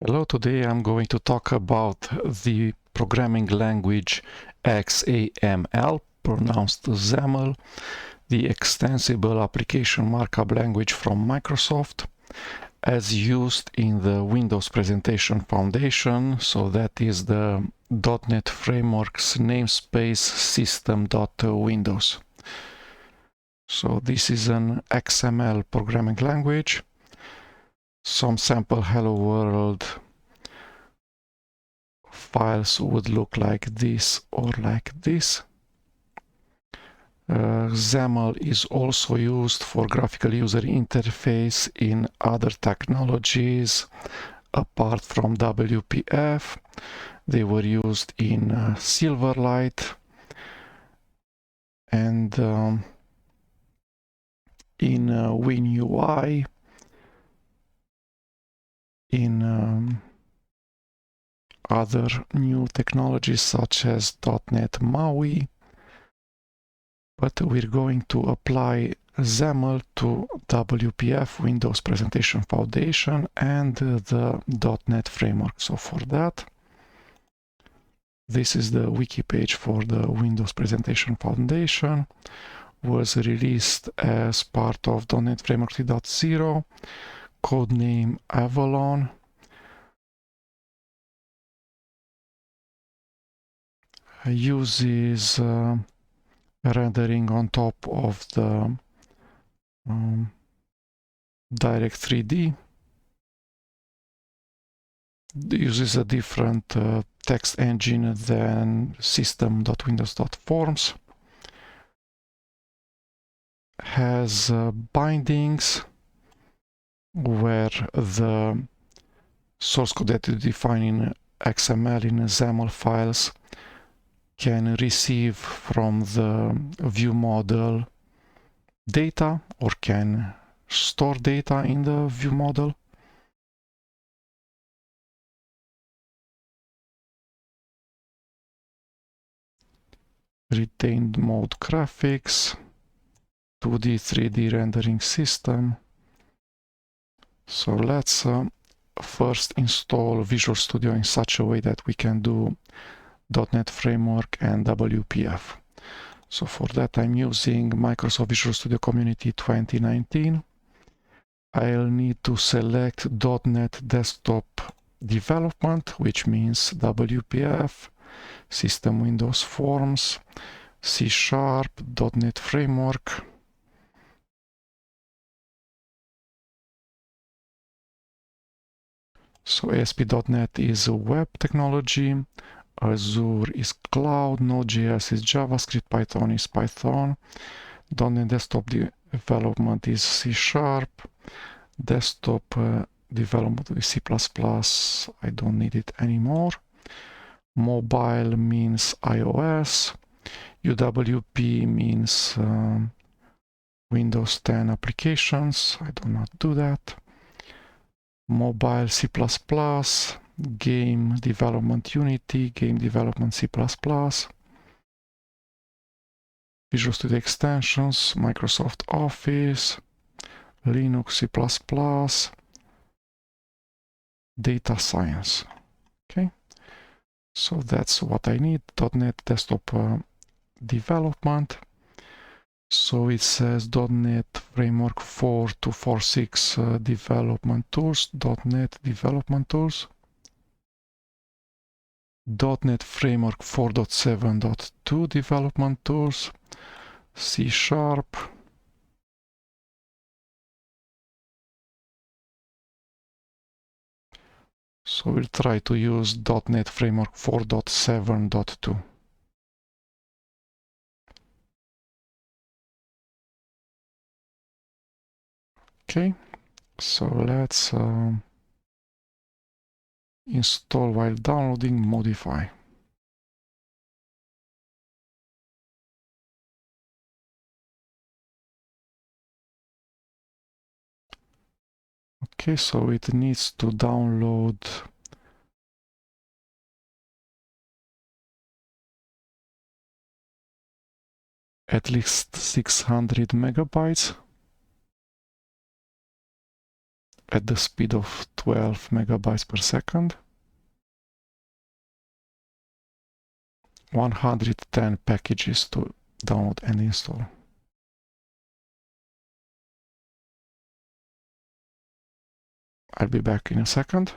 Hello, today I'm going to talk about the programming language XAML, pronounced XAML, the Extensible Application Markup Language from Microsoft, as used in the Windows Presentation Foundation, so that is the .NET Framework's namespace system.windows. So this is an XML programming language. Some sample Hello World files would look like this or like this. XAML is also used for graphical user interface in other technologies apart from WPF. They were used in Silverlight and in WinUI, in other new technologies such as .NET MAUI, but we're going to apply XAML to WPF, Windows Presentation Foundation, and the .NET Framework. So for that, this is the wiki page for the Windows Presentation Foundation. Was released as part of .NET Framework 3.0, codename Avalon. Uses rendering on top of the Direct 3D. Uses a different text engine than system.windows.forms. Has bindings where the source code that you define in XML in XAML files can receive from the view model data or can store data in the view model. Retained mode graphics, 2D, 3D rendering system. So let's first install Visual Studio in such a way that we can do .NET Framework and WPF. So for that I'm using Microsoft Visual Studio Community 2019. I'll need to select .NET Desktop Development, which means WPF, System Windows Forms, C#, .NET Framework. So ASP.NET is a web technology, Azure is cloud, Node.js is JavaScript, Python is Python, .NET Desktop Development is C#, Desktop development with C++, I don't need it anymore. Mobile means iOS, UWP means Windows 10 applications, I do not do that. Mobile C++, game development Unity, game development C++, Visual Studio extensions, Microsoft Office, Linux C++, data science. Okay, so that's what I need. .NET Desktop development. So it says .NET Framework 4 to 4.6 development tools, .NET development tools, .NET Framework 4.7.2 development tools, C#. So we'll try to use .NET Framework 4.7.2. Okay, so let's install while downloading, modify. Okay, so it needs to download at least 600 megabytes. at the speed of 12 megabytes per second. 110 packages to download and install. I'll be back in a second.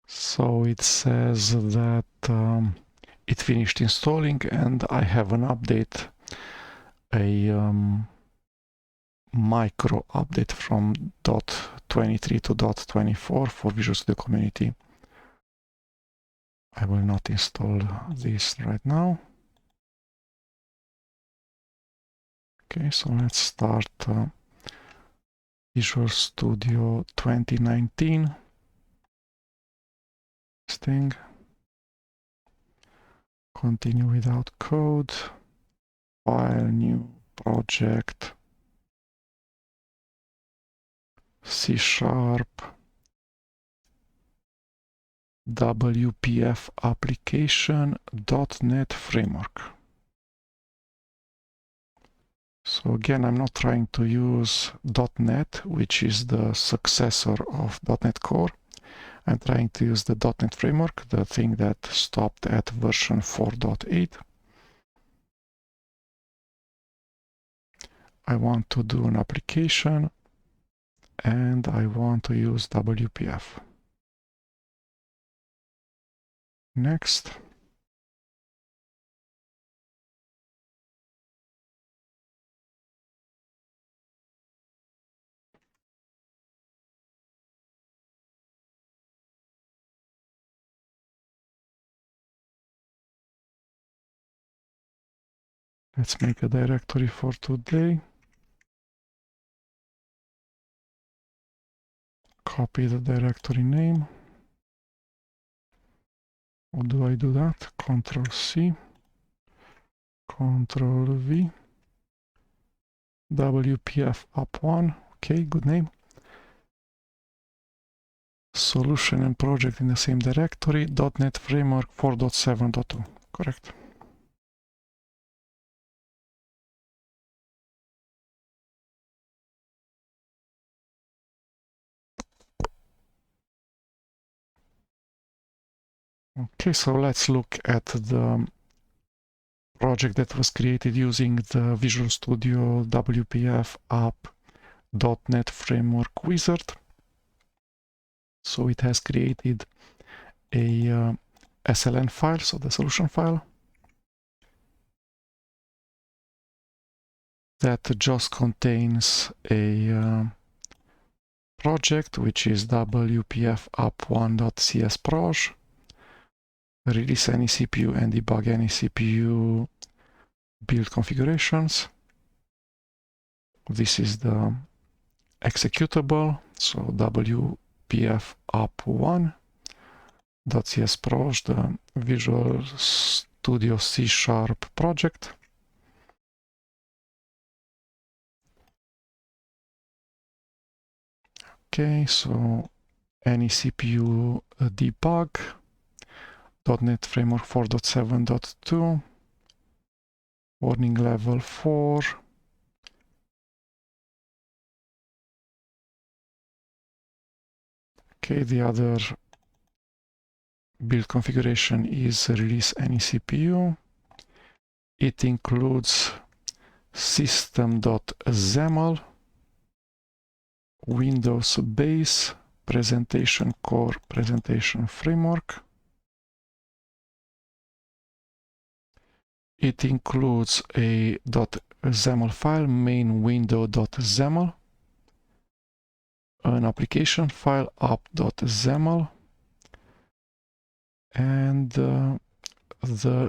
So it says that it finished installing, and I have an update, a micro update from .23 to .24 for Visual Studio Community. I will not install this right now. Okay, so let's start Visual Studio 2019. Thing. Continue without code. File, new project. C#. WPF application .NET framework. So again, I'm not trying to use .NET, which is the successor of .NET Core. I'm trying to use the .NET framework, the thing that stopped at version 4.8. I want to do an application, and I want to use WPF. Next. Let's make a directory for today. Copy the directory name. How do I do that? Control C, Control V, WPF app1. Okay, good name. Solution and project in the same directory. .NET Framework 4.7.2. Correct. Okay, so let's look at the project that was created using the Visual Studio WPF app.NET Framework wizard. So it has created a SLN file, so the solution file, that just contains a project, which is WPF app1.csproj. Release any CPU and debug any CPU build configurations. This is the executable, so WPF app1.csproj, the Visual Studio C# project. Okay, so any CPU debug. .NET Framework 4.7.2, warning level 4, okay, the other build configuration is release any CPU. It includes system.xaml, Windows base, presentation core, presentation framework. It includes a .xaml file, main window.xaml, an application file, app.xaml, and the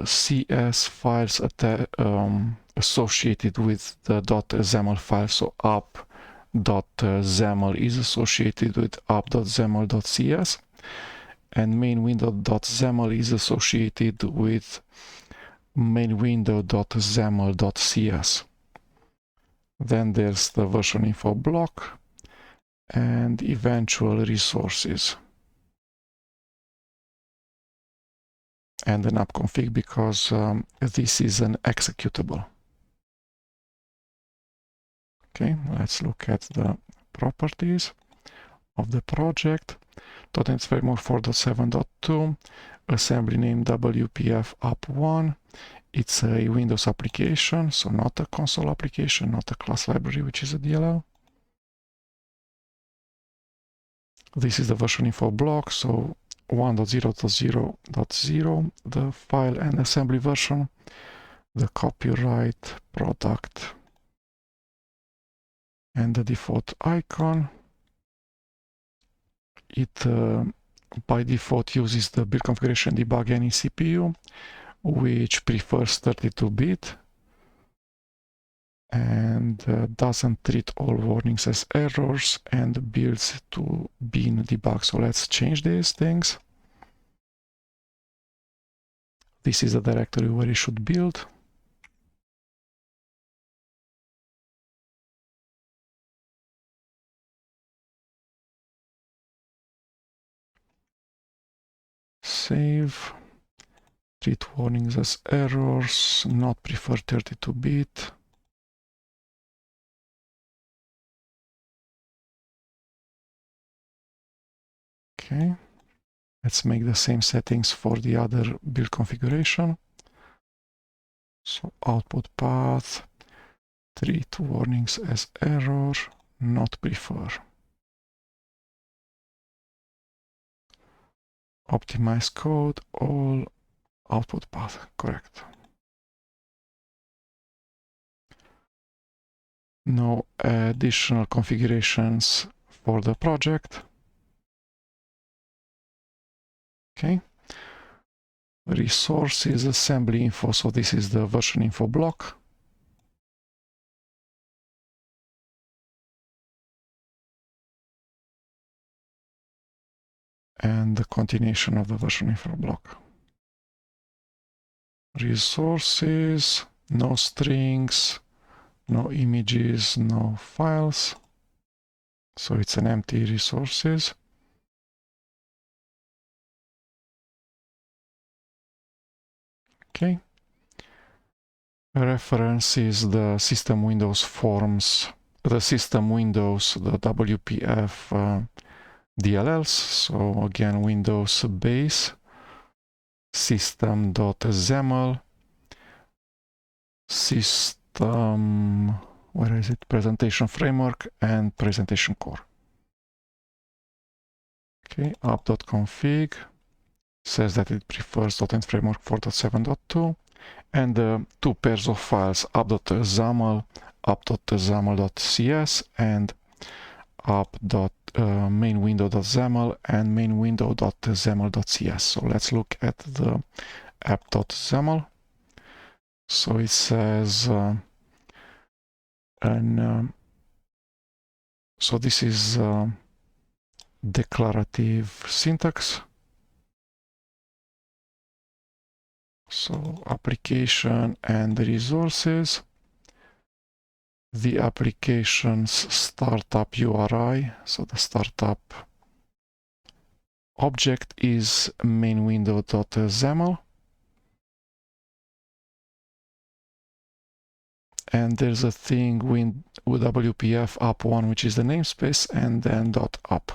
CS files associated with the .xaml file. So app.xaml is associated with app.xaml.cs, and main window.xaml is associated with main window.xaml.cs. Then there's the version info block and eventual resources, and an app config, because this is an executable. Okay, let's look at the properties of the project. .NET Framework 4.7.2, assembly name WPF app1. It's a Windows application, so not a console application, not a class library, which is a DLL. This is the version info block, so 1.0.0.0, the file and assembly version, the copyright, product, and the default icon. It by default uses the build configuration debug any CPU, which prefers 32-bit and doesn't treat all warnings as errors and builds to bin debug. So let's change these things. This is the directory where it should build. Save. Treat warnings as errors, not prefer 32-bit. Okay, let's make the same settings for the other build configuration. So output path, treat warnings as error, not prefer. Optimize code, all output path, correct. No additional configurations for the project. Okay. Resources, assembly info, so this is the version info block. And the continuation of the version info block. Resources, no strings, no images, no files. So it's an empty resources. Okay. Reference is the system Windows forms, the system Windows, the WPF DLLs. So again, Windows base, system.xaml, system, where is it? Presentation framework and presentation core. Okay, app.config says that it prefers .NET Framework 4.7.2 and two pairs of files, app.xaml, app.xaml.cs and app.mainwindow.xaml and mainwindow.xaml.cs. So let's look at the app.xaml. So it says so this is declarative syntax. So application and resources. The application's startup URI, so the startup object is mainwindow.xaml. And there's a thing with WPF app1, which is the namespace, and then .app,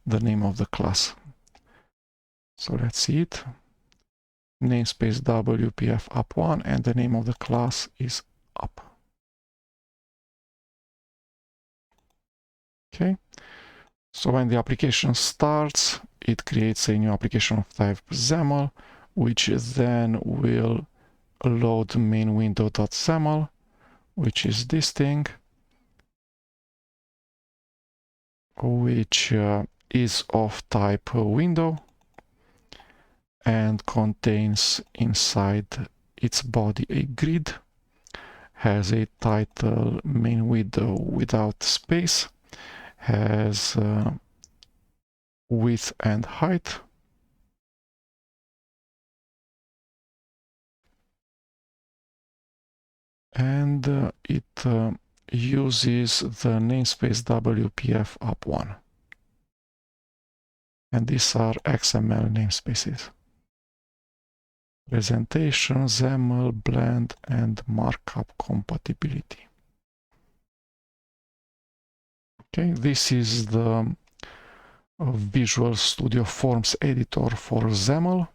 the name of the class. So let's see it. Namespace WPF app1, and the name of the class is app. Okay. So when the application starts, it creates a new application of type XAML, which then will load mainwindow.xaml, which is this thing, which is of type window and contains inside its body a grid, has a title main window without space, has width and height, and it uses the namespace WPF app1. And these are XML namespaces. Presentation, XAML, blend, and markup compatibility. Okay, this is the Visual Studio Forms editor for XAML.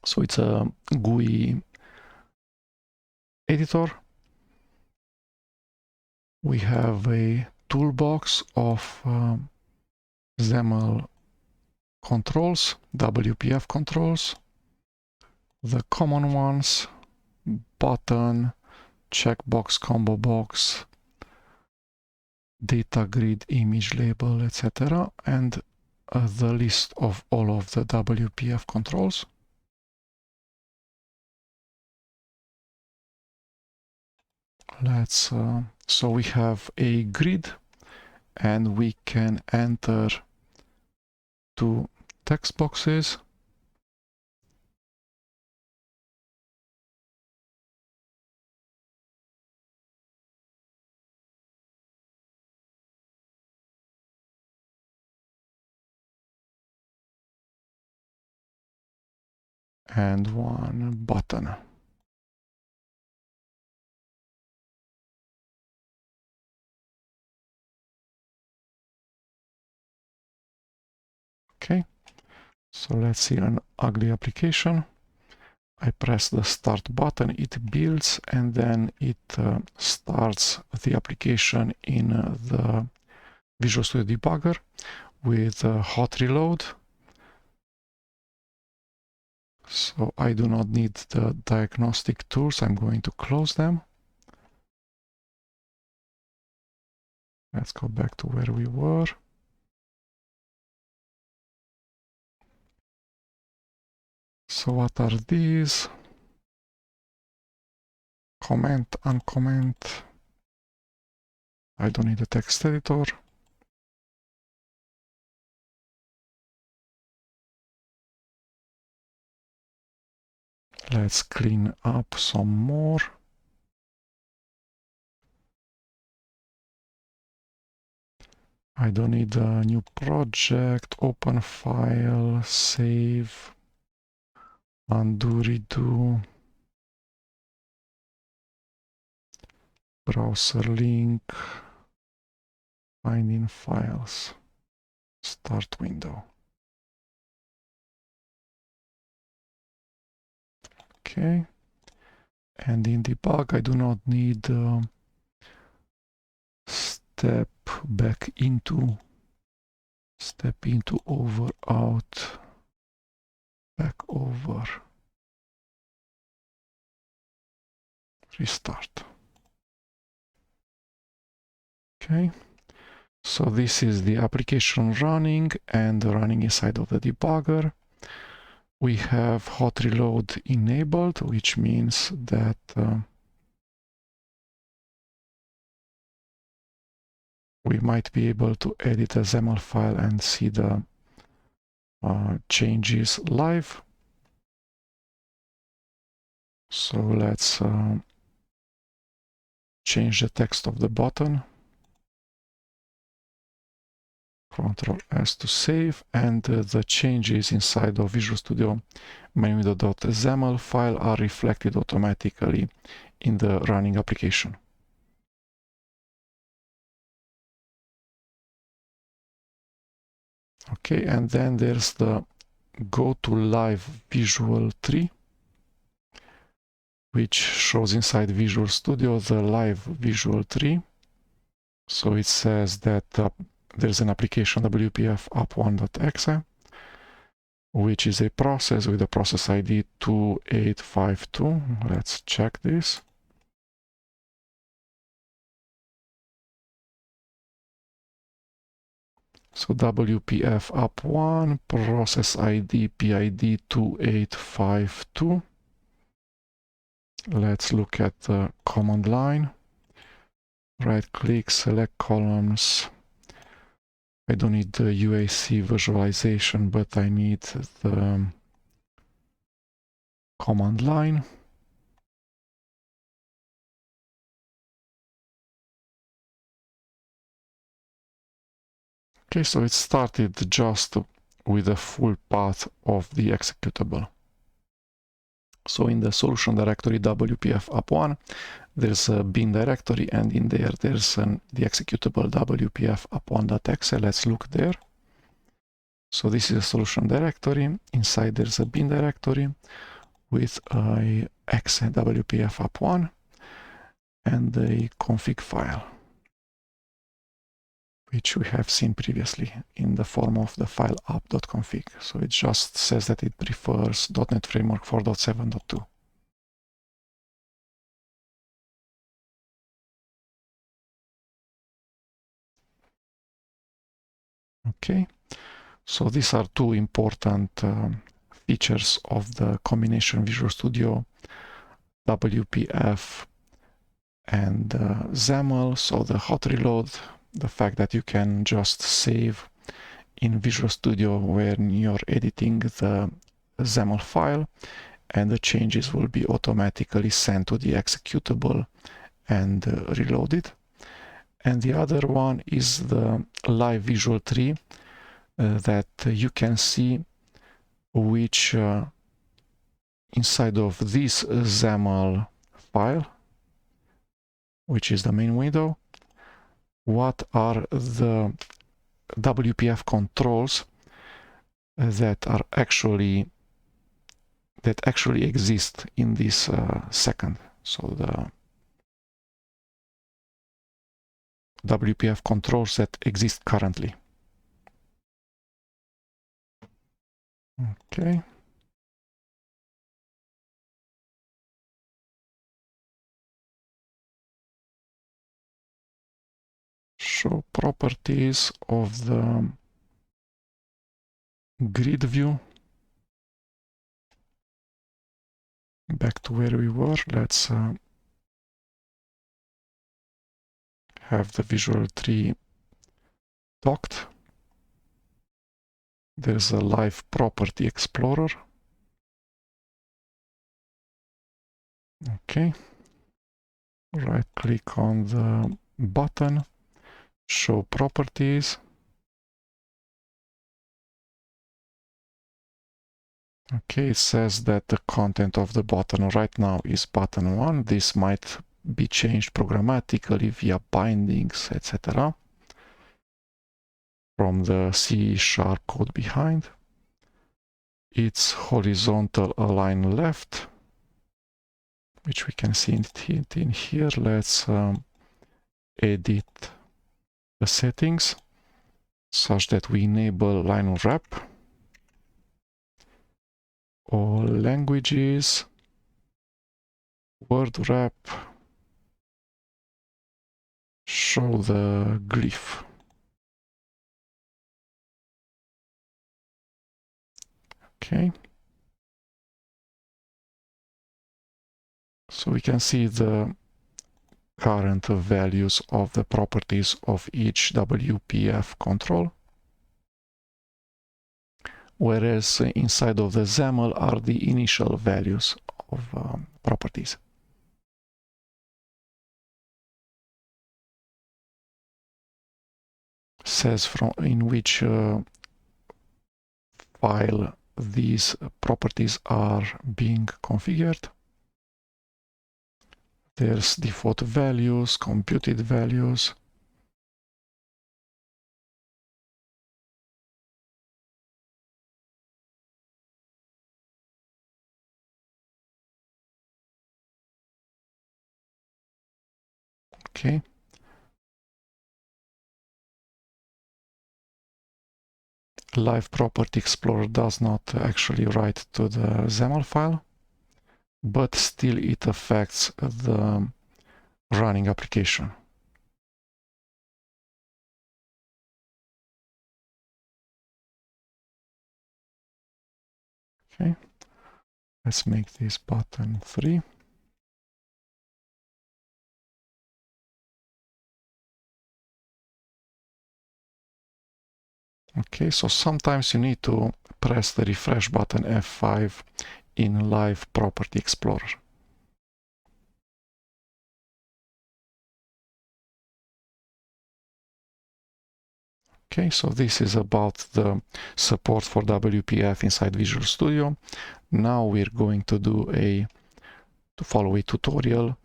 So it's a GUI editor. We have a toolbox of XAML controls, WPF controls, the common ones, button, checkbox, combo box, data grid, image label, etc. and the list of all of the WPF controls. So we have a grid and we can enter two text boxes. And one button. Okay, so let's see an ugly application. I press the start button, it builds, and then it starts the application in the Visual Studio Debugger with hot reload. So I do not need the diagnostic tools, I'm going to close them. Let's go back to where we were. So what are these? Comment, uncomment. I don't need a text editor. Let's clean up some more. I don't need a new project, open file, save, undo, redo, browser link, find in files, start window. Okay, and in debug I do not need step into, over, out, back over, restart. Okay, so this is the application running and running inside of the debugger. We have hot reload enabled, which means that we might be able to edit a XAML file and see the changes live. So let's change the text of the button. Ctrl S to save, and the changes inside of Visual Studio menu.xaml file are reflected automatically in the running application. Okay, and then there's the go to live visual tree, which shows inside Visual Studio the live visual tree. So it says that there's an application WPF app1.exe, which is a process with a process ID 2852. Let's check this. So WPF app1, process ID PID 2852. Let's look at the command line. Right click, select columns. I don't need the UAC visualization, but I need the command line. Okay, so it started just with the full path of the executable. So in the solution directory WPF app1, there's a bin directory, and in there there's the executable WPF app1.exe. Let's look there. So this is a solution directory. Inside there's a bin directory with a exe WPF app1 and a config file, which we have seen previously in the form of the file app.config. So it just says that it prefers .NET Framework 4.7.2. Okay, so these are two important features of the combination Visual Studio WPF and XAML. So the hot reload, the fact that you can just save in Visual Studio when you're editing the XAML file, and the changes will be automatically sent to the executable and reloaded. And the other one is the live visual tree that you can see, which inside of this XAML file, which is the main window, what are the WPF controls that actually exist in this second. So the WPF controls that exist currently. Okay. Show properties of the grid view. Back to where we were. Let's have the visual tree docked. There's a live property explorer. Okay. Right click on the button, show properties. Okay, it says that the content of the button right now is button 1. This might be changed programmatically via bindings, etc. from the C# code behind. It's horizontal align left, which we can see it in here. Let's edit the settings such that we enable line wrap. All languages, word wrap, show the glyph. Okay. So we can see the current values of the properties of each WPF control. Whereas inside of the XAML are the initial values of properties. Says in which file these properties are being configured. There's default values, computed values. Okay. Live Property Explorer does not actually write to the XAML file, but still it affects the running application. Okay, let's make this button 3. Okay, so sometimes you need to press the refresh button F5 in Live Property Explorer. Okay, so this is about the support for WPF inside Visual Studio. Now we're going to follow a tutorial.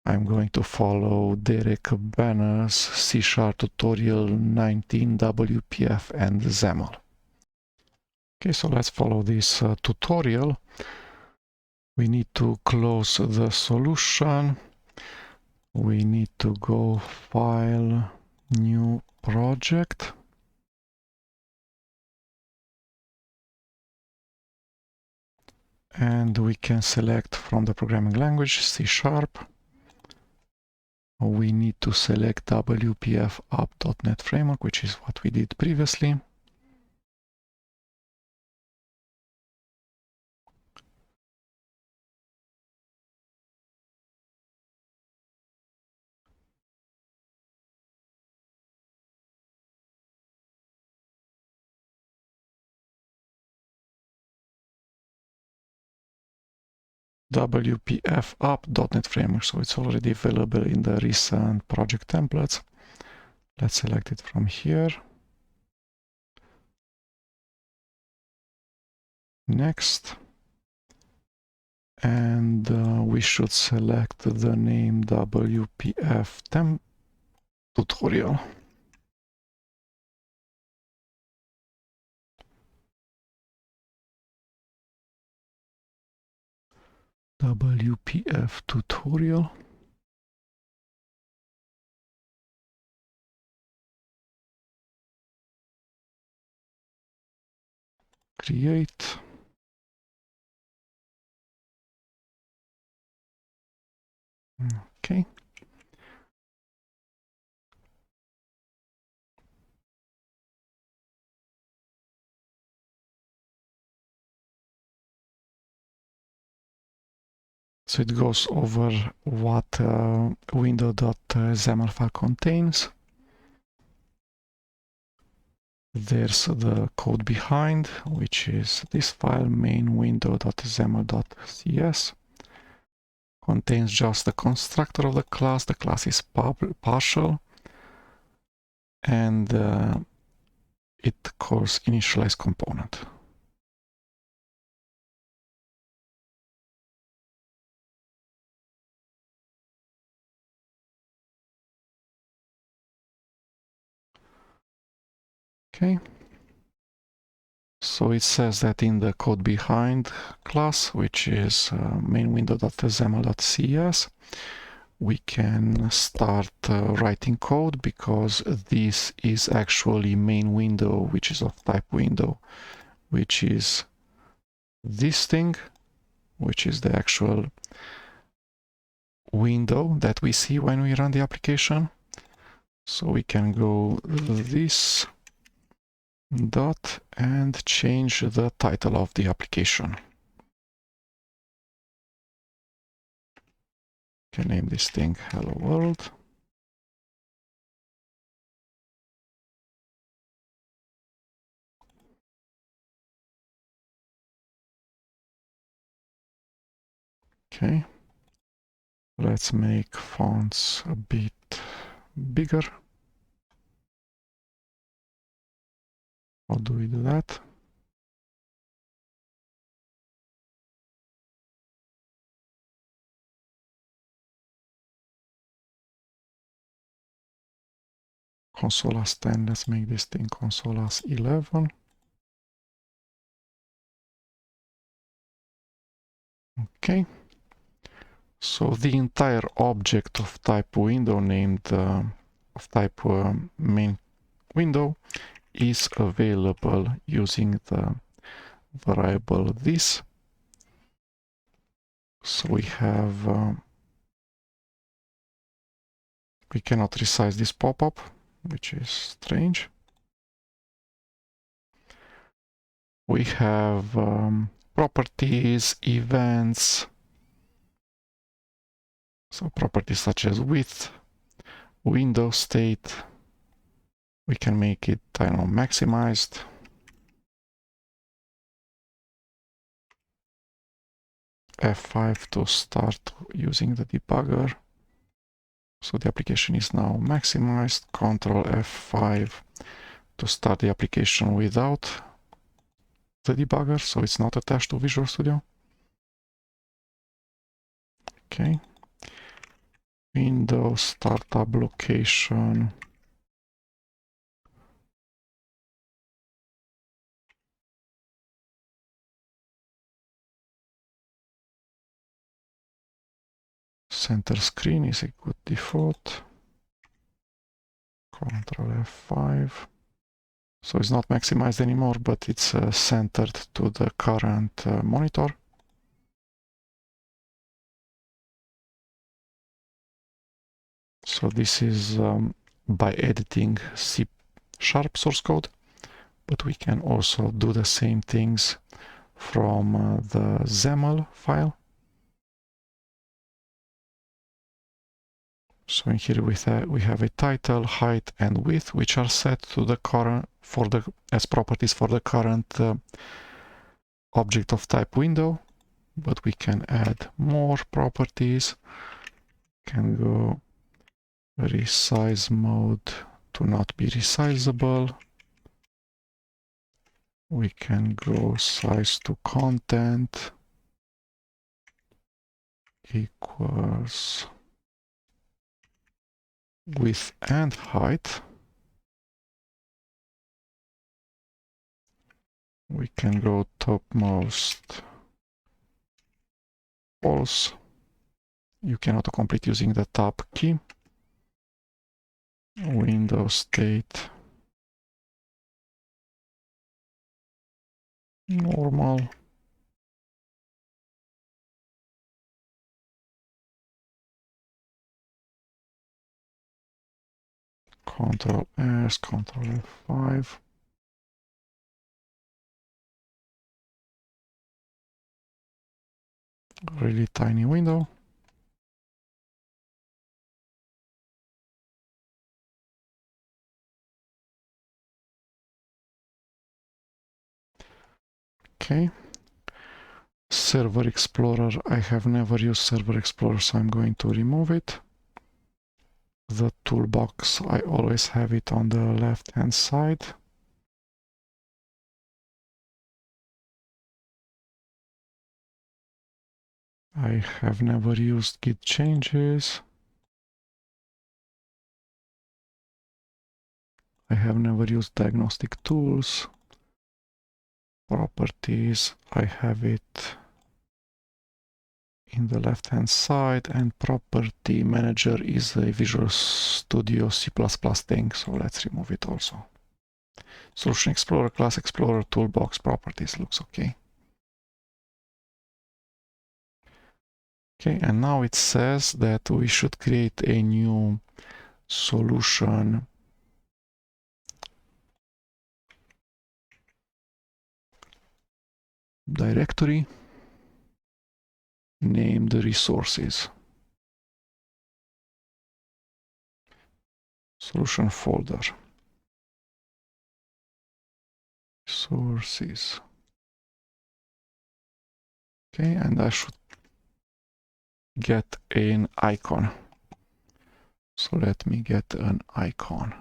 I'm going to follow Derek Banner's C# tutorial 19 WPF and XAML. Okay, so let's follow this tutorial. We need to close the solution. We need to go File, New Project. And we can select from the programming language C#. We need to select WPF app.NET Framework, which is what we did previously. WPF app.NET Framework, so it's already available in the recent project templates. Let's select it from here. Next. And we should select the name WPF tutorial. WPF tutorial. Create. Okay. So it goes over what window.xaml file contains. There's the code behind, which is this file, main window.xaml.cs. Contains just the constructor of the class. The class is partial. And it calls initialize component. Okay. So it says that in the code behind class, which is main window.xaml.cs, we can start writing code, because this is actually main window, which is of type window, which is this thing, which is the actual window that we see when we run the application. So we can go this dot and change the title of the application. Can name this thing Hello World. Okay, let's make fonts a bit bigger. How do we do that? Console as 10, let's make this thing console as 11. Okay, so the entire object of type window named of type main window is available using the variable this. So we have we cannot resize this pop-up, which is strange. We have properties, events, so properties such as width, window state. We can make it, I don't know, maximized. F5 to start using the debugger. So the application is now maximized. Control F5 to start the application without the debugger, so it's not attached to Visual Studio. Okay. Windows startup location. Center screen is a good default. Ctrl F5. So it's not maximized anymore, but it's centered to the current monitor. So this is by editing C# source code, but we can also do the same things from the XAML file. So in here we have a title, height, and width, which are set to the current as properties for the current object of type window. But we can add more properties. Can go resize mode to not be resizable. We can go size to content equals width and height. We can go topmost false. You can autocomplete using the tab key. Windows state normal. Ctrl S, Ctrl F5. Really tiny window. Okay. Server Explorer. I have never used Server Explorer, so I'm going to remove it. The toolbox, I always have it on the left hand side. I have never used git changes. I have never used diagnostic tools. Properties, I have it in the left hand side, and property manager is a Visual Studio C++ thing, so let's remove it also. Solution Explorer, Class Explorer, Toolbox, Properties looks okay. Okay, and now it says that we should create a new solution directory, name the resources. Solution folder. Sources. Okay, and I should get an icon. So let me get an icon.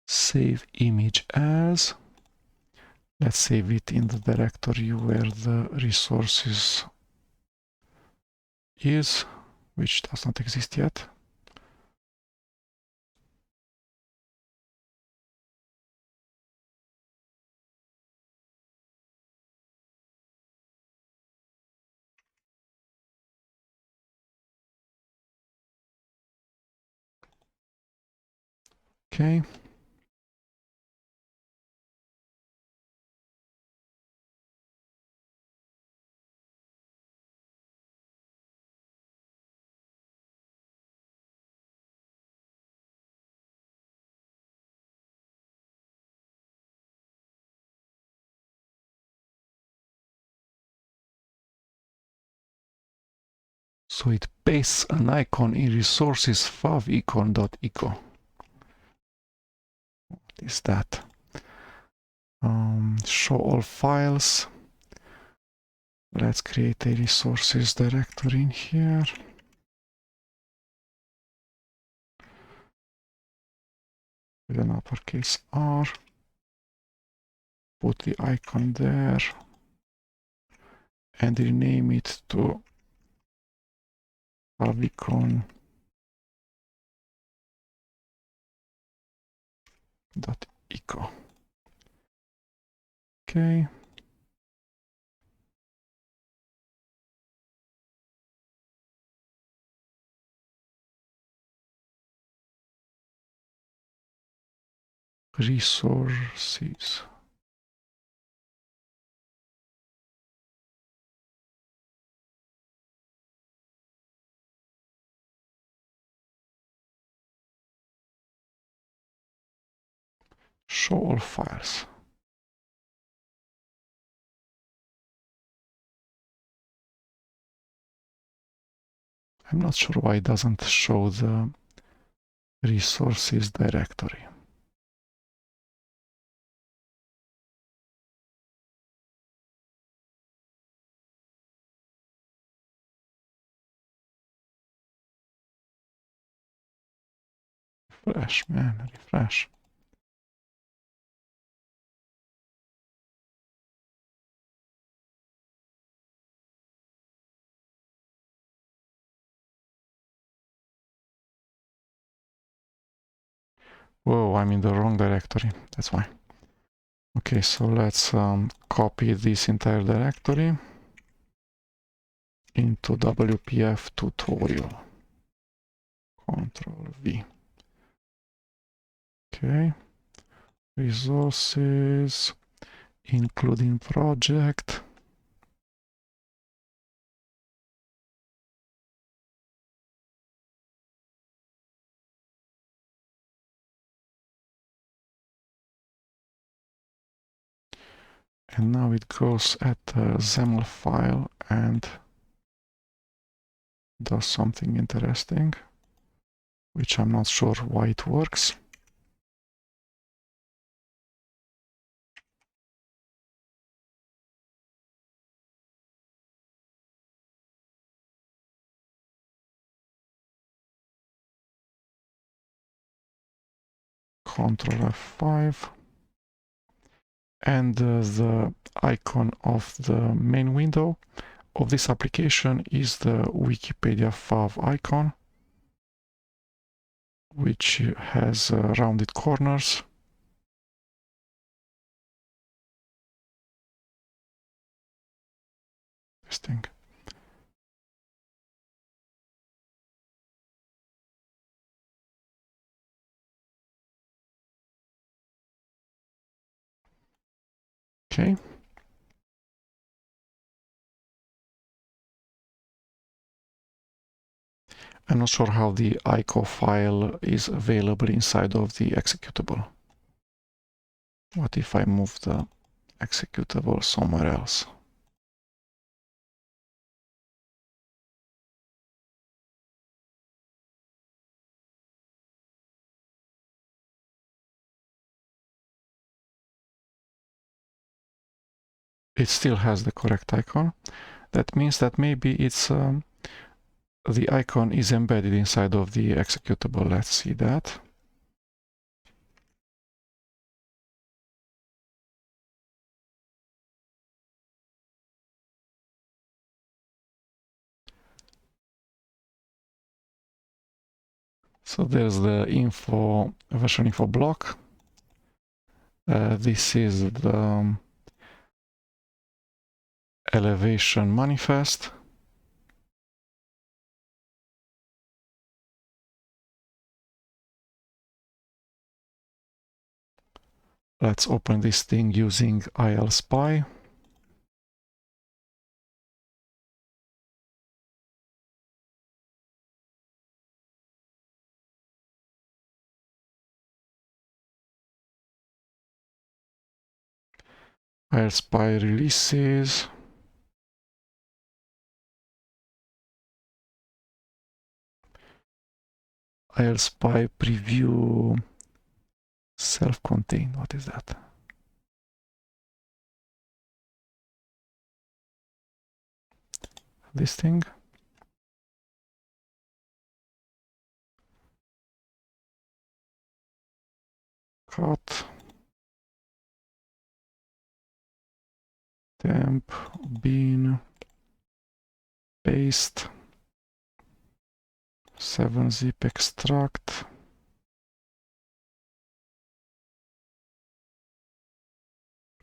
Save image as. Let's save it in the directory where the resources is, which does not exist yet. Okay. So it pastes an icon in resources favicon.eco. What is that? Show all files. Let's create a resources directory in here. With an uppercase R. Put the icon there. And rename it to favicon.eco. Okay. Resources. Show all files. I'm not sure why it doesn't show the resources directory. Refresh, man, refresh. Whoa, I'm in the wrong directory. That's why. Okay, so let's copy this entire directory into WPF tutorial. Control V. Okay. Resources, including project. And now it goes at the XAML file and does something interesting, which I'm not sure why it works. Control F5. And the icon of the main window of this application is the Wikipedia fav icon, which has rounded corners. Interesting. Okay. I'm not sure how the ICO file is available inside of the executable. What if I move the executable somewhere else? It still has the correct icon. That means that maybe it's the icon is embedded inside of the executable. Let's see that. So there's the info, version info block. This is the elevation manifest. Let's open this thing using ILSpy. ILSpy releases. aeelspy preview self-contained. What is that? This thing. Cut. Temp bin paste 7-zip extract.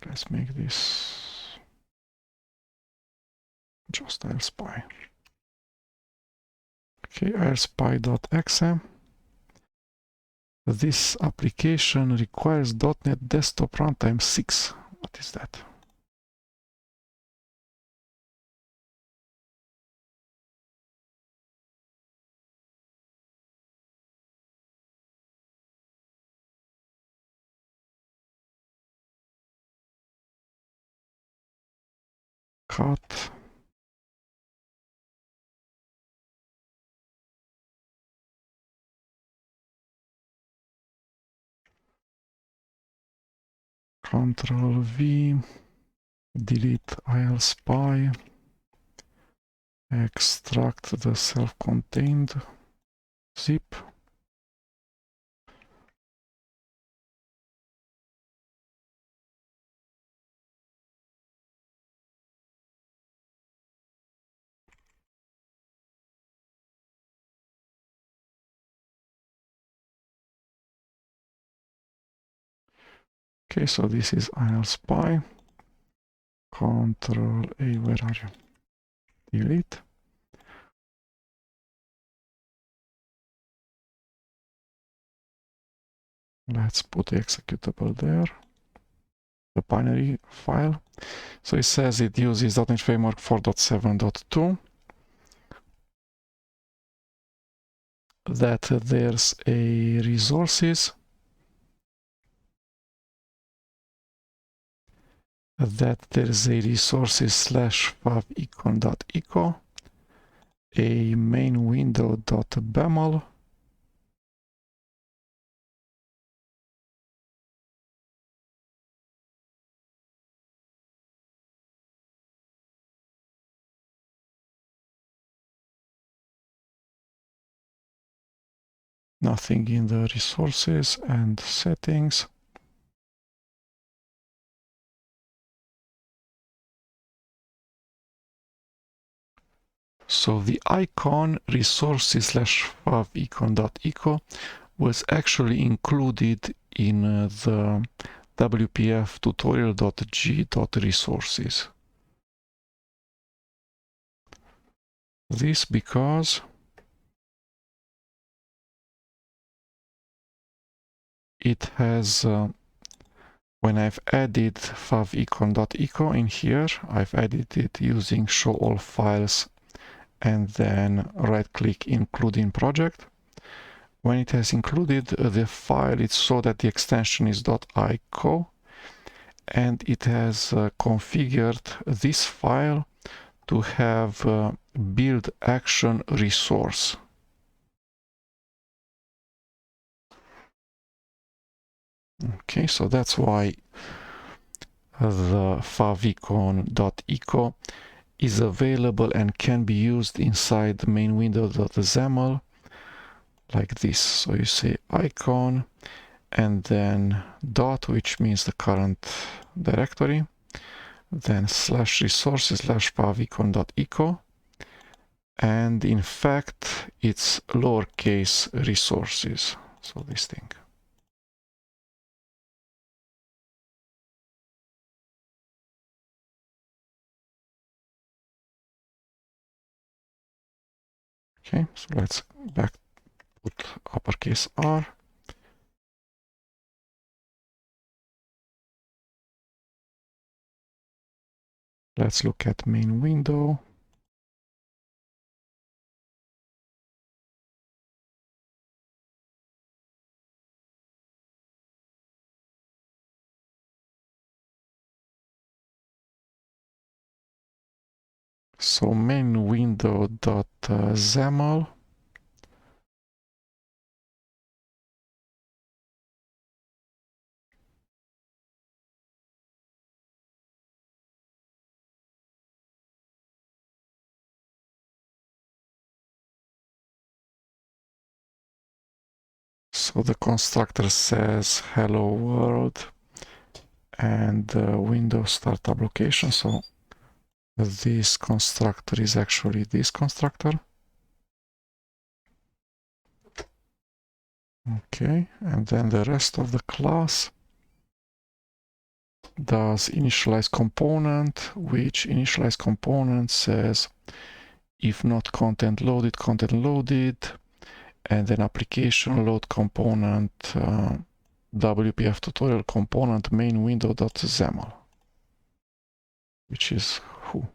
Let's make this just aeelspy. Okay, aeelspy.exe. This application requires .NET Desktop Runtime 6. What is that? Cut. Control V. Delete aeelspy. Extract the self-contained zip. Okay, so this is aeelspy. Control A, where are you? Delete. Let's put the executable there. The binary file. So it says it uses .NET Framework 4.7.2. That there's a resources. That there's a resources /favicon.eco. A main window.baml. Nothing in the resources and settings. So the icon resources/favicon.eco was actually included in the WPF tutorial.g.resources. This because it has, when I've added favicon.eco in here, I've added it using show all files and then right click include in project. When it has included the file, it saw that the extension is .ico, and it has configured this file to have build action resource. Okay, so that's why the favicon.eco is available and can be used inside the main window.xaml like this. So you say icon and then dot, which means the current directory, then /resources/favicon.eco, and in fact it's lowercase resources, so this thing. Okay, so let's back put uppercase R. Let's look at main window. So main window.xaml So the constructor says hello world and Windows startup location. So this constructor is actually this constructor. Okay, and then the rest of the class does initialize component, which initialize component says if not content loaded, and then application load component, WPF tutorial component main window.xaml, which is who.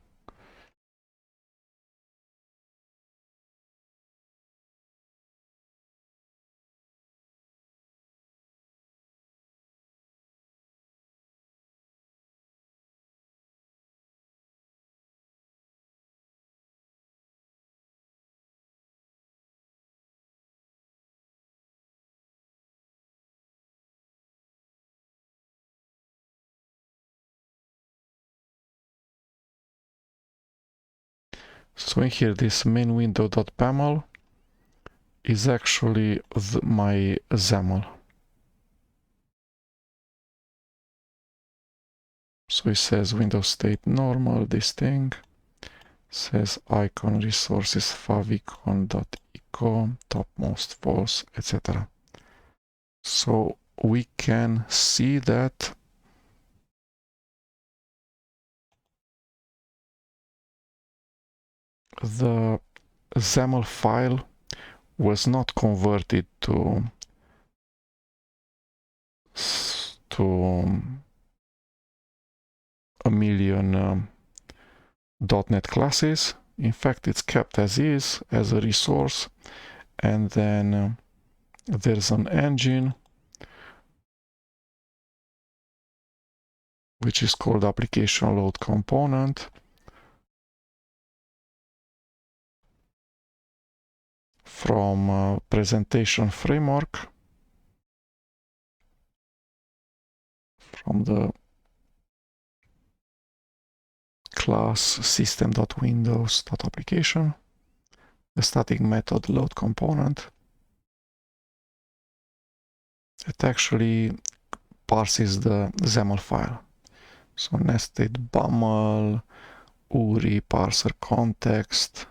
So in here, this main window.baml is actually my XAML. So it says Windows state normal, this thing says icon resources favicon.eco, topmost false, etc. So we can see that the XAML file was not converted to a million .NET classes. In fact, it's kept as is, as a resource, and then there's an engine which is called application load component, from presentation framework, from the class system.windows.application, the static method load component. It actually parses the XAML file. So nested BAML, URI, parser context,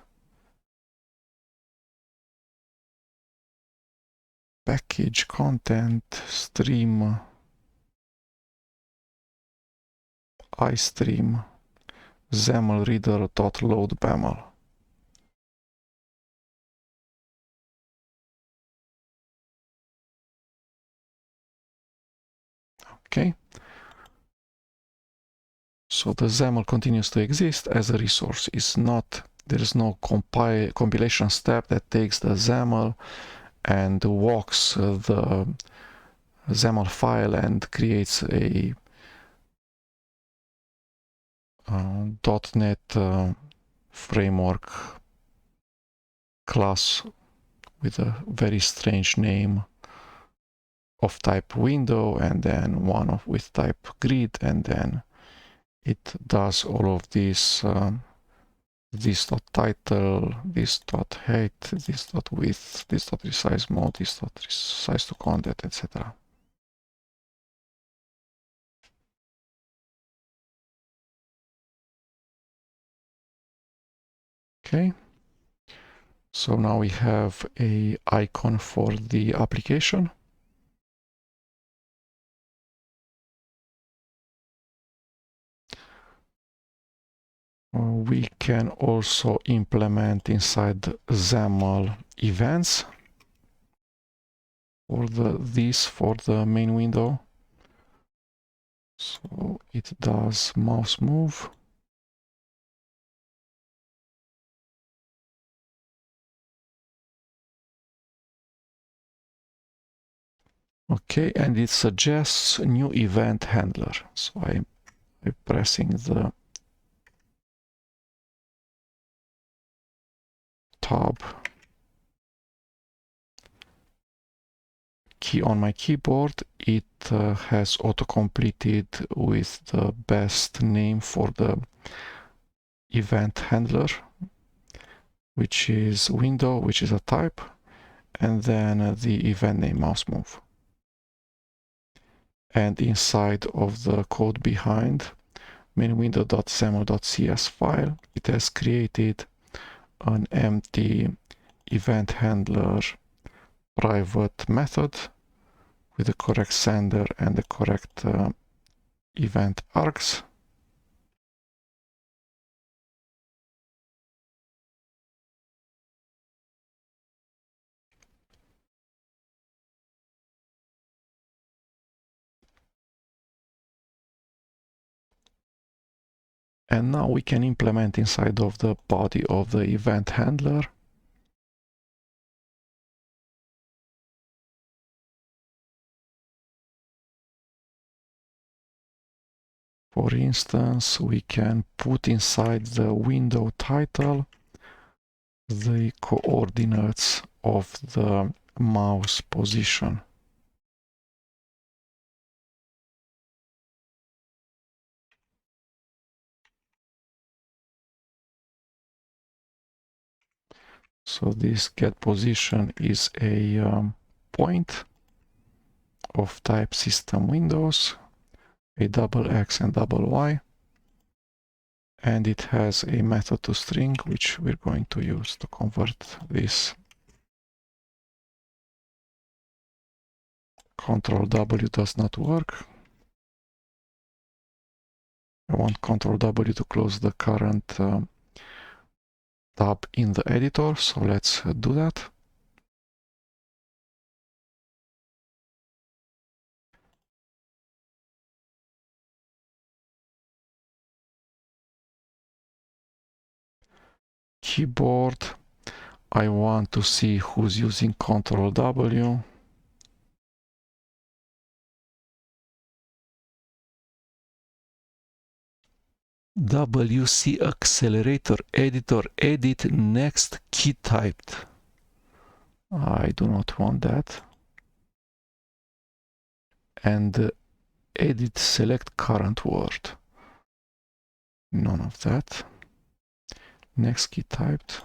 package content, stream, iStream, XAML reader.load BAML. Okay. So the XAML continues to exist as a resource. There is no compilation step that takes the XAML and walks the XAML file and creates a .NET framework class with a very strange name of type window, and then one with type grid, and then it does all of this this.title, this.height, this.width, this.resize mode, this.resize to content, etc. Okay, so now we have a icon for the application. We can also implement inside XAML events for the main window. So it does mouse move. Okay, and it suggests new event handler. So I'm pressing the tab key on my keyboard. It has auto-completed with the best name for the event handler, which is window, which is a type, and then the event name mouse move. And inside of the code behind main window.xaml.cs file, it has created an empty event handler private method with the correct sender and the correct event args. And now we can implement inside of the body of the event handler for instance, we can put inside the window title the coordinates of the mouse position. So this get position is a point of type system windows, a double X and double Y, and it has a method to string which we're going to use to convert this. Control W does not work. I want Control W to close the current tab in the editor, so let's do that. Keyboard, I want to see who's using Control W. WC accelerator editor edit next key typed. I do not want that. And edit select current word. None of that. Next key typed.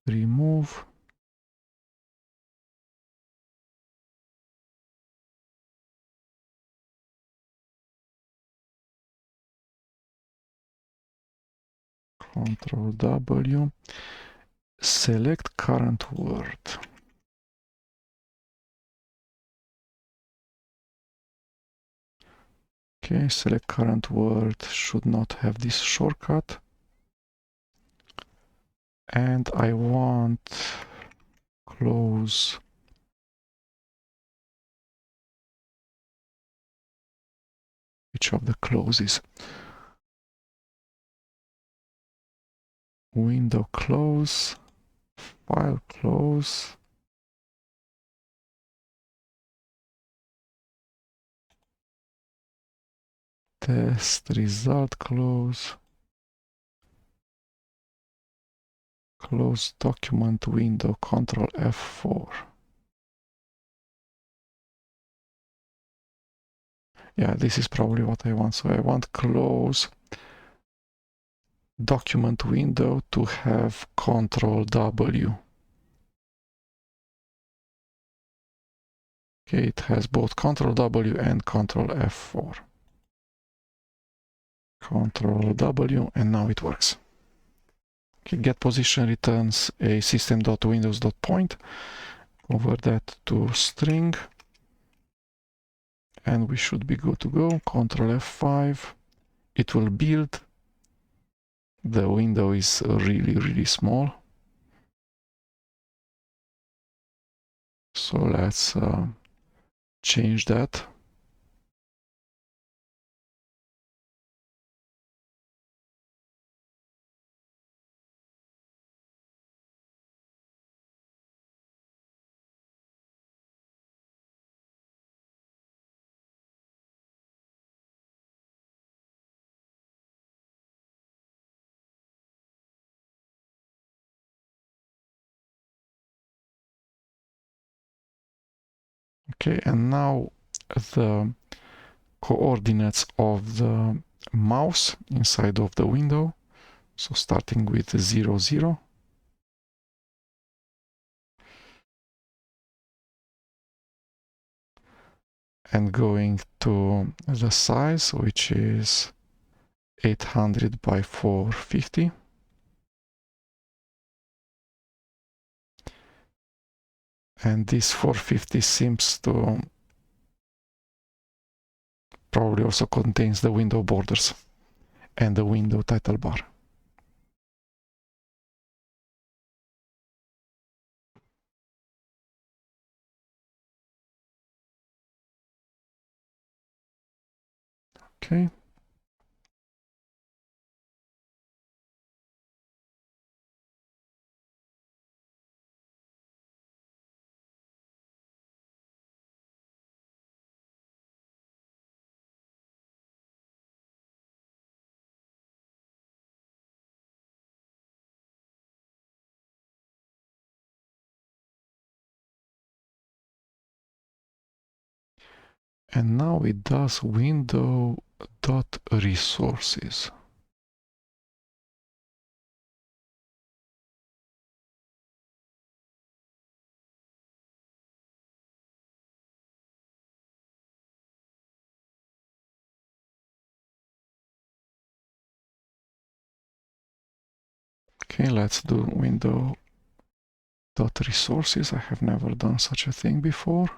Remove. Control W. Select current word. Okay, select current word should not have this shortcut. And I want close which of the closes? Window close, file close, test result close, close document window, Control F4. Yeah, this is probably what I want. So I want close document window to have Control W. Okay, it has both Control W and Control F4. Control W, and now it works. Okay, get position returns a system.windows.point. Convert that to string. And we should be good to go. Control F5. It will build. The window is really small. So let's change that. Okay, and now the coordinates of the mouse inside of the window. So starting with 0, 0. And going to the size, which is 800 by 450. And this 450 seems to probably also contains the window borders and the window title bar. Okay. And now it does window.resources. Okay, let's do window.resources. I have never done such a thing before.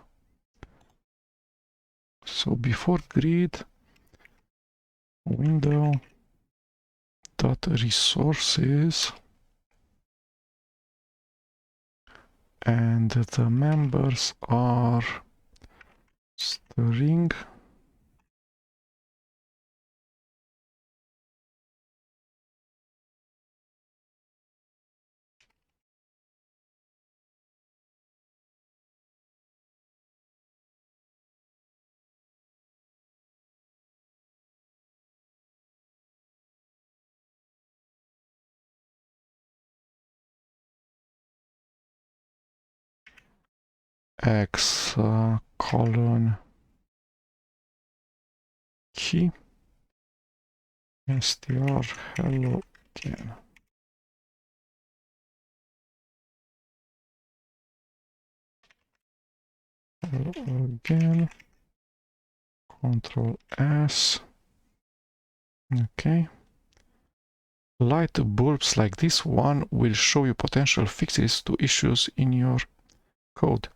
So before grid, window.resources, and the members are string x colon key str hello again. Hello again. Control S. Okay. Light bulbs like this one will show you potential fixes to issues in your code.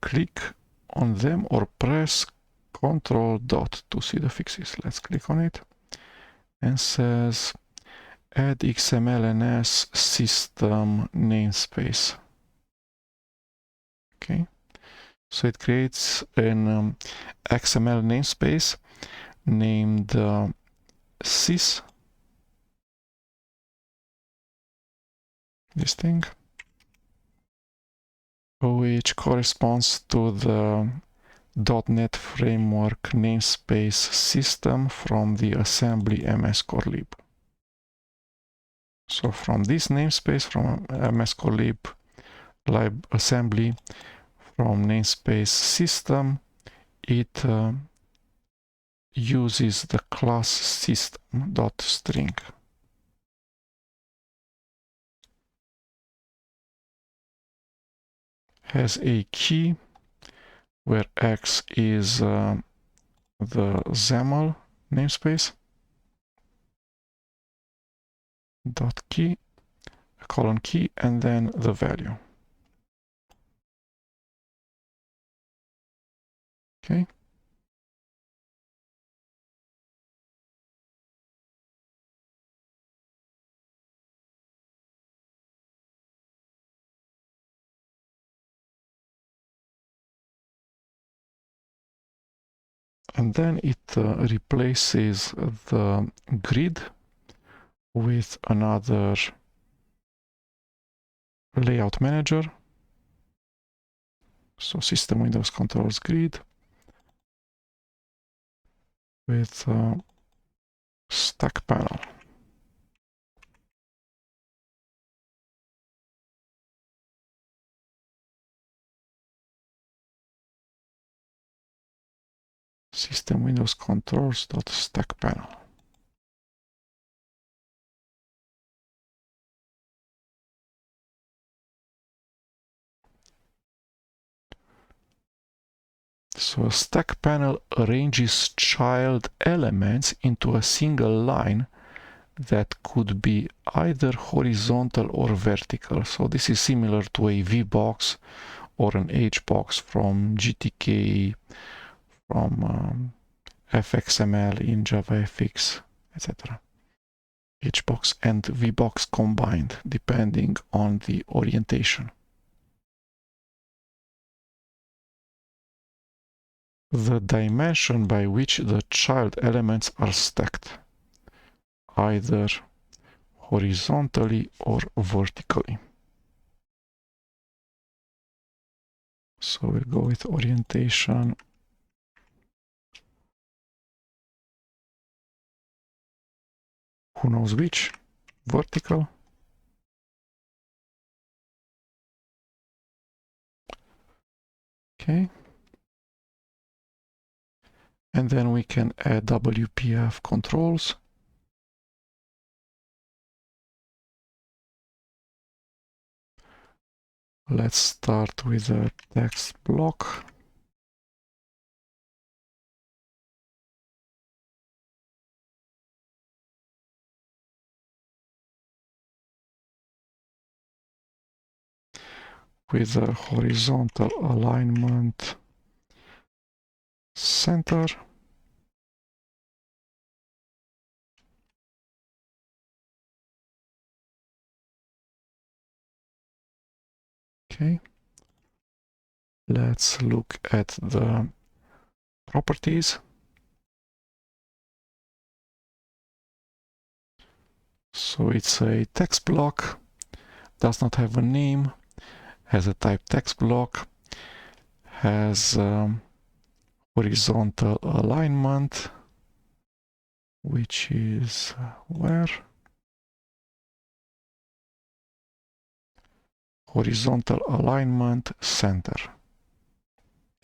Click on them or press Ctrl dot to see the fixes. Let's click on it. And says add XML system namespace. Okay. So it creates an XML namespace named sys, this thing, which corresponds to the .NET Framework namespace system from the assembly MS core lib. So from this namespace, from MS core lib assembly, from namespace system, it uses the class system.string. Has a key where X is the XAML namespace, dot key, colon key, and then the value. Okay. And then it replaces the grid with another layout manager. So system Windows controls grid with stack panel. System Windows controls.stack panel. So a stack panel arranges child elements into a single line that could be either horizontal or vertical. So this is similar to a VBox or an HBox from GTK, from FXML in JavaFX, etc. HBox and VBox combined, depending on the orientation. The dimension by which the child elements are stacked, either horizontally or vertically. So we'll go with orientation. Who knows which? Vertical. Okay. And then we can add WPF controls. Let's start with a text block. With a horizontal alignment center. Okay. Let's look at the properties. So it's a text block, does not have a name, has a type text block, has horizontal alignment, which is where? Horizontal alignment center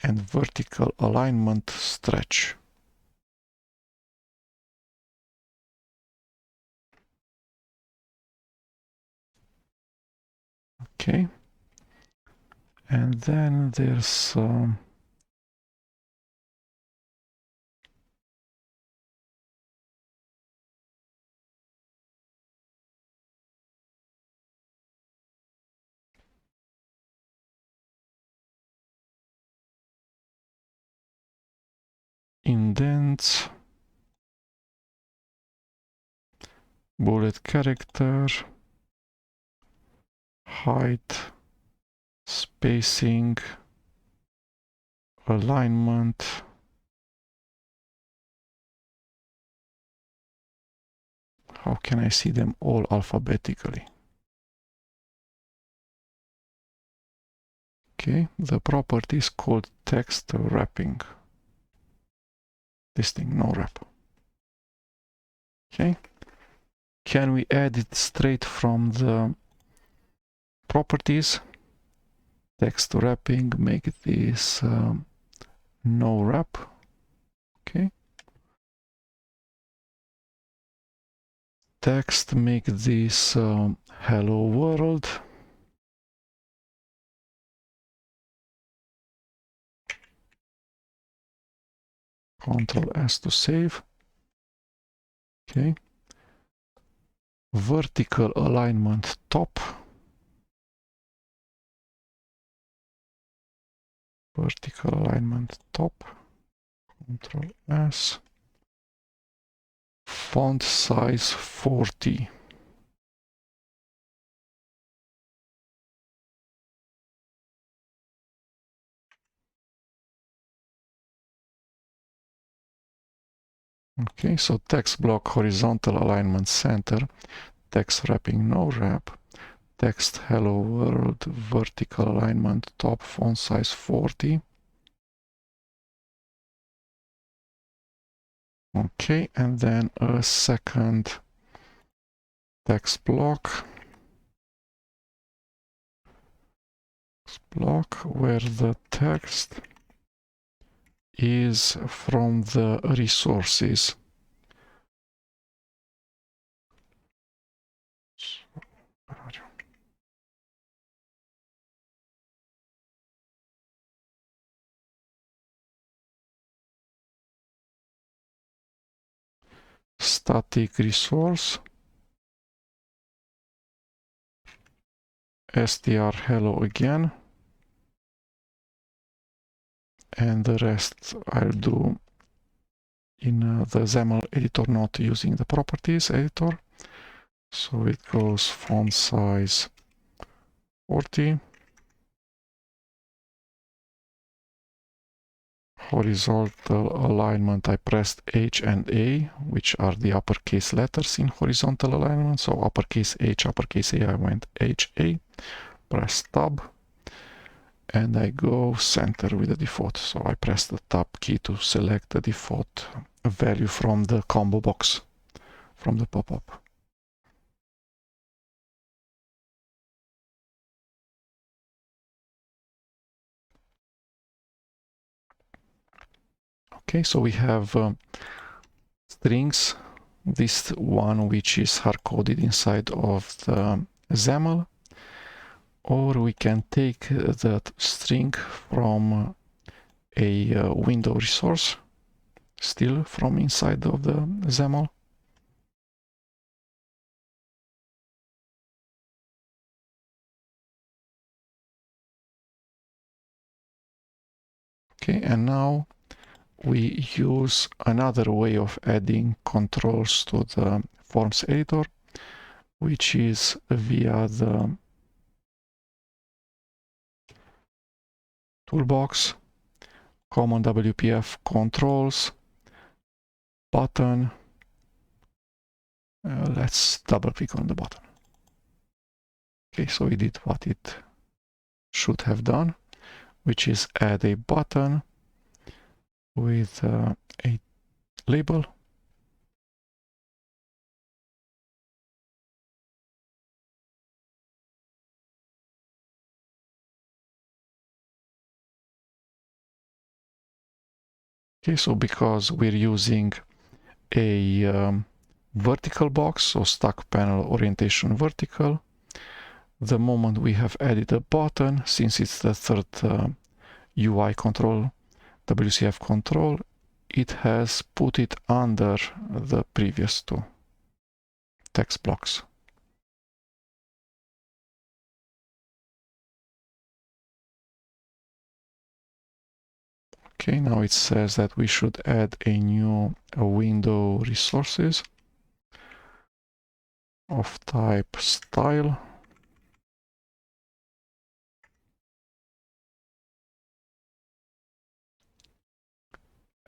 and vertical alignment stretch. Okay. And then there's indents, bullet character, height, spacing, alignment, how can I see them all alphabetically? Okay, the property is called text wrapping. This thing, no wrap. Okay, can we add it straight from the properties? Text wrapping, make this no wrap. Okay. Text, make this hello world. Control S to save. Okay. Vertical alignment top. Vertical alignment top. Control S. Font size 40. Okay, so text block horizontal alignment center, text wrapping no wrap, text hello world vertical alignment top, font size 40. Okay, and then a second text block where the text is from the resources. Where are you? static resource str hello again, and the rest I'll do in the XAML editor, not using the properties editor. So it goes font size 40, horizontal alignment, I pressed H and A, which are the uppercase letters in horizontal alignment. So uppercase H, uppercase A, I went H, A, press tab, and I go center with the default. So I press the tab key to select the default value from the combo box, from the pop-up. Okay, so we have strings, this one which is hard-coded inside of the XAML, or we can take that string from a window resource, still from inside of the XAML. Okay, and now we use another way of adding controls to the forms editor, which is via the toolbox, common WPF controls, button. Let's double click on the button. Okay, so we did what it should have done, which is add a button with a label. Okay, so because we're using a vertical box, so stack panel orientation vertical, the moment we have added a button, since it's the third UI control, WCF control, it has put it under the previous two text blocks. Okay, now it says that we should add a new window resources of type style.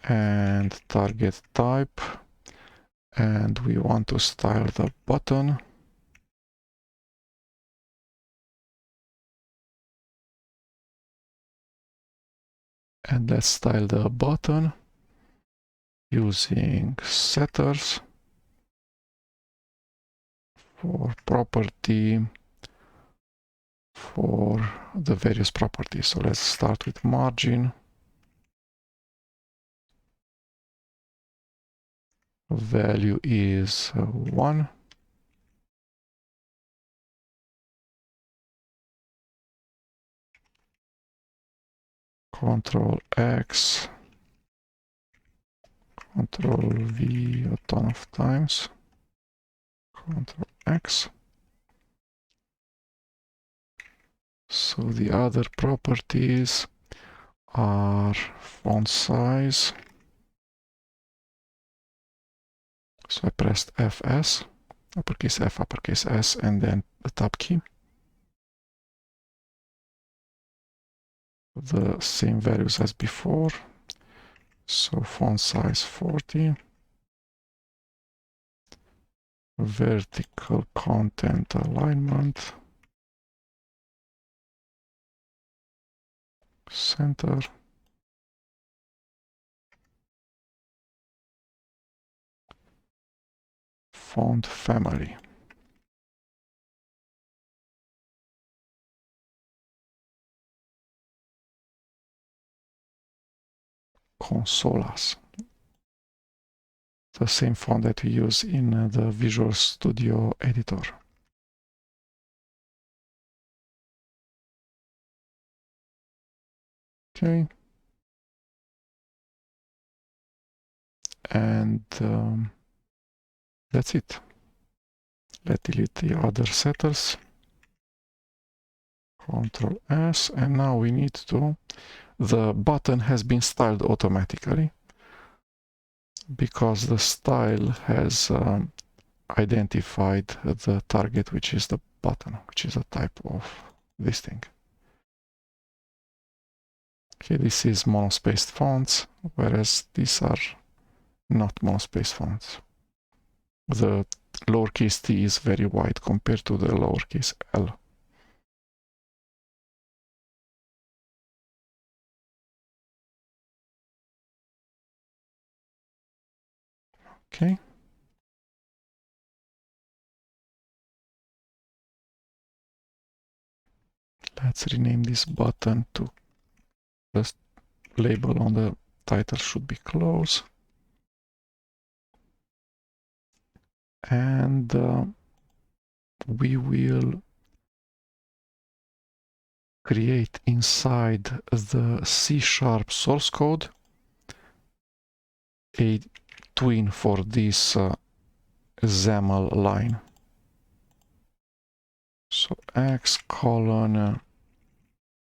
And target type, and we want to style the button. And let's style the button using setters for property for the various properties. So let's start with margin. Value is 1. Control X, Control V a ton of times, Control X. So the other properties are font size. So I pressed FS, uppercase F, uppercase S, and then the tab key. The same values as before. So font size 40. Vertical content alignment. Center. Font family. Consolas. The same font that we use in the Visual Studio editor. Okay. And That's it. Let's delete the other setters. Ctrl S, and now we need to, the button has been styled automatically because the style has identified the target, which is the button, which is a type of this thing. Okay, this is monospaced fonts, whereas these are not monospaced fonts. The lowercase t is very wide compared to the lowercase l. Okay. Let's rename this button to the label on the title should be close. And we will create inside the C# source code a twin for this XAML line. So x :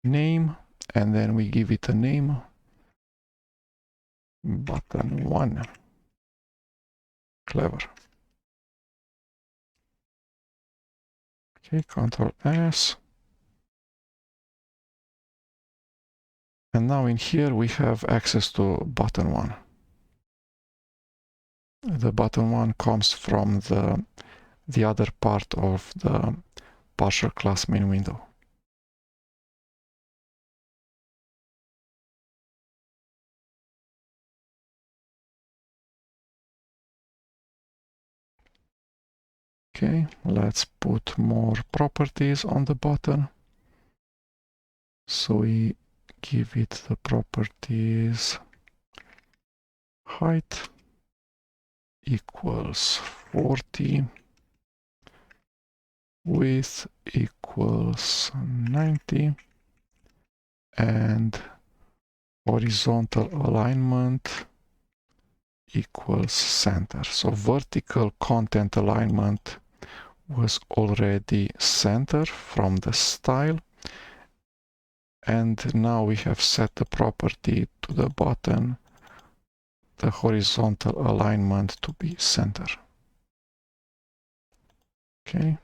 name, and then we give it a name, button1. Clever. Okay, Ctrl S. And now in here we have access to button1. The button1 comes from the other part of the partial class main window. Okay, let's put more properties on the button. So we give it the properties height equals 40, width equals 90, and horizontal alignment equals center. So vertical content alignment was already center from the style, and now we have set the property to the button, the horizontal alignment, to be center. Okay,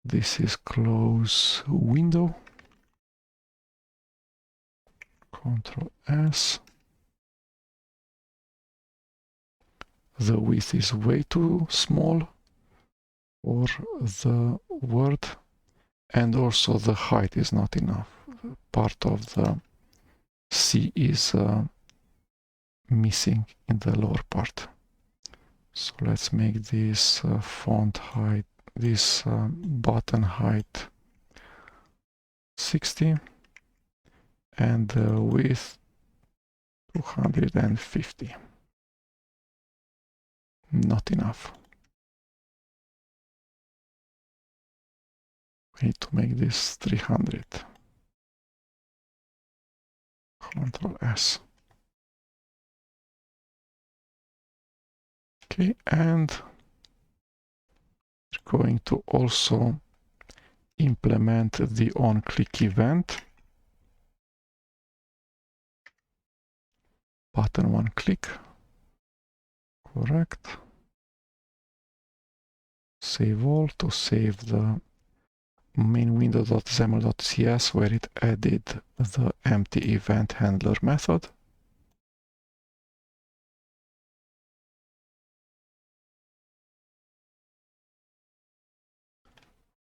this is close window. Ctrl S. The width is way too small for the word, and also the height is not enough. Part of the C is missing in the lower part. So let's make this font height, this button height 60, and the width 250. Not enough. We need to make this 300. Ctrl S. Okay, and we're going to also implement the on-click event. Button one click. Correct. Save all to save the main window.xaml.cs where it added the empty event handler method.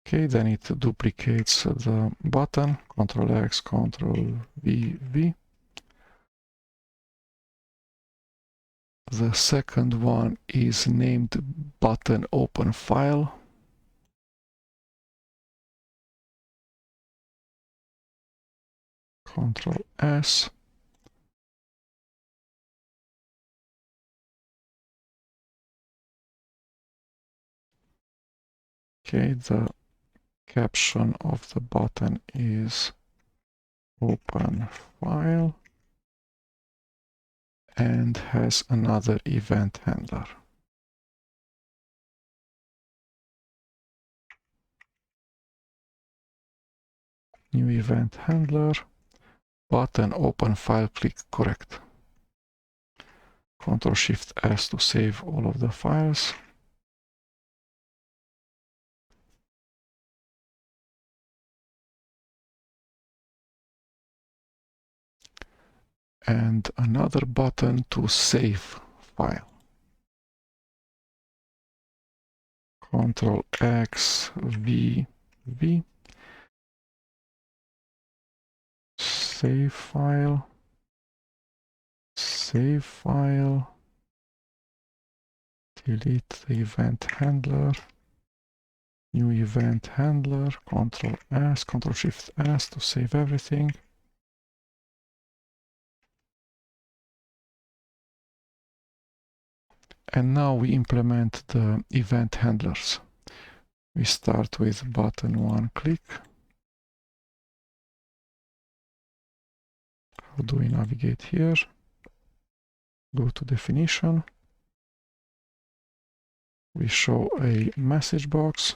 Okay, then it duplicates the button, Ctrl X, Ctrl V. The second one is named button open file. Ctrl S. Okay, the caption of the button is open file and has another event handler. new event handler, button open file, click correct. Ctrl Shift S to save all of the files. And another button to save file. Ctrl X, V, V. Save file. Save file. Delete the event handler. New event handler. Ctrl S, Ctrl Shift S to save everything. And now we implement the event handlers. We start with button one click. How do we navigate here? Go to definition. We show a message box.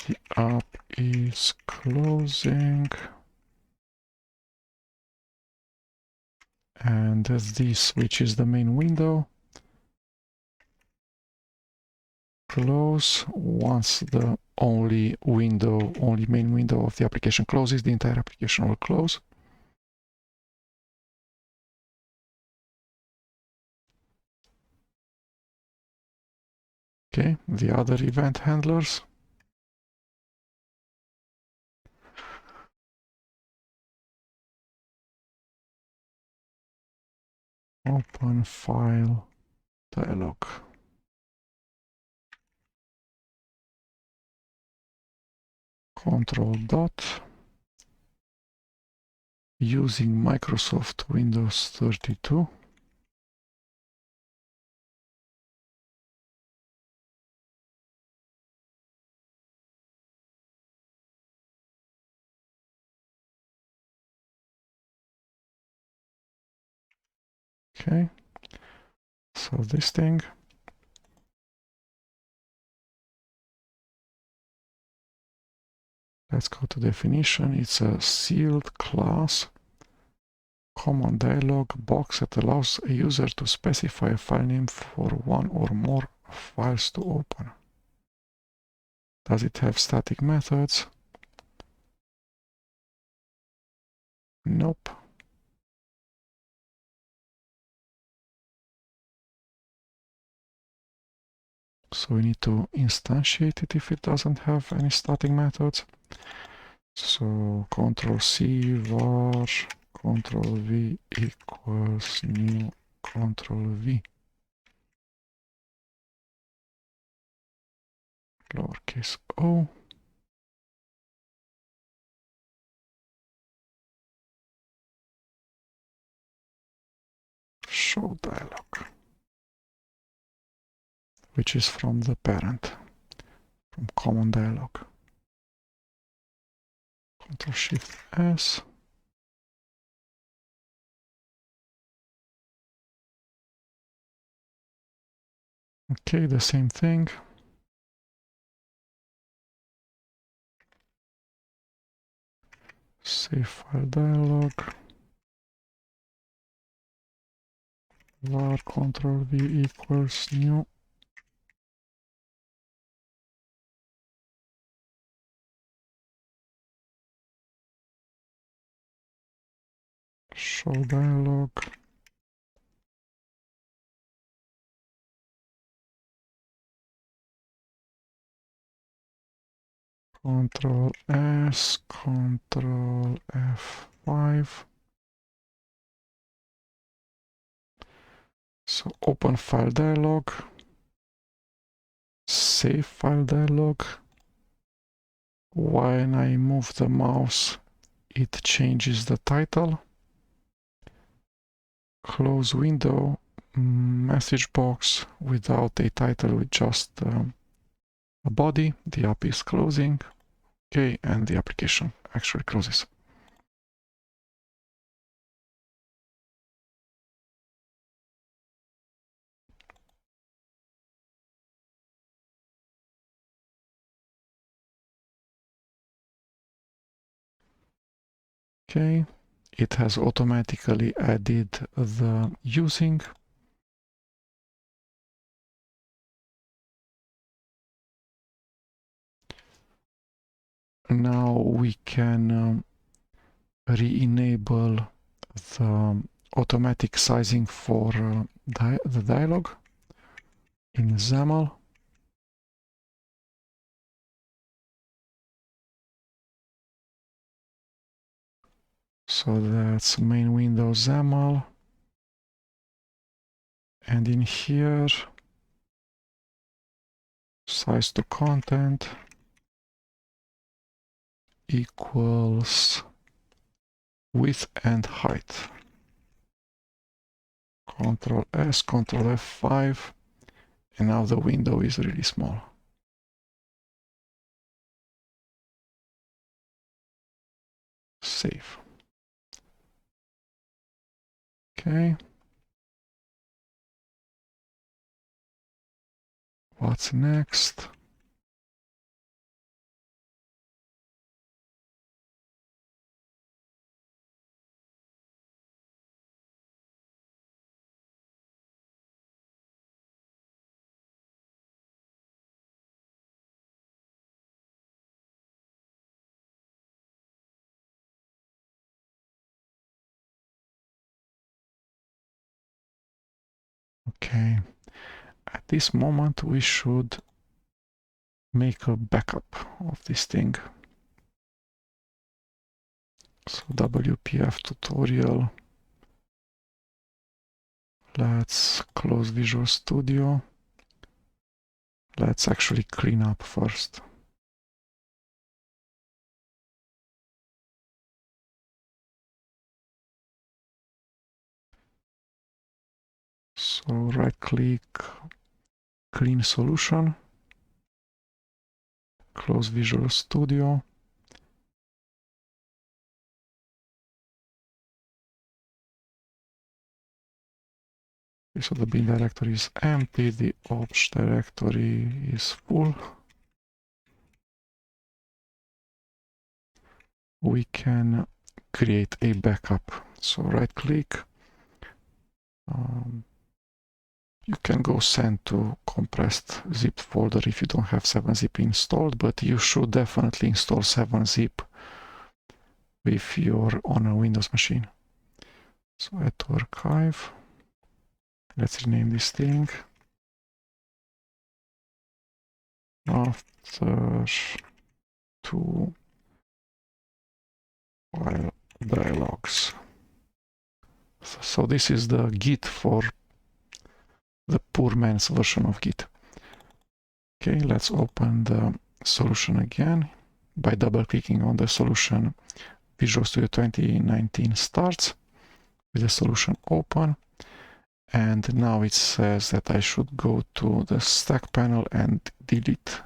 The app is closing. And this, which is the main window. Close. Once the only main window of the application closes, the entire application will close. Okay, the other event handlers. Open file dialog. Control dot. Using Microsoft Windows 32. Okay, so this thing. Let's go to definition. It's a sealed class common dialog box that allows a user to specify a file name for one or more files to open. Does it have static methods? Nope. So we need to instantiate it if it doesn't have any static methods. So Ctrl C var Ctrl V equals new Ctrl V. Lowercase o. Show dialog, which is from the parent, from common dialog. Ctrl Shift S. Okay, the same thing. Save file dialog. Var Ctrl V equals new. Show dialog. Ctrl S, Ctrl F5. So open file dialog, save file dialog. When I move the mouse, it changes the title. Close window, message box without a title, with just a body. The app is closing. Okay, and the application actually closes. Okay, it has automatically added the using. Now we can re-enable the automatic sizing for the dialog in XAML. So that's main window XAML. And in here, size to content equals width and height. Control S, Control F5, and now the window is really small. Save. Okay. What's next? Okay. At this moment, we should make a backup of this thing. So WPF tutorial. Let's close Visual Studio. Let's actually clean up first. So right click, clean solution, close Visual Studio. So the bin directory is empty, the ops directory is full. We can create a backup. So right click, you can go send to compressed zip folder if you don't have 7-zip installed, but you should definitely install 7-zip if you're on a Windows machine. So add to archive. Let's rename this thing. After to file dialogs. So this is the Git for the poor man's version of Git. Okay, let's open the solution again. By double clicking on the solution, Visual Studio 2019 starts with the solution open. And now it says that I should go to the stack panel and delete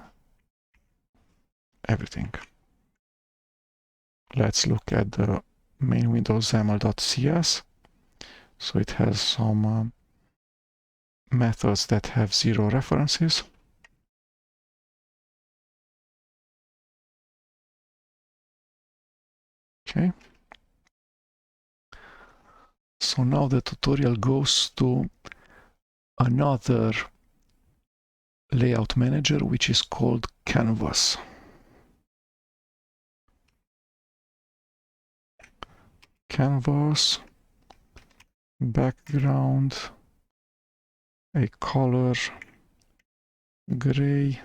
everything. Let's look at the main window XAML.cs. So it has some methods that have 0 references. Okay. So now the tutorial goes to another layout manager, which is called Canvas. Canvas, background, a color, gray,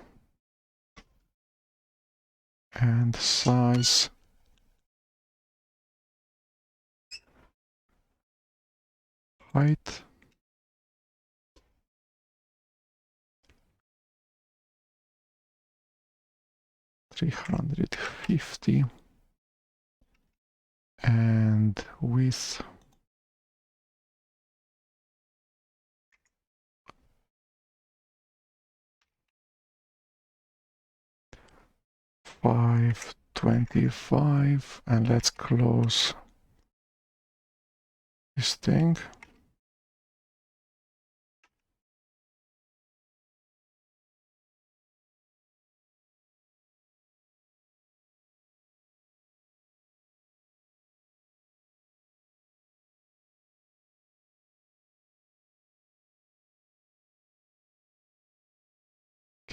and size. Height. $350 and width 525, and let's close this thing.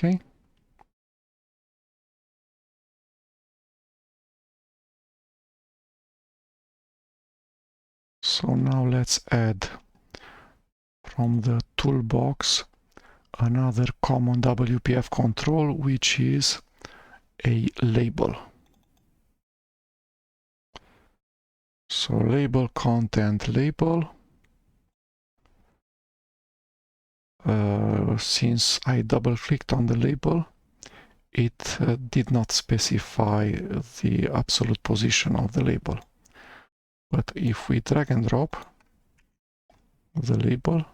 Okay. So now let's add from the toolbox another common WPF control, which is a label. So label content label. Since I double clicked on the label, it did not specify the absolute position of the label. But if we drag and drop the label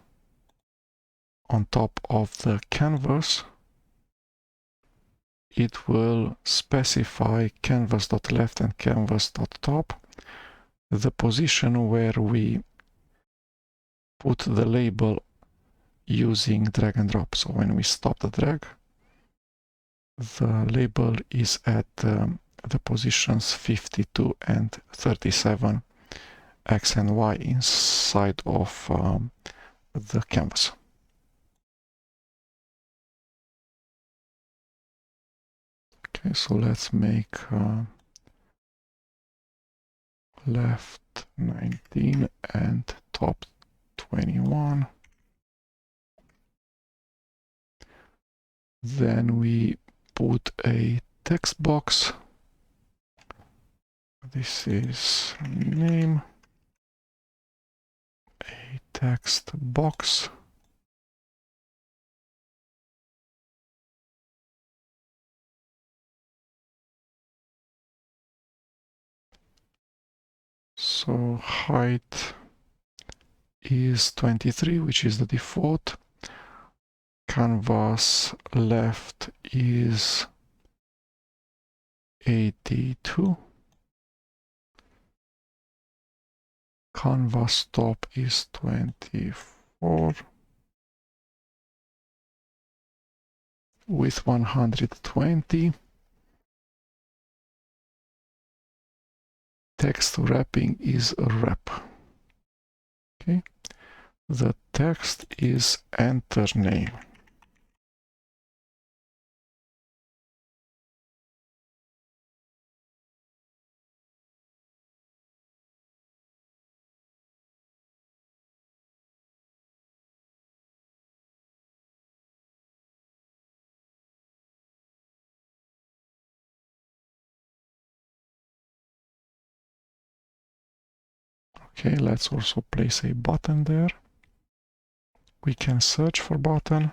on top of the canvas, it will specify canvas.left and canvas.top the position where we put the label using drag and drop. So when we stop the drag, the label is at the positions 52 and 37 X and Y inside of the canvas. Okay, so let's make left 19 and top 21. Then we put a text box. This is name, a text box. So height is 23, which is the default. Canvas left is 82. Canvas top is 24 with 120. Text wrapping is a wrap. Okay, the text is enter name. Okay, let's also place a button there. We can search for button.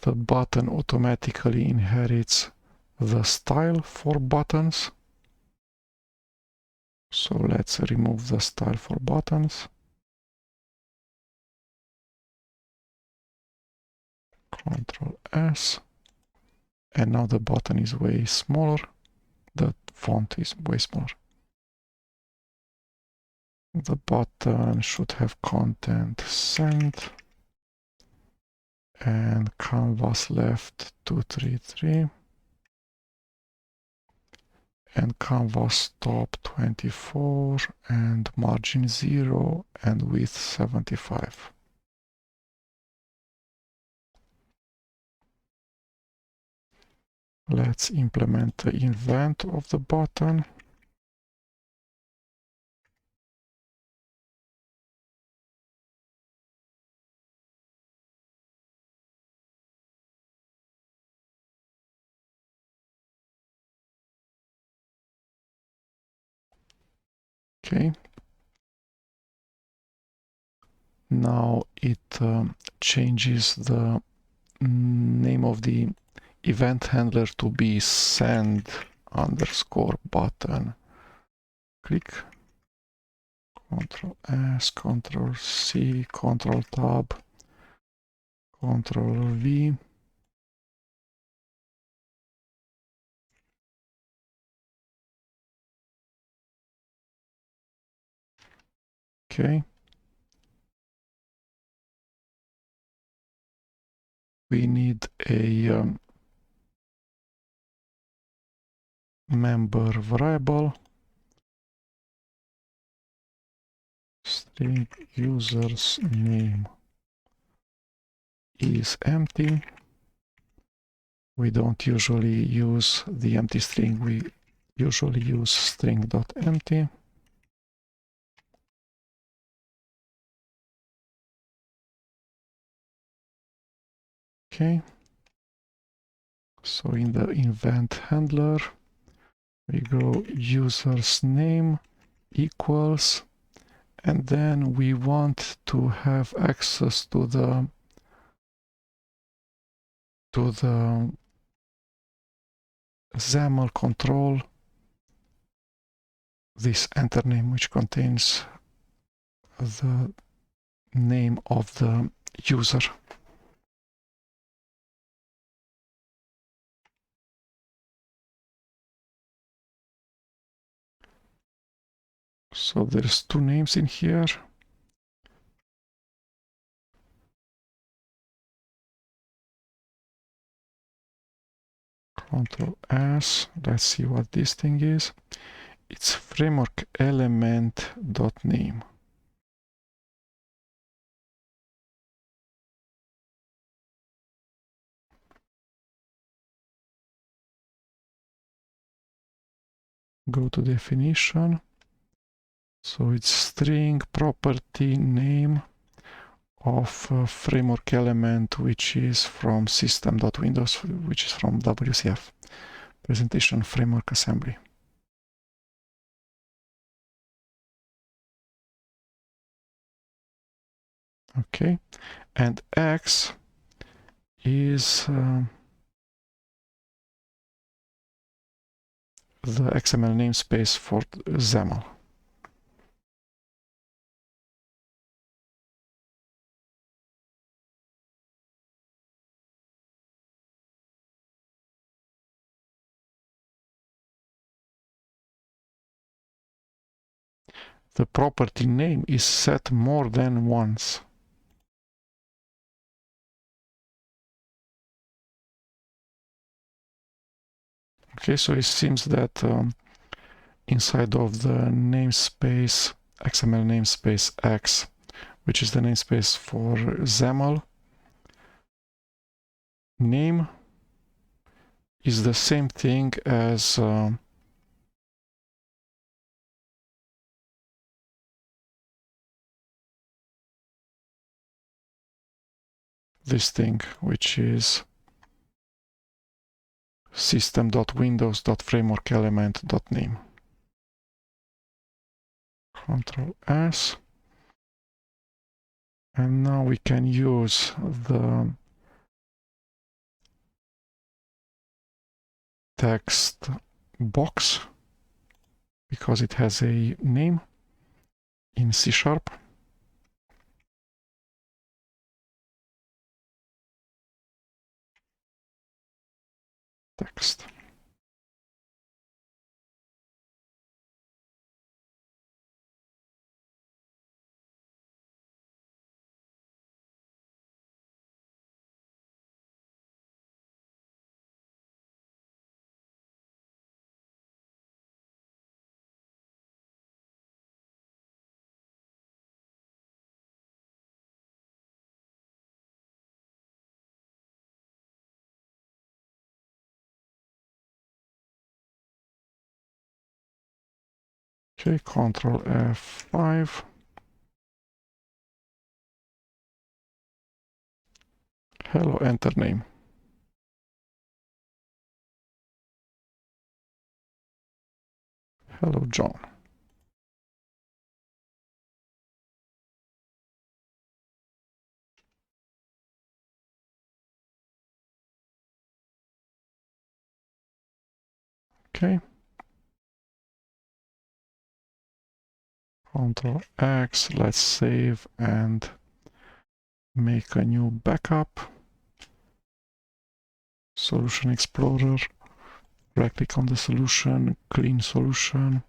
The button automatically inherits the style for buttons. So let's remove the style for buttons. Ctrl S. And now the button is way smaller. The font is way smaller. The button should have content send and canvas left 233 and canvas top 24 and margin 0 and width 75. Let's implement the invent of the button. Okay. Now it changes the name of the event handler to be send underscore button. Click. Ctrl S, Ctrl C, Ctrl Tab, Ctrl V. Okay. We need a member variable, string user's name is empty. We don't usually use the empty string, we usually use string.empty. Okay. So in the event handler, we go user's name equals, and then we want to have access to the XAML control, this enter name, which contains the name of the user. So there's two names in here. Control S. Let's see what this thing is. It's framework element dot name. Go to definition. So it's string property name of framework element, which is from system.windows, which is from WCF, presentation framework assembly. Okay, and X is the XML namespace for XAML. The property name is set more than once. Okay, so it seems that inside of the namespace, XML namespace X, which is the namespace for XAML, name is the same thing as this thing, which is system.windows.framework-element.name. Control S. And now we can use the text box because it has a name in C#. Text. Okay, Control F5. Hello, enter name. Hello, John. Okay. Control X, let's save and make a new backup. Solution Explorer, right click on the solution, clean solution,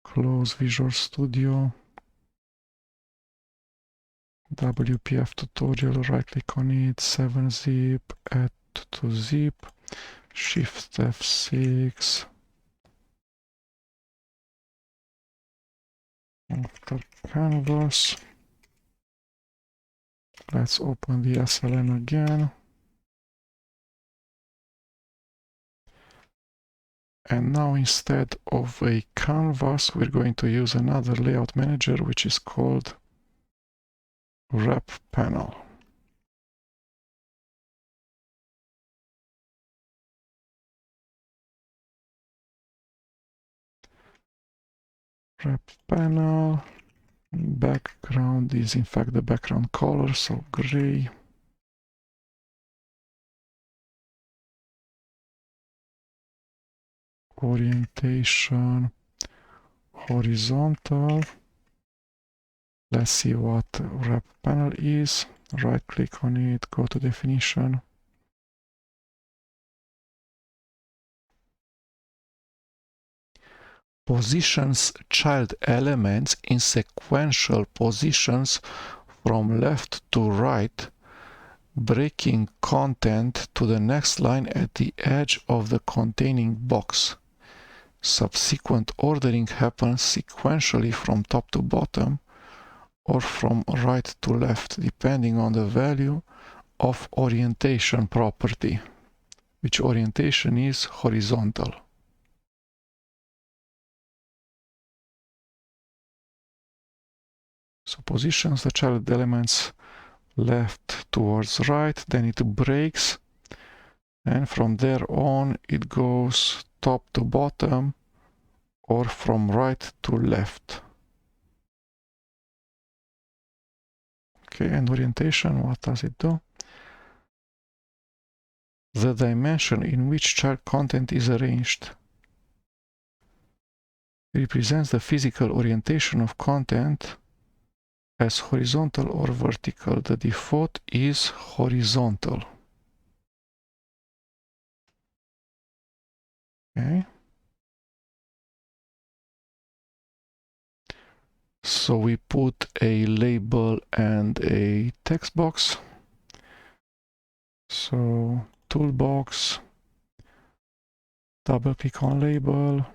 close Visual Studio, WPF tutorial, right click on it, 7-zip, add to zip, Shift F6, After canvas, let's open the SLN again. And now instead of a canvas, we're going to use another layout manager, which is called wrap panel. Wrap panel, background is in fact the background color, so gray. Orientation, horizontal. Let's see what wrap panel is. Right click on it, go to definition. Positions child elements in sequential positions from left to right, breaking content to the next line at the edge of the containing box. Subsequent ordering happens sequentially from top to bottom or from right to left, depending on the value of orientation property, which orientation is horizontal. So positions the child elements left towards right, then it breaks, and from there on it goes top to bottom or from right to left. Okay, and orientation, what does it do? The dimension in which child content is arranged represents the physical orientation of content as horizontal or vertical. The default is horizontal. Okay. So we put a label and a text box. So toolbox, double click on label,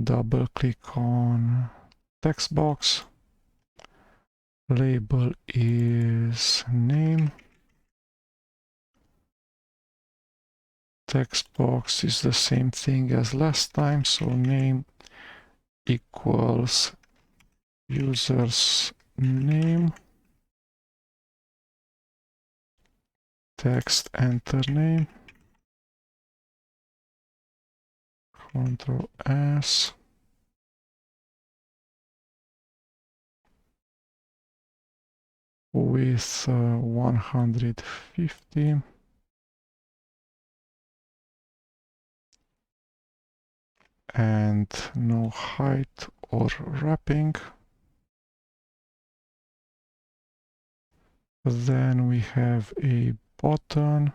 double click on text box. Label is name. Text box is the same thing as last time, so name equals user's name. Text, enter name. Control S. With 150. And no height or wrapping. Then we have a button.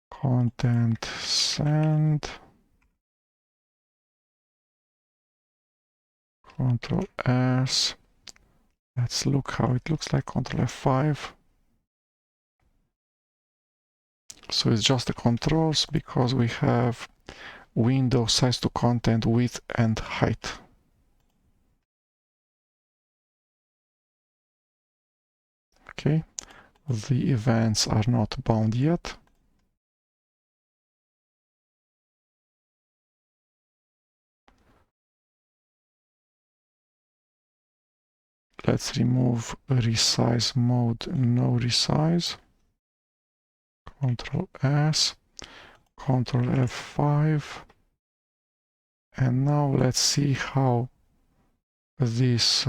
Content send. Control S. Let's look how it looks like. Control F5. So it's just the controls because we have window size to content, width and height. Okay, the events are not bound yet. Let's remove resize mode, no resize. Control S, Control F5. And now let's see how this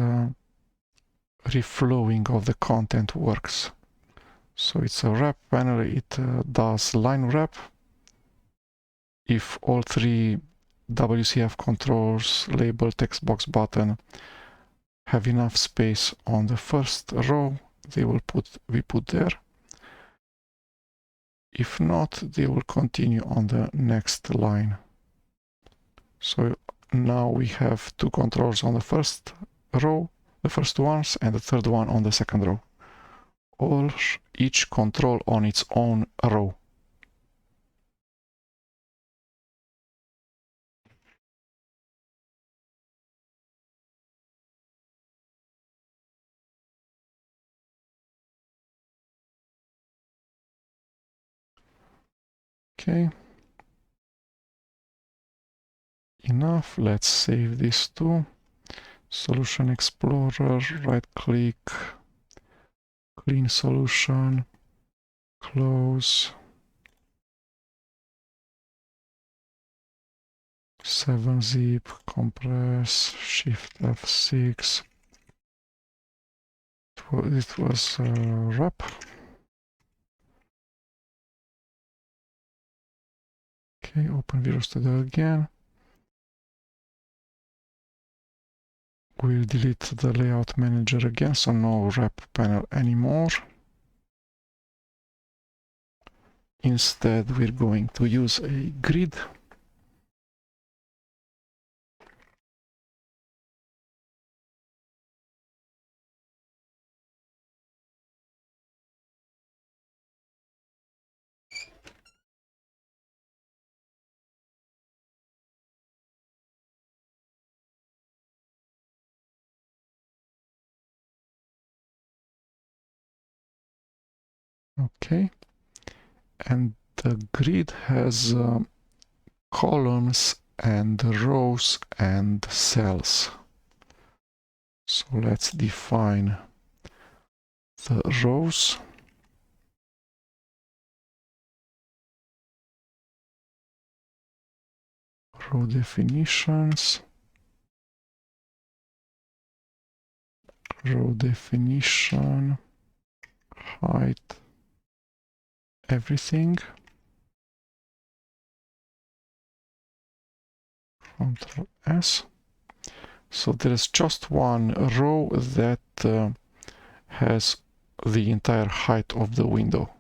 reflowing of the content works. So it's a wrap panel, it does line wrap. If all three WCF controls, label, text box, button have enough space on the first row, we put there. If not, they will continue on the next line. So now we have two controls on the first row, the first ones, and the third one on the second row. Each control on its own row. Okay. Enough. Let's save this too. Solution Explorer, right click, clean solution, close, 7-zip, compress, shift F6. It was wrap. Okay, open Visual Studio again. We'll delete the layout manager again, so no wrap panel anymore. Instead, we're going to use a grid. Okay, and the grid has columns and rows and cells. So let's define the rows. Row definitions. Row definition. Height. Everything. Ctrl S. So there's just one row that has the entire height of the window.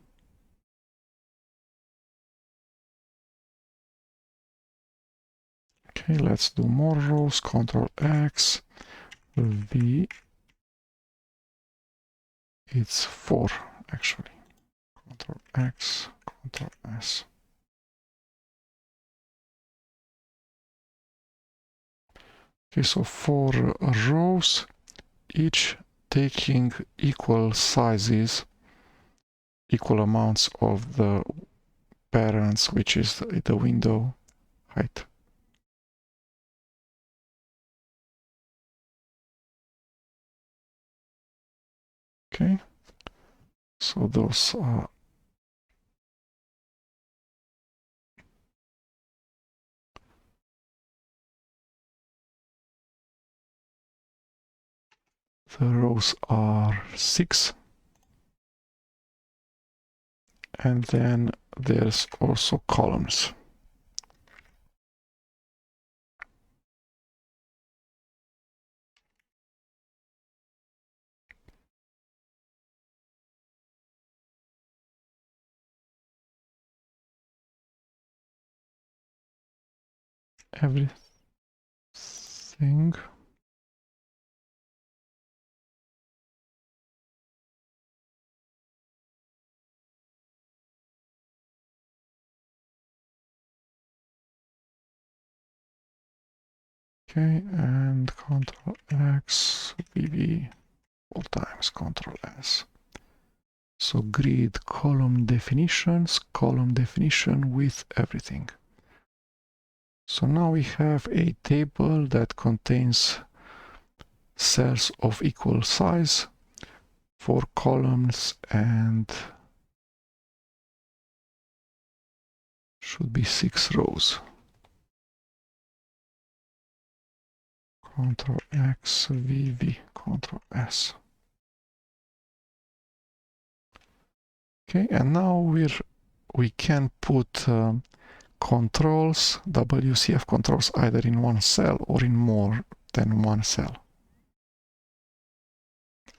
Okay, let's do more rows. Ctrl X, V. It's 4 actually. Ctrl X, Ctrl S. Okay, so 4 rows, each taking equal sizes, equal amounts of the parents, which is the window height. Okay, so those are the rows are 6, and then there's also columns. Everything. Okay, and Ctrl X, VV, all times Ctrl S. So grid column definitions, column definition with everything. So now we have a table that contains cells of equal size, 4 columns, and should be 6 rows. Ctrl X, VV, Ctrl S. Okay, and now we can put controls, WCF controls, either in one cell or in more than one cell.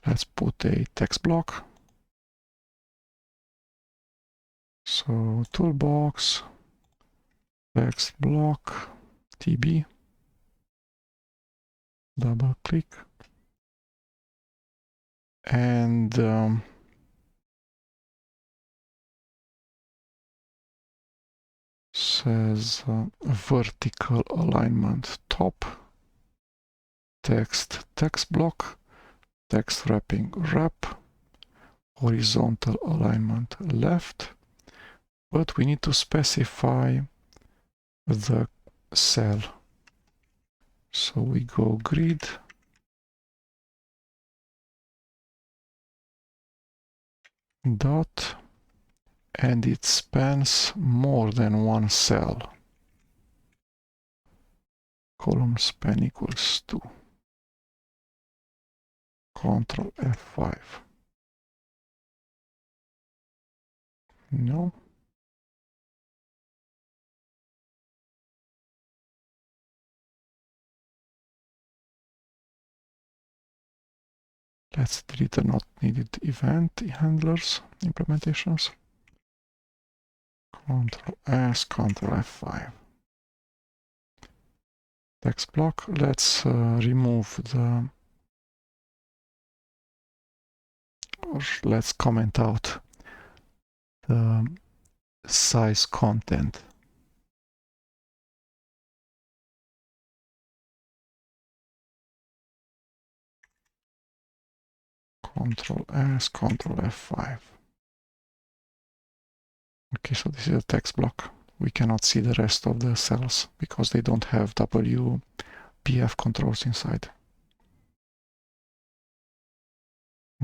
Let's put a text block. So toolbox, text block, TB, double click, and says vertical alignment top, text block, text wrapping wrap, horizontal alignment left, but we need to specify the cell. So we go grid, dot, and it spans more than one cell. Column span equals 2. Control F5. No. Let's delete the not needed event handlers implementations. Control S, Control F5. Text block. Let's remove the, or let's comment out the size content. Control S, Control F5. Okay, so this is a text block. We cannot see the rest of the cells because they don't have WPF controls inside.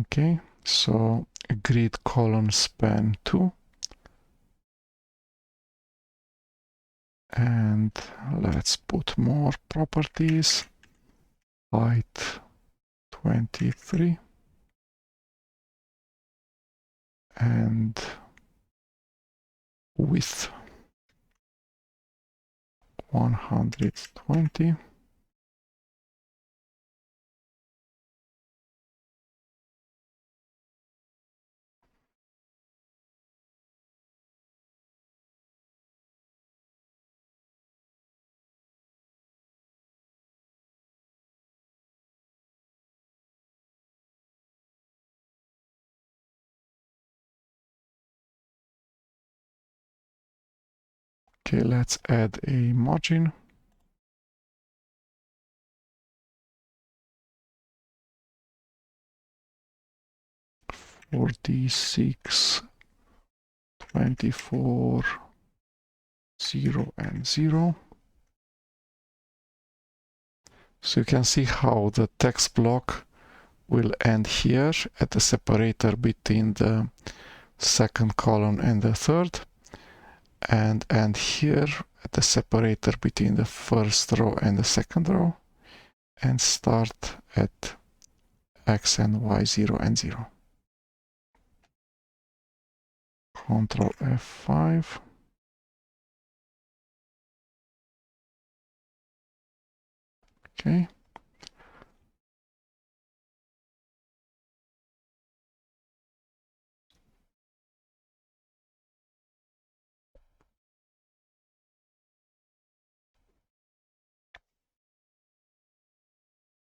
Okay, so grid column span 2. And let's put more properties. Height 23. And width 120. Okay, let's add a margin. "46, 24, 0 and 0. So you can see how the text block will end here at the separator between the second column and the third, and end here at the separator between the first row and the second row, and start at X and Y 0 and 0. Control F5. Okay.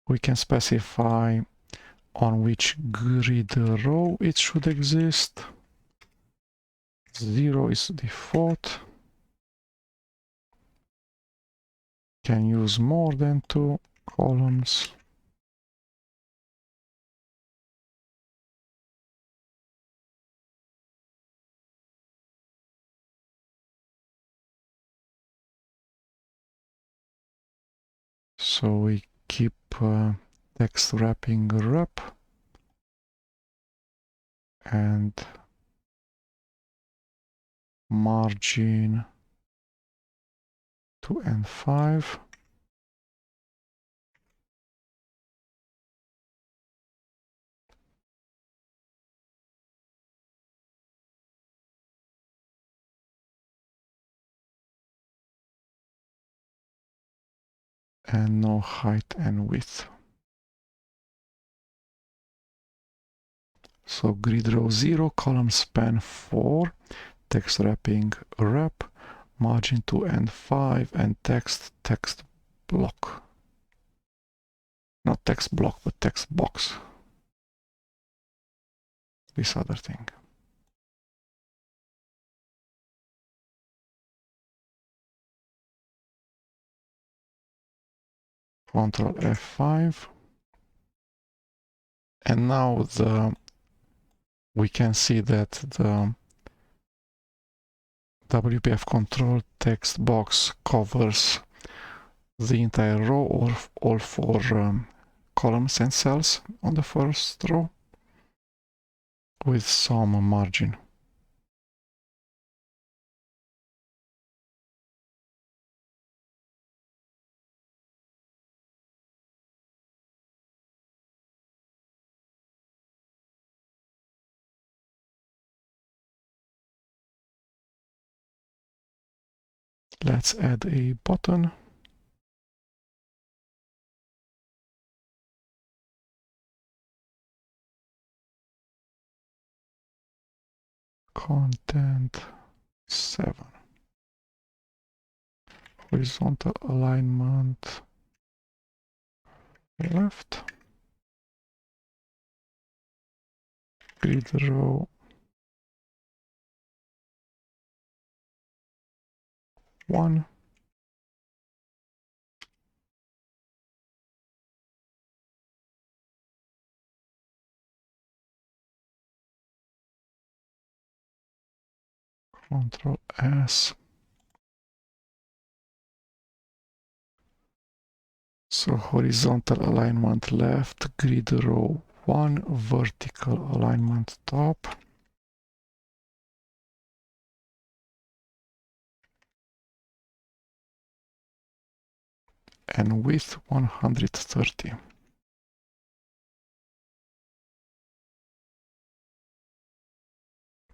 We can specify on which grid row it should exist. 0 is default. Can use more than 2 columns. So we keep text wrapping wrap and margin 2 and 5. And no height and width. So grid row 0, column span 4, text wrapping wrap, margin 2 and 5, and text block. Not text block, but text box. This other thing. Control F5. And now we can see that WPF control text box covers the entire row or all four columns and cells on the first row with some margin. Let's add a button. Content 7. Horizontal alignment left. Grid row 1. Control S. So horizontal alignment left, grid row 1, vertical alignment top. And width 130.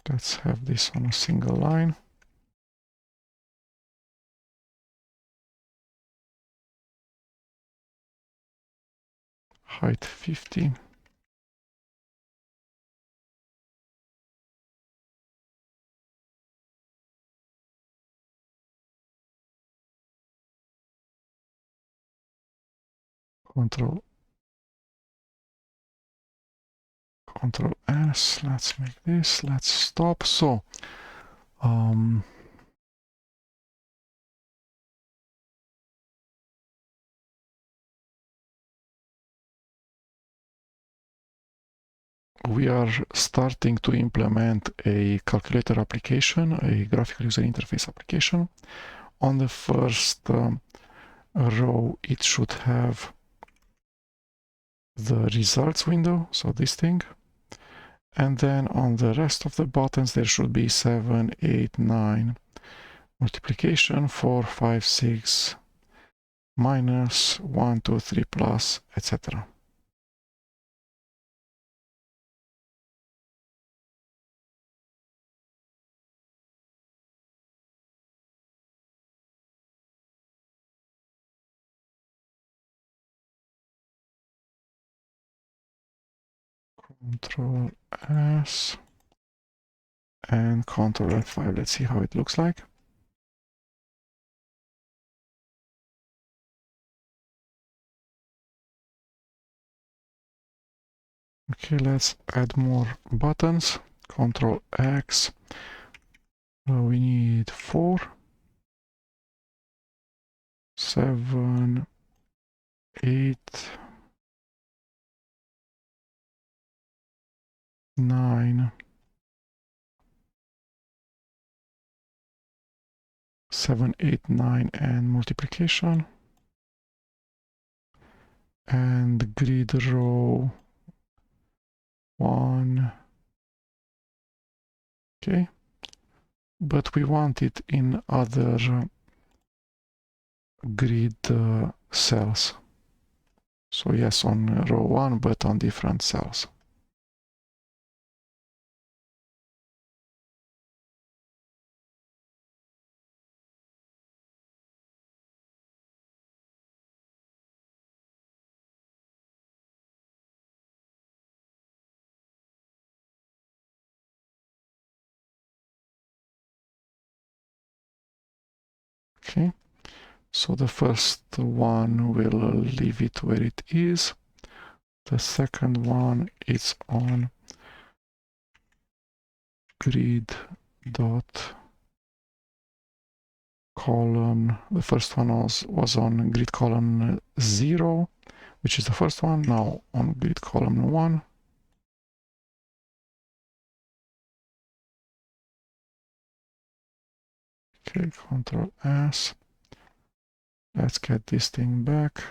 Let's have this on a single line. Height 50. Control S. Let's make this. Let's stop. So we are starting to implement a calculator application, a graphical user interface application. On the first row, it should have the results window, so this thing. And then on the rest of the buttons, there should be 7, 8, 9, multiplication, 4, 5, 6, minus, 1, 2, 3, plus, etc. Control S and Control F5. Let's see how it looks like. Okay, let's add more buttons. Control X. We need 4, 7, 8, 9, 7, 8, 9, and multiplication. And grid row 1. Okay. But we want it in other grid cells. So yes, on row 1, but on different cells. Okay, so the first one will leave it where it is. The second one is on grid dot column. The first one was on grid column 0, which is the first one. Now on grid column 1. Okay, Control S. Let's get this thing back.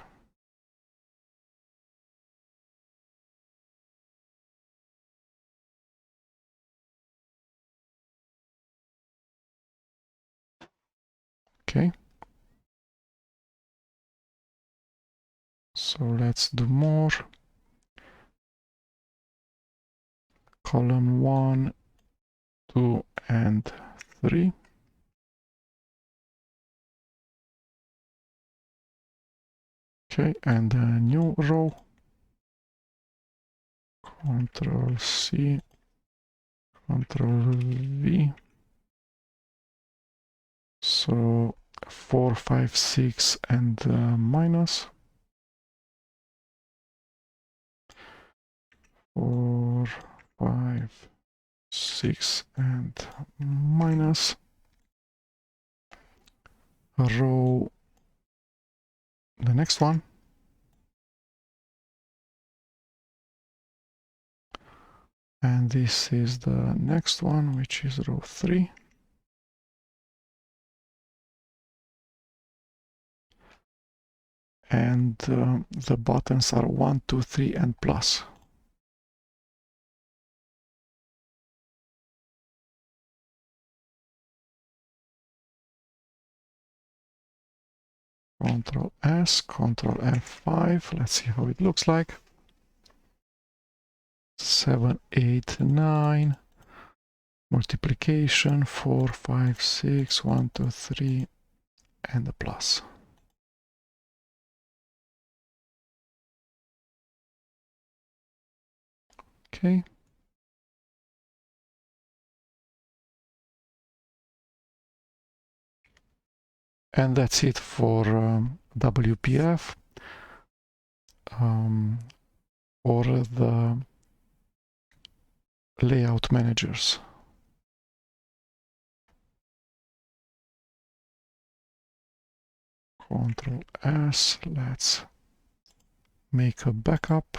Okay. So let's do more. Column 1, 2, and 3. Okay, and a new row. Control C, Control V. So 4, 5, 6, and minus. 4, 5, 6, and minus. Row, the next one. And this is the next one, which is row 3. And the buttons are 1, 2, 3, and plus. Control S, Control F5. Let's see how it looks like. 7, 8, 9. Multiplication 4, 5, 6, 1, 2, 3, and a plus. Okay. And that's it for WPF. For the layout managers. Control S. Let's make a backup.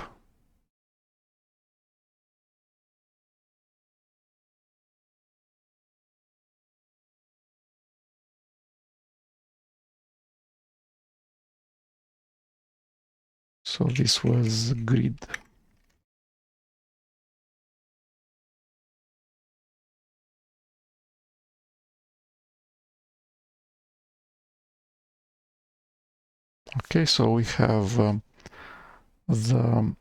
So this was grid. Okay, so we have the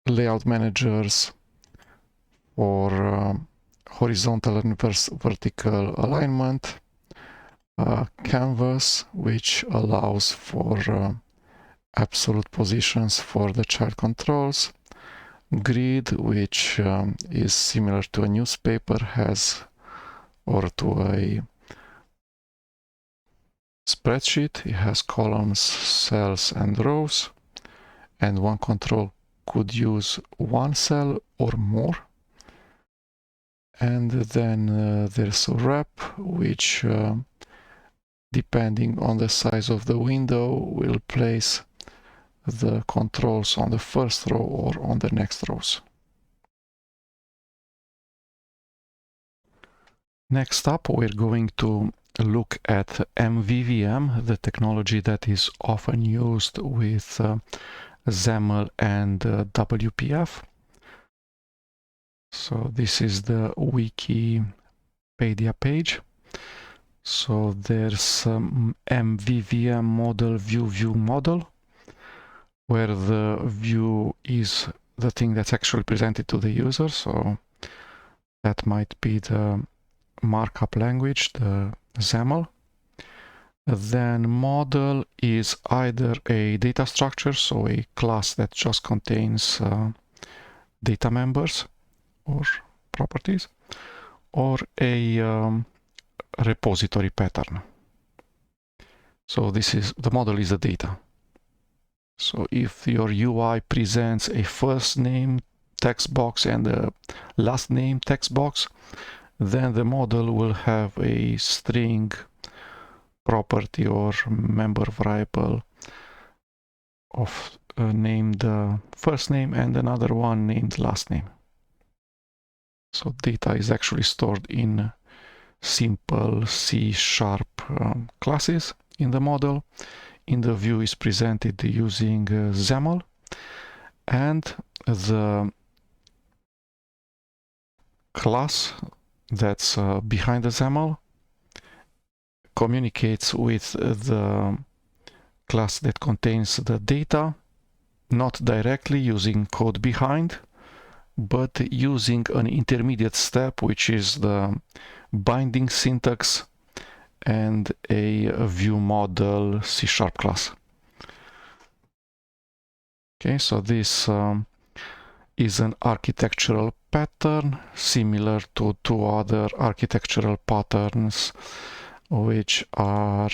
layout managers for horizontal and vertical alignment, canvas, which allows for absolute positions for the child controls, grid, which is similar to a newspaper, has, or to a spreadsheet, it has columns, cells, and rows, and one control could use one cell or more. And then there's a wrap, which depending on the size of the window will place the controls on the first row or on the next rows. Next up, we're going to look at MVVM, the technology that is often used with XAML and WPF. So this is the Wikipedia page. So there's some MVVM model, view model, where the view is the thing that's actually presented to the user. So that might be the markup language, the XAML. Then model is either a data structure, so a class that just contains data members or properties, or a repository pattern. So this is, the model is the data. So if your UI presents a first name text box and a last name text box, then the model will have a string property or member variable of named first name and another one named last name. So data is actually stored in simple C# classes in the model. In the view is presented using XAML, and the class that's behind the XAML communicates with the class that contains the data, not directly using code behind, but using an intermediate step, which is the binding syntax and a view model C# class. Okay, so this is an architectural pattern similar to two other architectural patterns, which are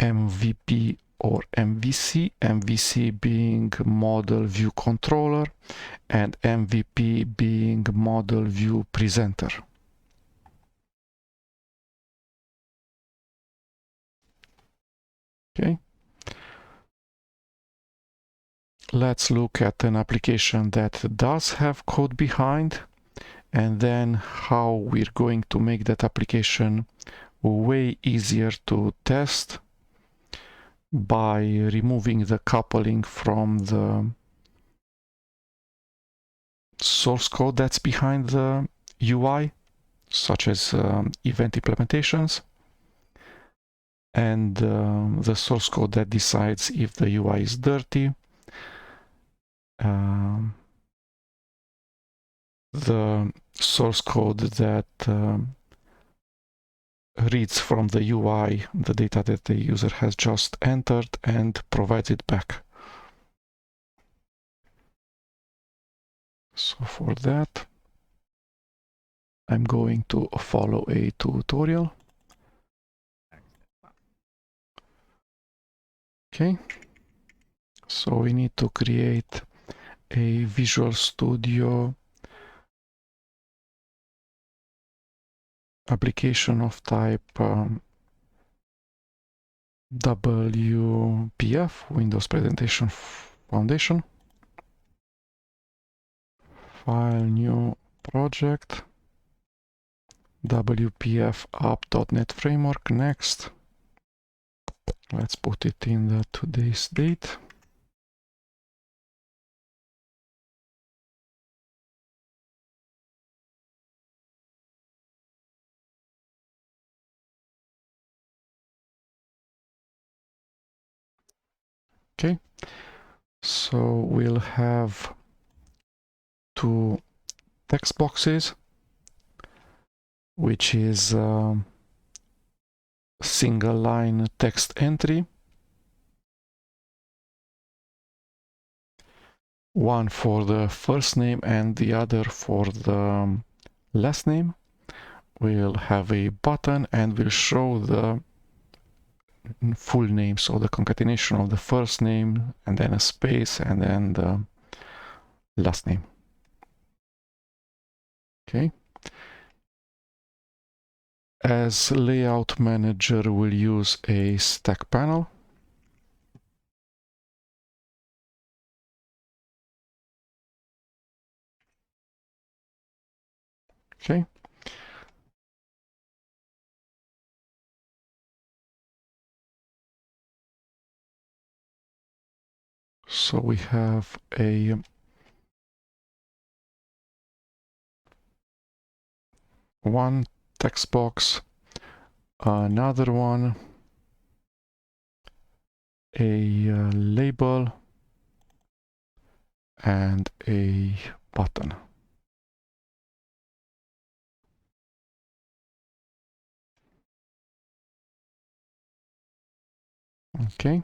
MVP or MVC, MVC being model view controller and MVP being model view presenter. Okay. Let's look at an application that does have code behind, and then how we're going to make that application way easier to test by removing the coupling from the source code that's behind the UI, such as event implementations, and the source code that decides if the UI is dirty. The source code that reads from the UI the data that the user has just entered and provides it back. So for that, I'm going to follow a tutorial. Okay, so we need to create a Visual Studio application of type WPF, Windows Presentation Foundation. File, new project, WPF app.NET Framework, next. Let's put it in the today's date. Okay, so we'll have two text boxes, which is single line text entry, one for the first name and the other for the last name. We'll have a button and we'll show the full name, so the concatenation of the first name and then a space and then the last name. Okay. As layout manager, we'll use a stack panel. Okay. So we have a one text box, another one, a label, and a button. Okay.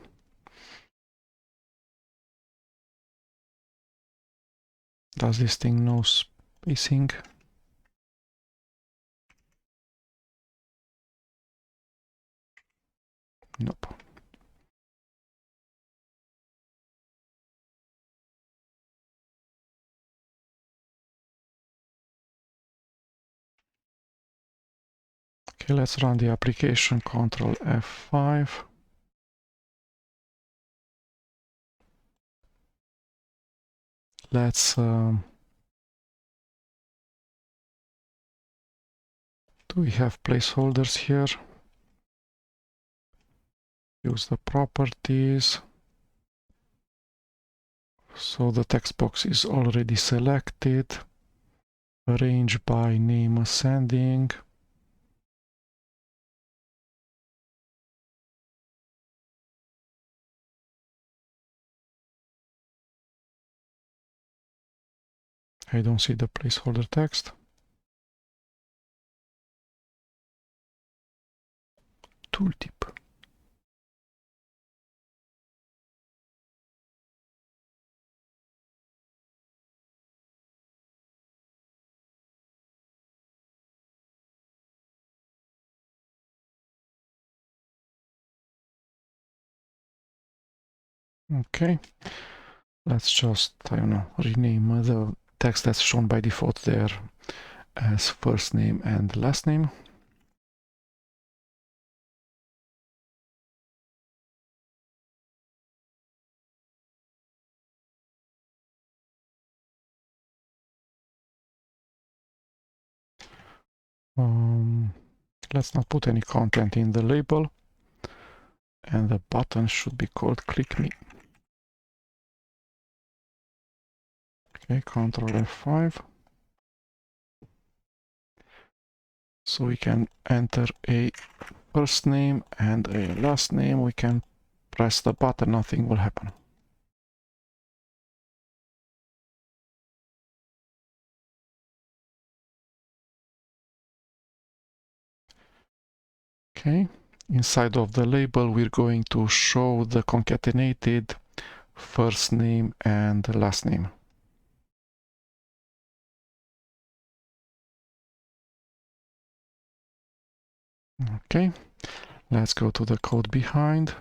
Does this thing know spacing? Nope. Okay, let's run the application, Control F5. Let's Do we have placeholders here? Use the properties. So the text box is already selected. Arrange by name ascending. I don't see the placeholder text. Tooltip. Okay, let's just, I don't know, rename the text that's shown by default there as first name and last name. Let's not put any content in the label, and the button should be called click me. Okay, Control F5. So we can enter a first name and a last name. We can press the button, nothing will happen. Okay, inside of the label we're going to show the concatenated first name and last name. Okay, let's go to the code behind.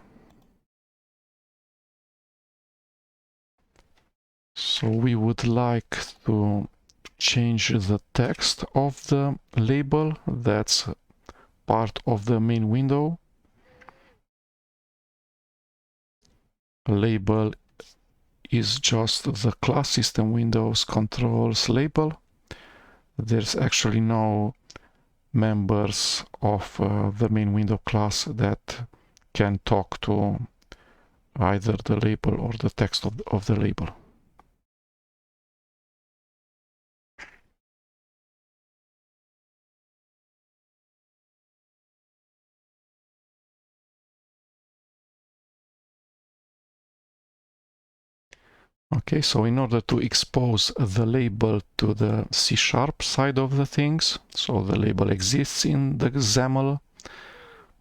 So we would like to change the text of the label that's part of the main window. Label is just the class system Windows controls label. There's actually no members of the main window class that can talk to either the label or the text of the label. Okay, so in order to expose the label to the C# side of the things, so the label exists in the XAML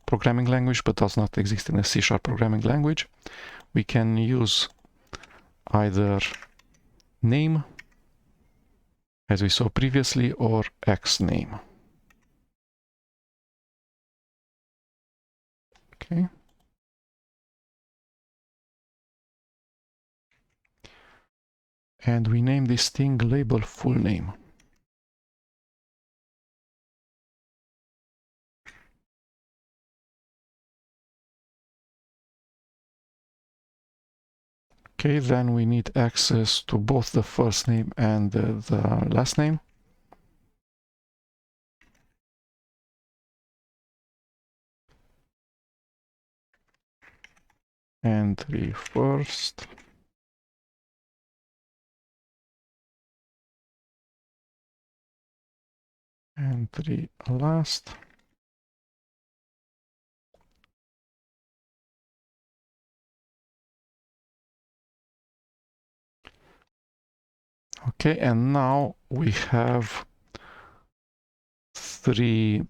programming language but does not exist in the C# programming language, we can use either name, as we saw previously, or xname. Okay. And we name this thing label full name. Okay, then we need access to both the first name and the last name. Entry first. Entry last. Okay, and now we have 3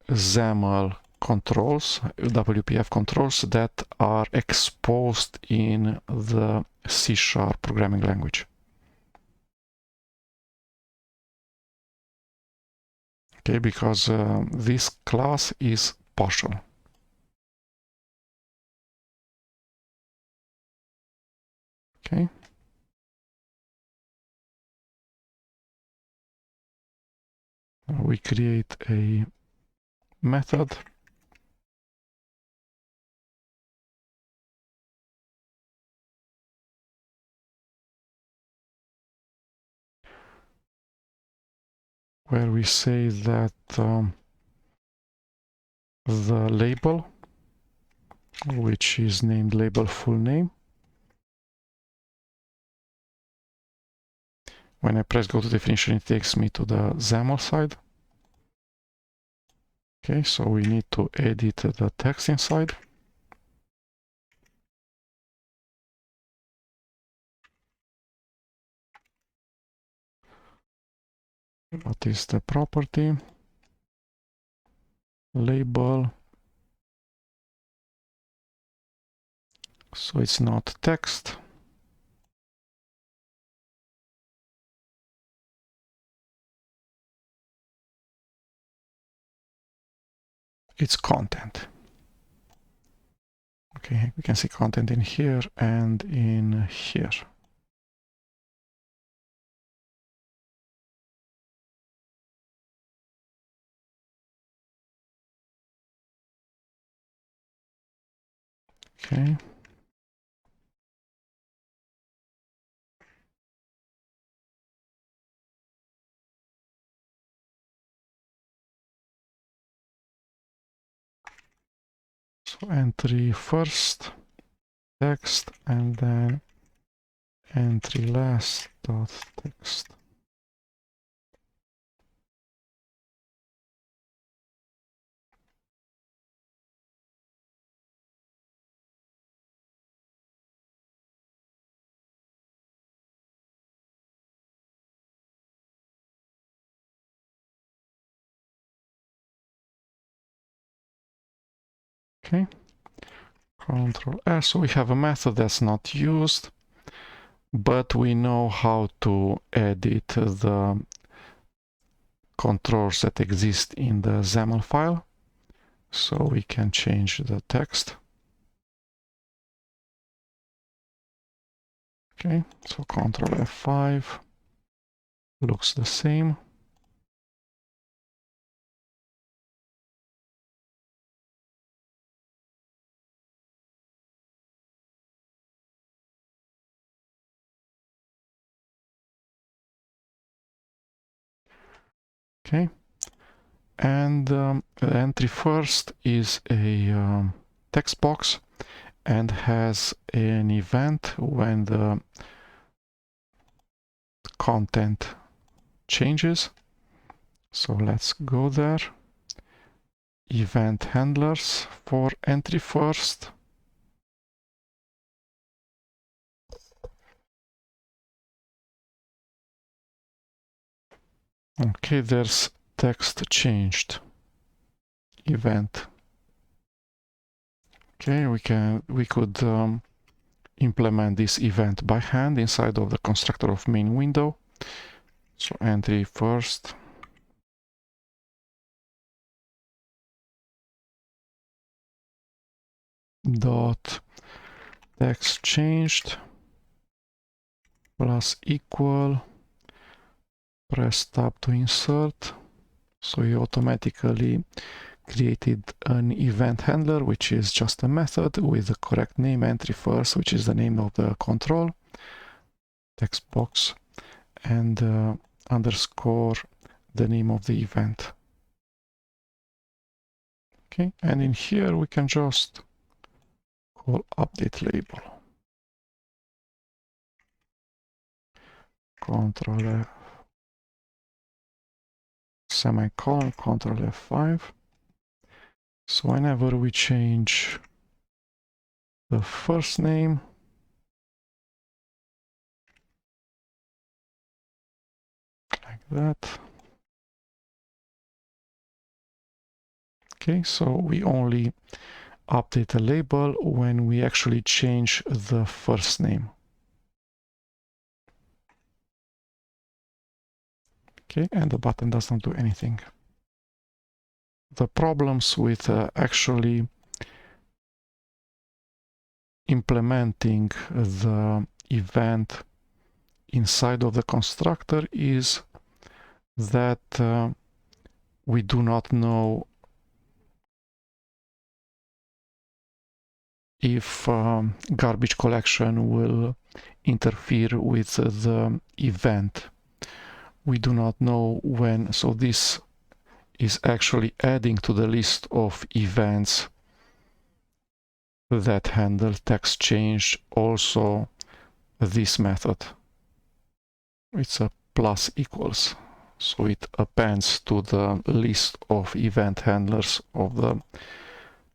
XAML controls, WPF controls, that are exposed in the C# programming language. Okay, because this class is partial. Okay. We create a method. Where we say that the label, which is named label full name. When I press go to definition, it takes me to the XAML side. Okay, so we need to edit the text inside. What is the property? Label. So it's not text. It's content. Okay, we can see content in here and in here. Okay. So entry first, text, and then entry last dot text. Okay. Control S. So we have a method that's not used, but we know how to edit the controls that exist in the XAML file. So we can change the text. Okay, so Control F5 looks the same. Okay, and entry first is a text box and has an event when the content changes. So let's go there. Event handlers for entry first. Okay, there's text changed event. Okay, we could implement this event by hand inside of the constructor of main window. So entry first. Dot text changed plus equal. Press tab to insert. So you automatically created an event handler, which is just a method with the correct name, entry first, which is the name of the control, text box, and underscore the name of the event. Okay, and in here we can just call update label. Control F, semicolon, Control F5. So whenever we change the first name, like that. Okay, so we only update the label when we actually change the first name. Okay, and the button does not do anything. The problems with actually implementing the event inside of the constructor is that we do not know if garbage collection will interfere with the event. We do not know when, so this is actually adding to the list of events that handle text change also this method. It's a plus equals, so it appends to the list of event handlers of the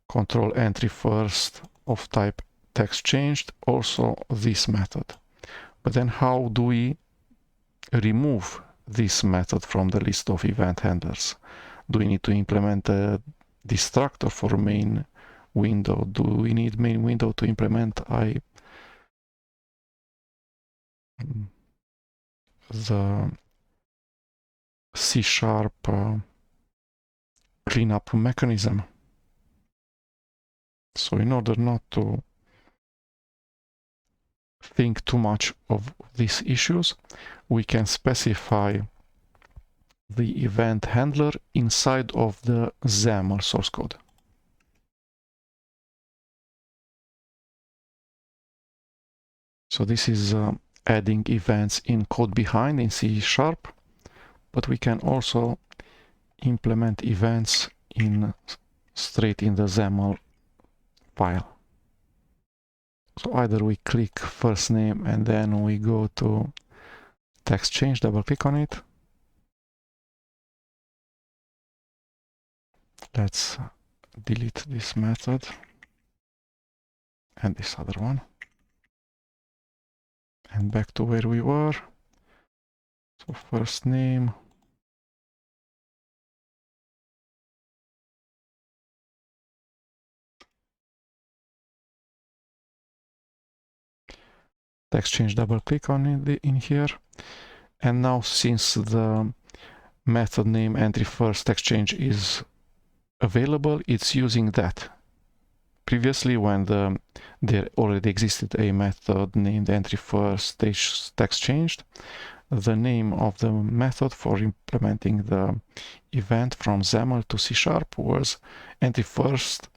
control entry first of type text changed also this method. But then how do we remove this method from the list of event handlers? Do we need to implement a destructor for main window? Do we need main window to implement the C# cleanup mechanism? So in order not to think too much of these issues, we can specify the event handler inside of the XAML source code. So this is adding events in code behind in C#, but we can also implement events straight in the XAML file. So either we click first name and then we go to text change, double click on it. Let's delete this method and this other one. And back to where we were. So first name. Text change, double click on it in here. And now since the method name entry first text change is available, it's using that. Previously, when there already existed a method named entry first text changed, the name of the method for implementing the event from XAML to C# was entry first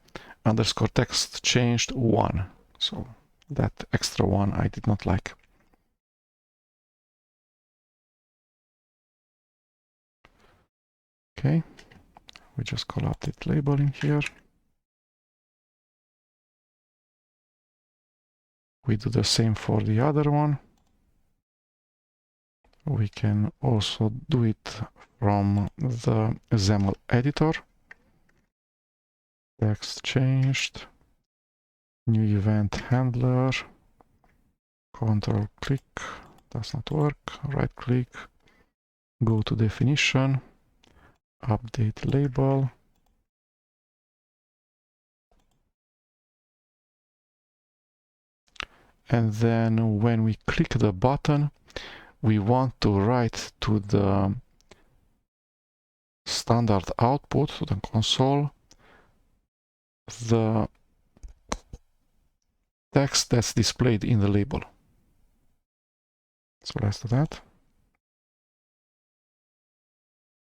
underscore text changed 1. So that extra one I did not like. Okay, we just call update label in here. We do the same for the other one. We can also do it from the XAML editor. Text changed, new event handler, control click, does not work, right click, go to definition, update label. And then when we click the button, we want to write to the standard output, to the console, the text that's displayed in the label. So let's do that.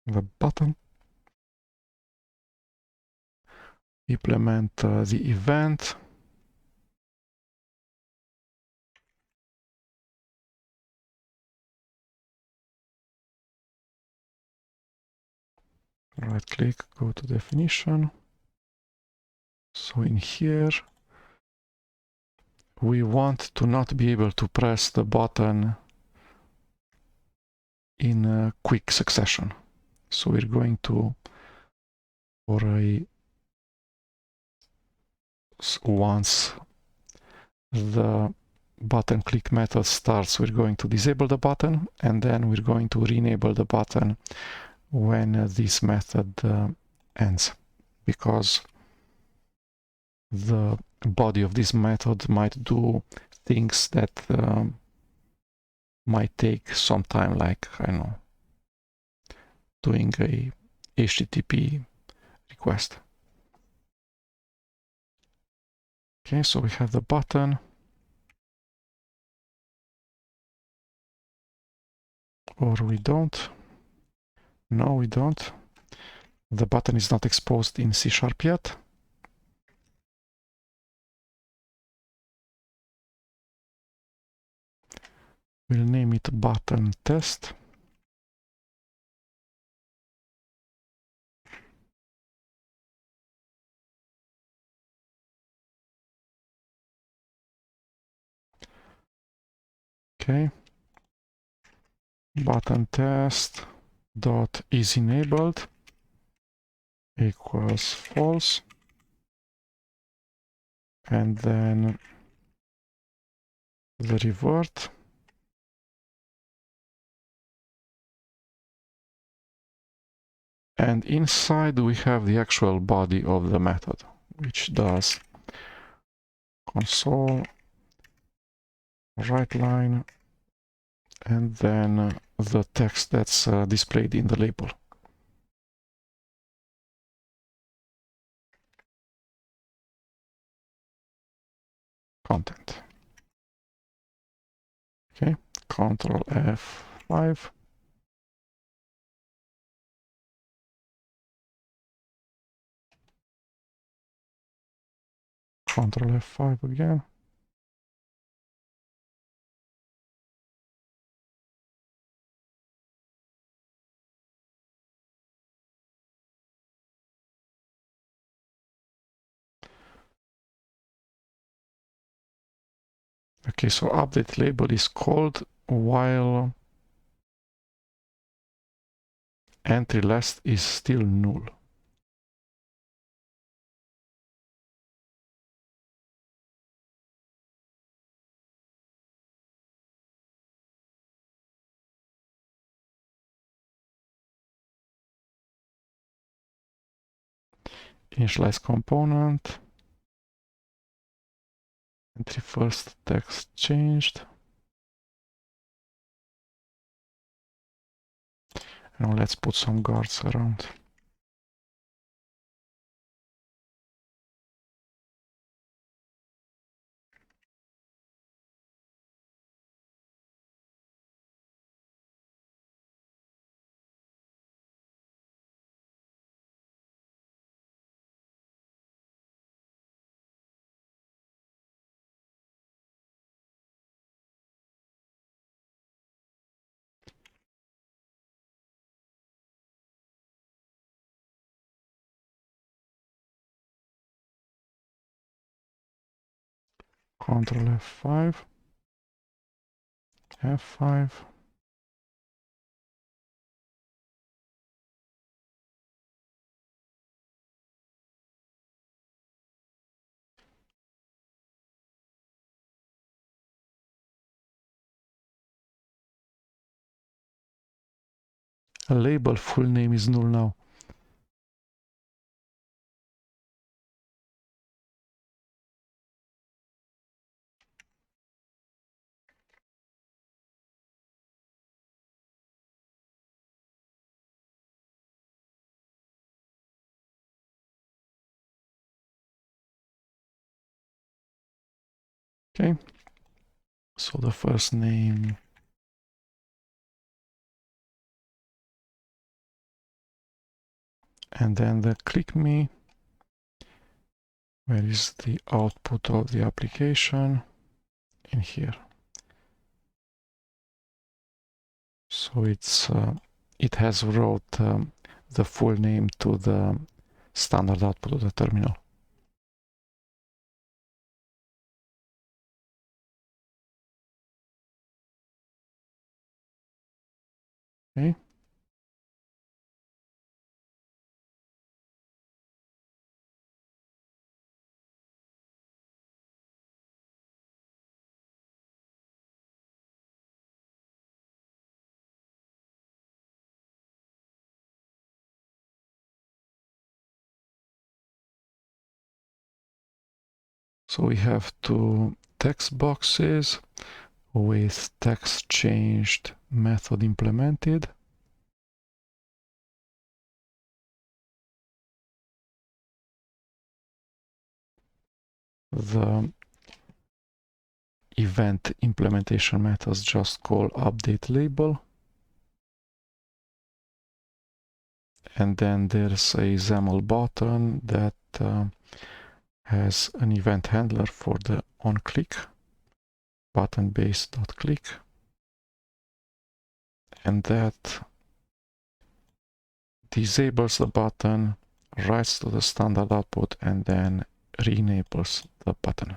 The button. Implement the event. Right click, go to definition. So in here, we want to not be able to press the button in a quick succession. So we're going to, once the button click method starts, we're going to disable the button, and then we're going to re-enable the button when this method ends, because the body of this method might do things that might take some time, like, I don't know, doing a HTTP request. Okay, so we have the button. Or we don't. No, we don't. The button is not exposed in C# yet. We'll name it button test. Okay. Button test dot is enabled equals false, and then the revert. And inside we have the actual body of the method, which does console write line and then the text that's displayed in the label. Content. Okay, Control F5. Control F5 again. Okay, so update label is called while entry last is still null. Initialize component. Entry first text changed. Now let's put some guards around. Control F5. F5. A label full name is null now. Okay, so the first name and then the click me. Where is the output of the application? In here. So it has wrote the full name to the standard output of the terminal. Okay. So we have two text boxes with text changed method implemented. The event implementation methods just call update label. And then there's a XAML button that has an event handler for the onClick, button base.click, and that disables the button, writes to the standard output, and then re-enables the button.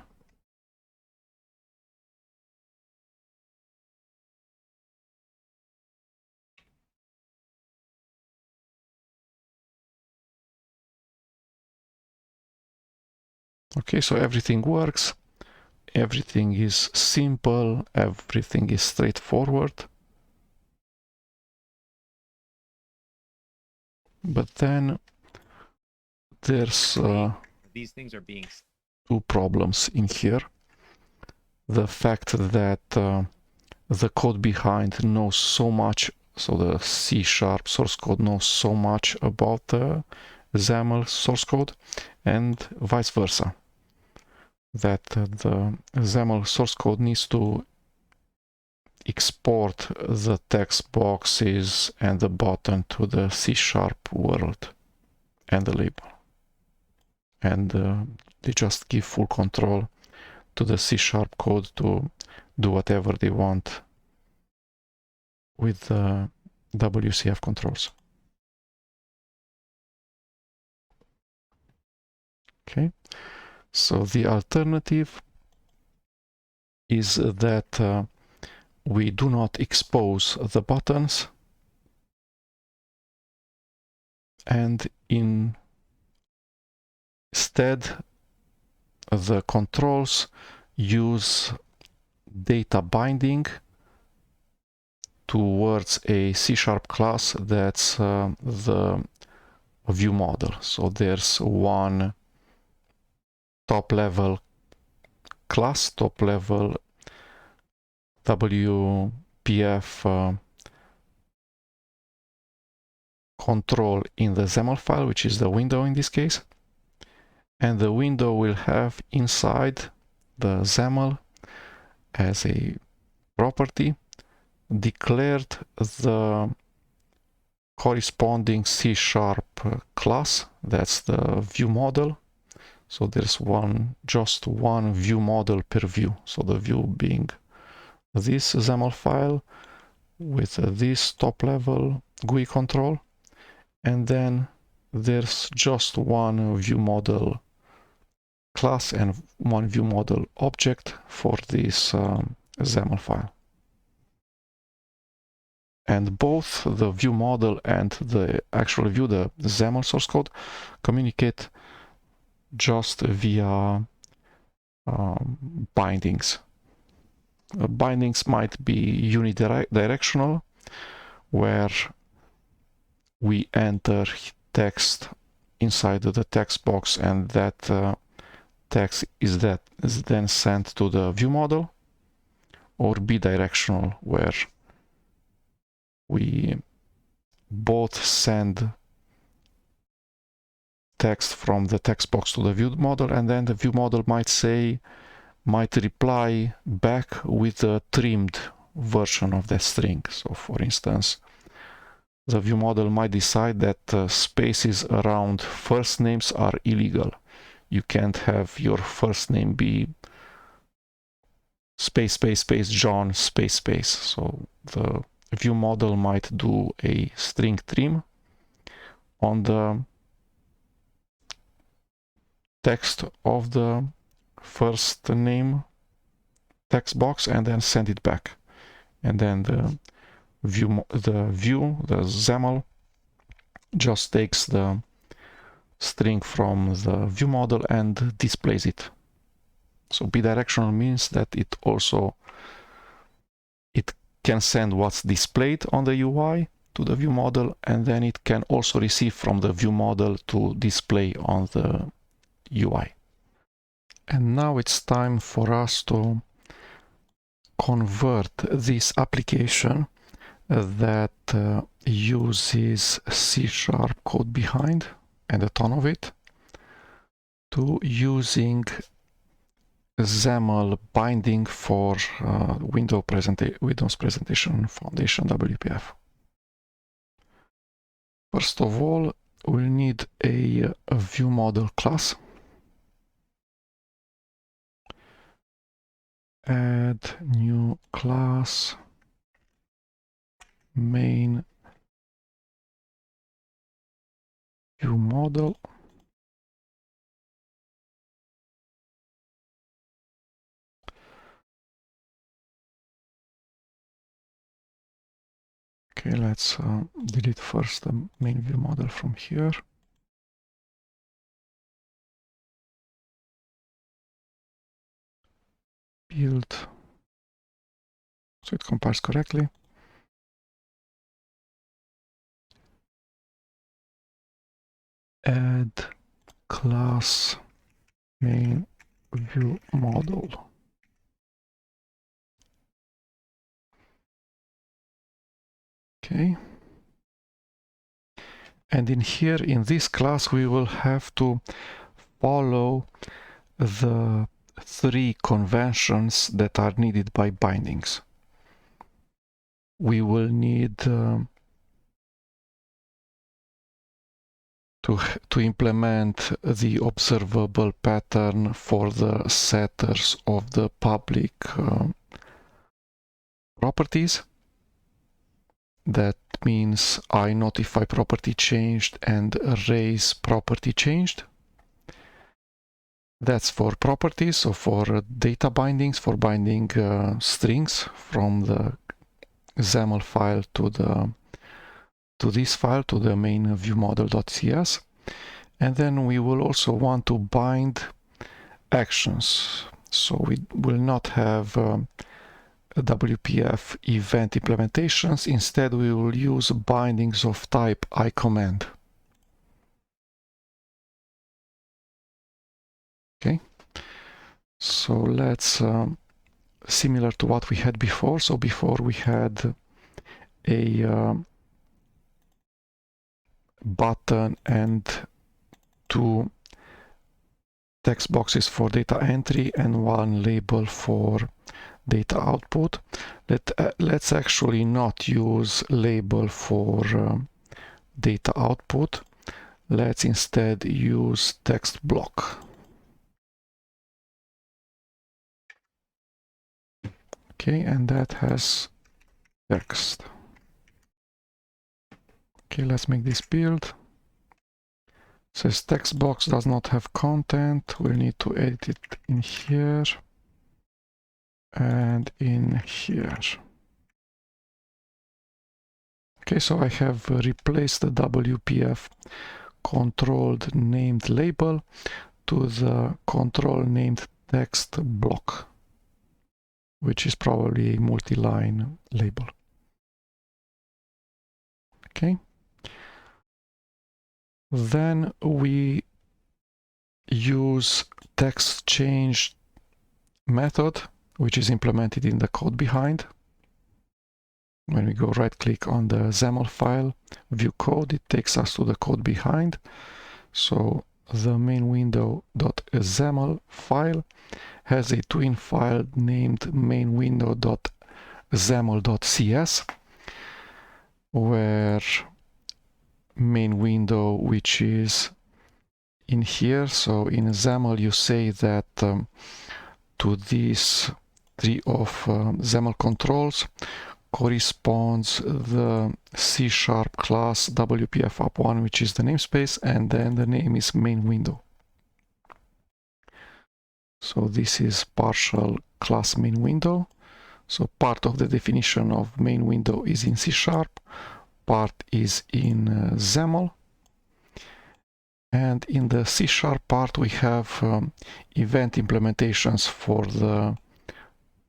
Okay, so everything works, everything is simple, everything is straightforward. But then there's these things are being two problems in here. The fact that the code behind knows so much, so the C# source code knows so much about the XAML source code, and vice versa. That the XAML source code needs to export the text boxes and the button to the C# world and the label. And they just give full control to the C# code to do whatever they want with the WCF controls. Okay, so the alternative is that we do not expose the buttons, and instead the controls use data binding towards a C# class that's the view model. So there's one top level class, top level WPF control in the XAML file, which is the window in this case. And the window will have inside the XAML as a property declared the corresponding C# class, that's the view model. So there's just one view model per view. So the view being this XAML file with this top level GUI control, and then there's just one view model class and one view model object for this XAML file. And both the view model and the actual view, the XAML source code, communicate just via bindings. Bindings might be unidirectional, where we enter text inside the text box, and that text is then sent to the view model, or bidirectional, where we both send text from the text box to the view model, and then the view model might reply back with a trimmed version of that string. So for instance, the view model might decide that spaces around first names are illegal. You can't have your first name be space, space, space, John, space, space. So the view model might do a string trim on the text of the first name text box and then send it back. And then the XAML just takes the string from the view model and displays it. So bidirectional means that it can send what's displayed on the UI to the view model, and then it can also receive from the view model to display on the UI. And now it's time for us to convert this application that uses C# code behind and a ton of it to using XAML binding for Windows Presentation Foundation WPF. First of all, we'll need a view model class. Add new class, main view model. Okay, let's delete first the main view model from here. build so it compiles correctly. Add class main view model. Okay. And in here, in this class, we will have to follow the 3 conventions that are needed by bindings. We will need to implement the observable pattern for the setters of the public properties. That means iNotify property changed and raise property changed. That's for properties, so for data bindings, for binding strings from the XAML file to this file, to the main view model.cs. And then we will also want to bind actions. So we will not have WPF event implementations. Instead, we will use bindings of type iCommand. Okay, so let's similar to what we had before. So before we had a button and 2 text boxes for data entry and 1 label for data output. Let's actually not use label for data output. Let's instead use text block. Okay, and that has text. Okay, let's make this build. It says text box does not have content. We'll need to edit it in here and in here. Okay, so I have replaced the WPF controlled named label to the control named text block, which is probably a multi-line label. Okay. Then we use text change method, which is implemented in the code behind. When we go right click on the XAML file, view code, it takes us to the code behind. So the main window.xaml file has a twin file named main window.xaml.cs, where main window, which is in here. So in XAML you say that to these 3 of XAML controls corresponds the C# class WPF app1, which is the namespace, and then the name is main window. So this is partial class main window. So part of the definition of main window is in C#, part is in XAML. And in the C# part we have event implementations for the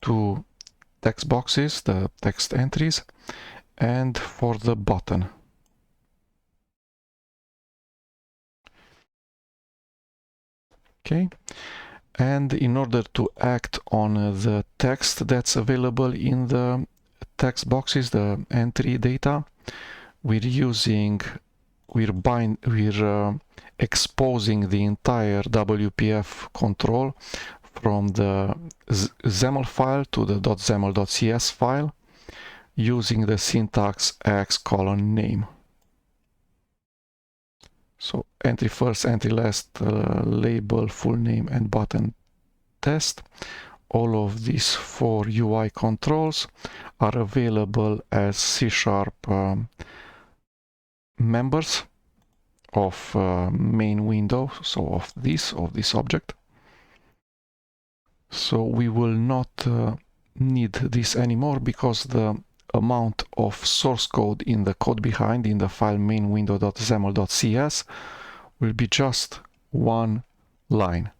2 text boxes, the text entries, and for the button. Okay, and in order to act on the text that's available in the text boxes, the entry data, we're exposing the entire WPF control from the XAML file to the .xaml.cs file using the syntax x:\name. So entry first, entry last, label, full name, and button test. All of these 4 UI controls are available as C# members of main window, so of this object. So we will not need this anymore, because the amount of source code in the code behind, in the file main window.xaml.cs, will be just 1 line.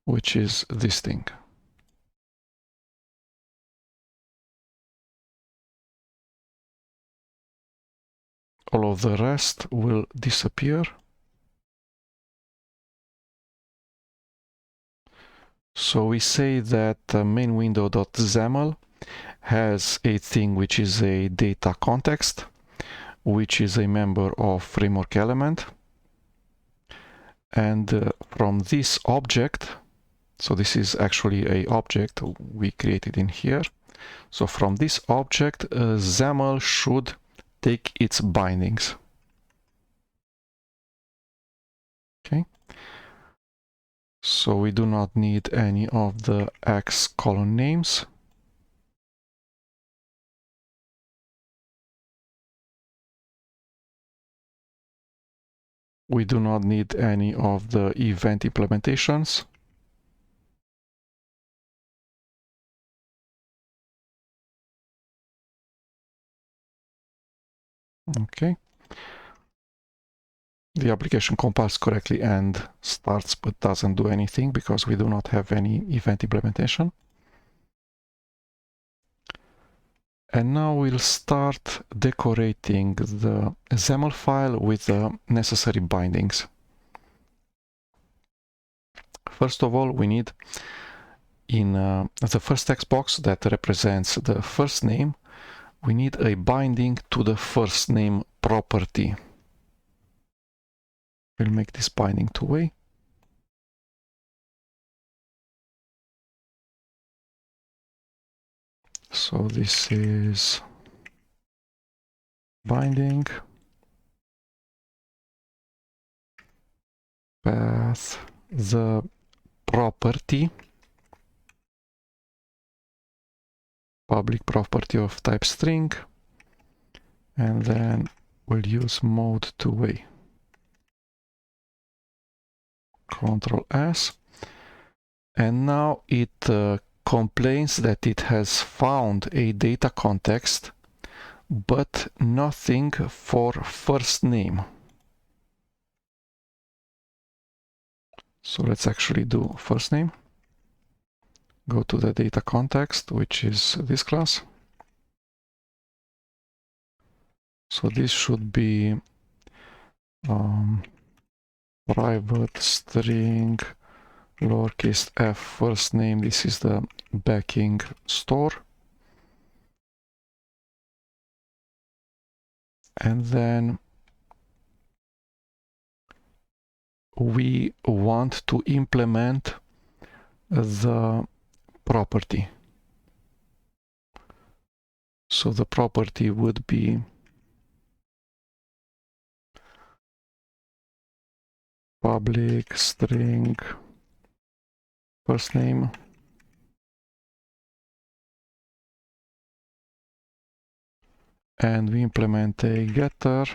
which is this thing. All of the rest will disappear. So we say that main window.xaml has a thing which is a data context, which is a member of framework element. And from this object, so this is actually a object we created in here. So from this object, XAML should take its bindings. Okay. So we do not need any of the X column names. We do not need any of the event implementations. Okay. The application compiles correctly and starts but doesn't do anything because we do not have any event implementation. And now we'll start decorating the XAML file with the necessary bindings. First of all, we need in the first text box that represents the first name, we need a binding to the first name property. We'll make this binding two-way. So this is binding path the property, public property of type string, and then we'll use mode two-way. Control S, and now it complains that it has found a data context but nothing for first name. So let's actually do first name. Go to the data context, which is this class. So this should be private string lowercase f first name. This is the backing store. And then we want to implement the property. So the property would be public string first name and we implement a getter.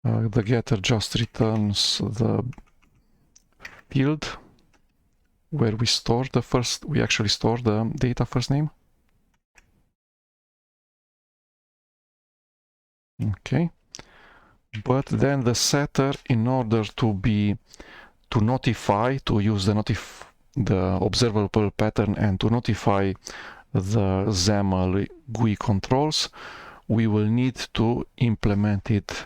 The getter just returns the field where we store the first, we actually store the data first name. Okay. But then the setter, in order to notify, to use the observable pattern and to notify the XAML GUI controls, we will need to implement it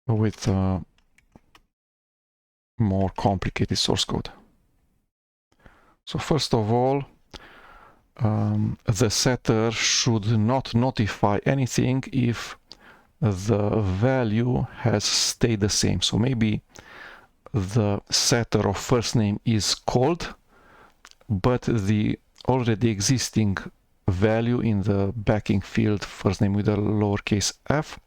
with more complicated source code. So first of all, the setter should not notify anything if the value has stayed the same. So maybe the setter of first name is called, but the already existing value in the backing field first name with a lowercase f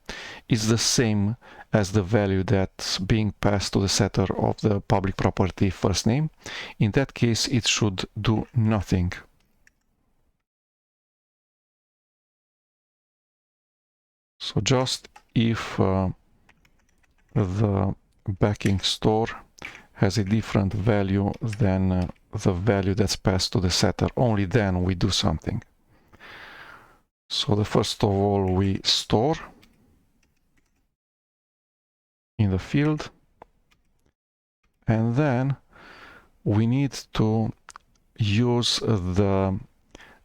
is the same as the value that's being passed to the setter of the public property first name. In that case, it should do nothing. So just if the backing store has a different value than the value that's passed to the setter, only then we do something. So the first of all, we store in the field, and then we need to use the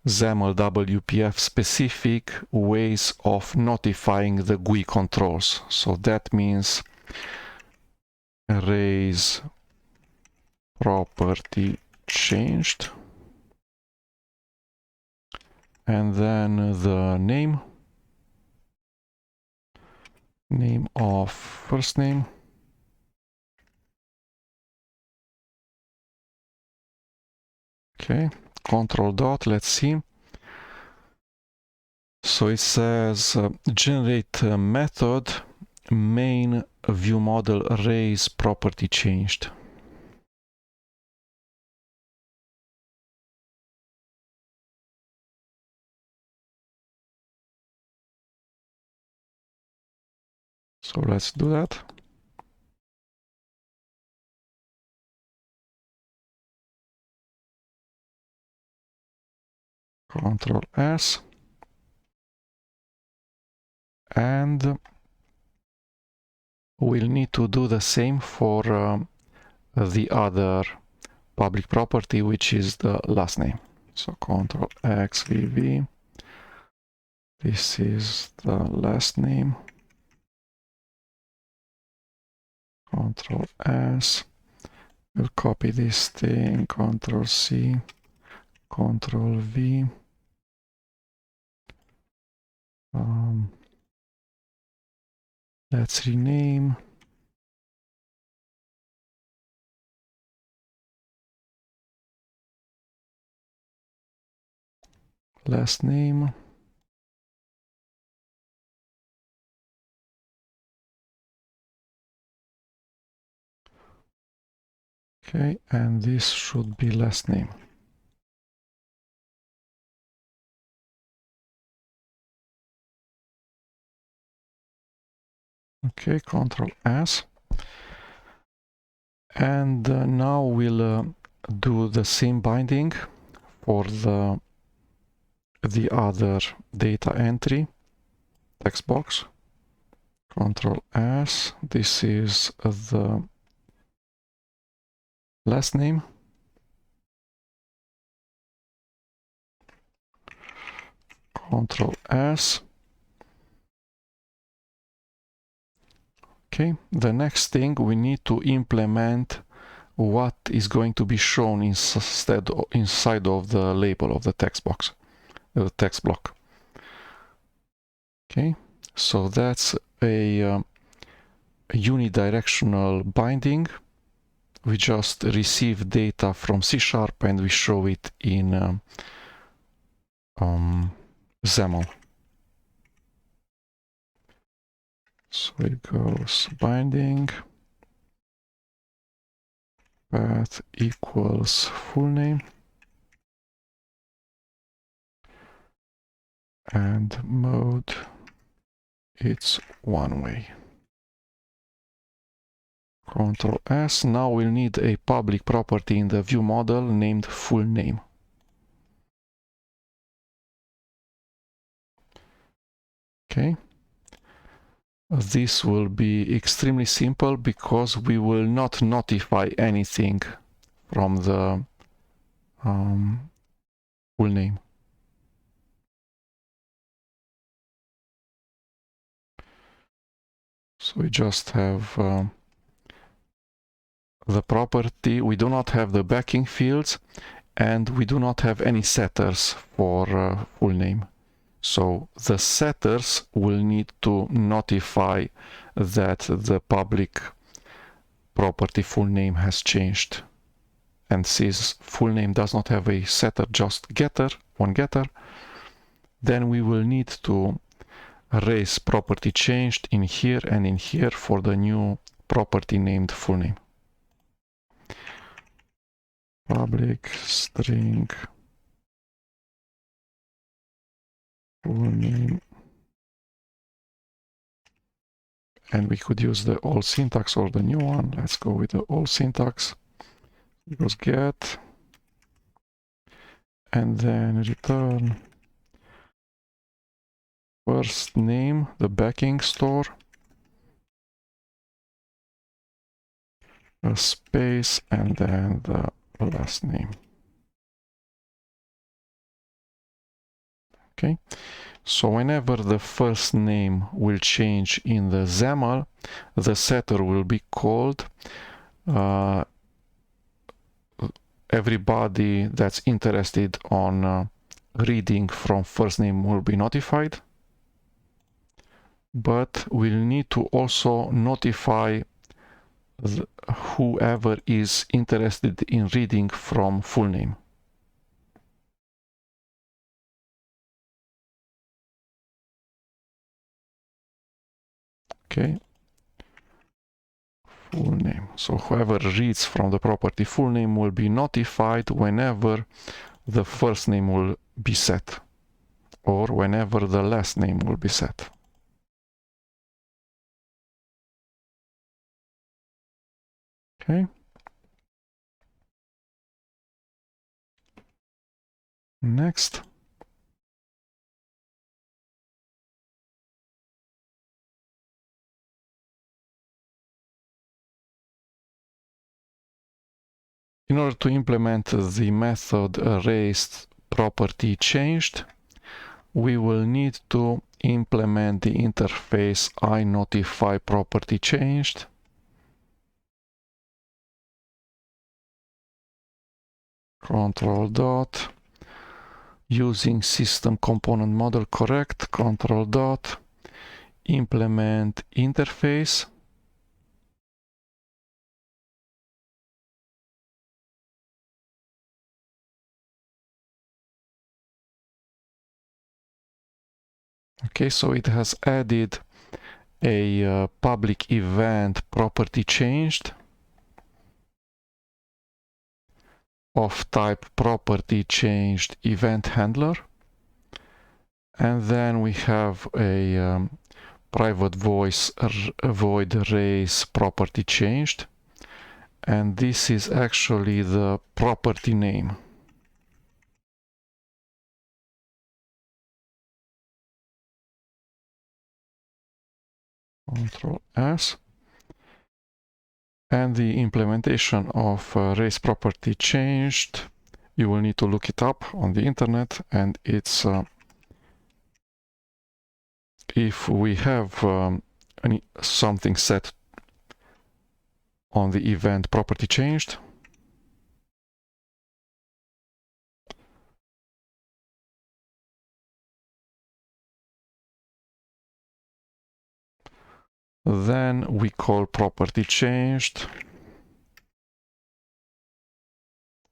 XAML WPF specific ways of notifying the GUI controls. So that means raise property changed, and then the name of first name, okay, control dot, let's see. So it says generate method main view model raise property changed. So let's do that. Control S. And we'll need to do the same for the other public property, which is the last name. So Control X VV. This is the last name. Control S. We'll copy this thing. Control C. Control V. Let's rename. Last name. Okay, and this should be last name. Okay, Control S. And now we'll do the same binding for the other data entry text box. Control S. This is the last name. Control S. Okay, the next thing, we need to implement what is going to be shown inside of the label of the text box, the text block. Okay, so that's a unidirectional binding. We just receive data from C# and we show it in XAML. So it goes binding path equals full name and mode, it's one way. Control S. Now we'll need a public property in the view model named full name. Okay. This will be extremely simple because we will not notify anything from the full name. So we just have the property. We do not have the backing fields, and we do not have any setters for full name. So the setters will need to notify that the public property full name has changed. And since full name does not have a setter, just getter, one getter, then we will need to raise property changed in here and in here for the new property named full name. Public string full name, and we could use the old syntax or the new one. Let's go with the old syntax. It goes get and then return first name, the backing store, a space, and then the last name. Okay, so whenever the first name will change in the XAML, the setter will be called. Everybody that's interested on reading from first name will be notified, but we'll need to also notify whoever is interested in reading from full name. Okay, full name. So whoever reads from the property full name will be notified whenever the first name will be set, or whenever the last name will be set. Okay. Next. In order to implement the method raised property changed, we will need to implement the interface iNotify property changed. Control dot, using system component model correct, control dot, implement interface. Okay, so it has added a public event property changed of type property changed event handler, and then we have a private void raise property changed, and this is actually the property name. Control S. And the implementation of raise property changed, you will need to look it up on the internet, and it's if we have something set on the event property changed, then we call property changed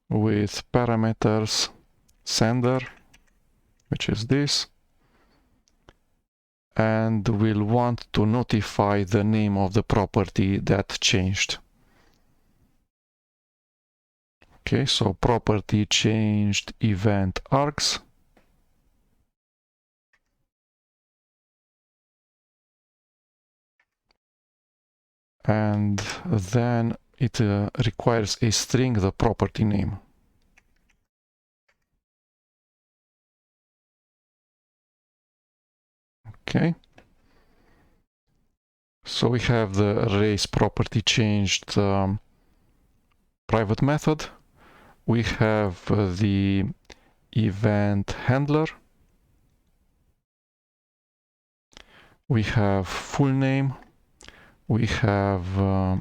with parameters sender, which is this, and we'll want to notify the name of the property that changed. Okay, so property changed event args. And then it requires a string, the property name. Okay. So we have the raise property changed private method. We have the event handler. We have full name. We have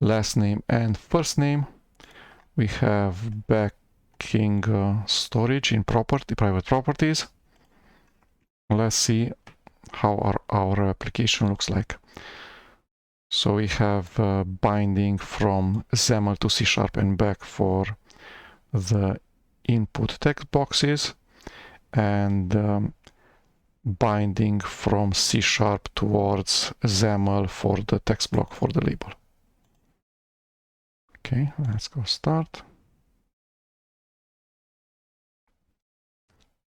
last name and first name. We have backing storage in private properties. Let's see how our application looks like. So we have binding from XAML to C# and back for the input text boxes, and binding from C# towards XAML for the text block for the label. Okay, let's go start.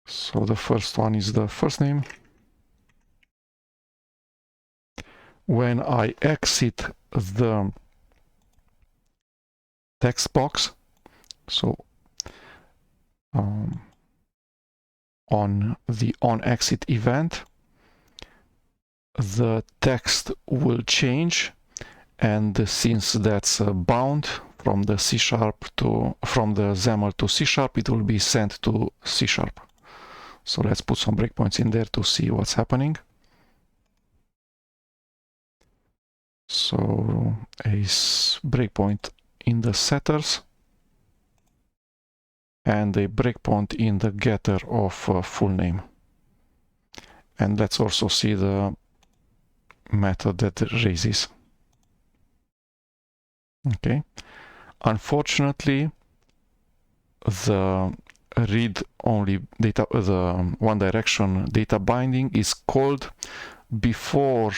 So the first one is the first name. When I exit the text box, so on the onExit event, the text will change And since that's bound from the from the XAML to C#, it will be sent to C#. So let's put some breakpoints in there to see what's happening. So a breakpoint in the setters and a breakpoint in the getter of full name. And let's also see the method that raises. Okay. Unfortunately, the read-only data, the one direction data binding is called before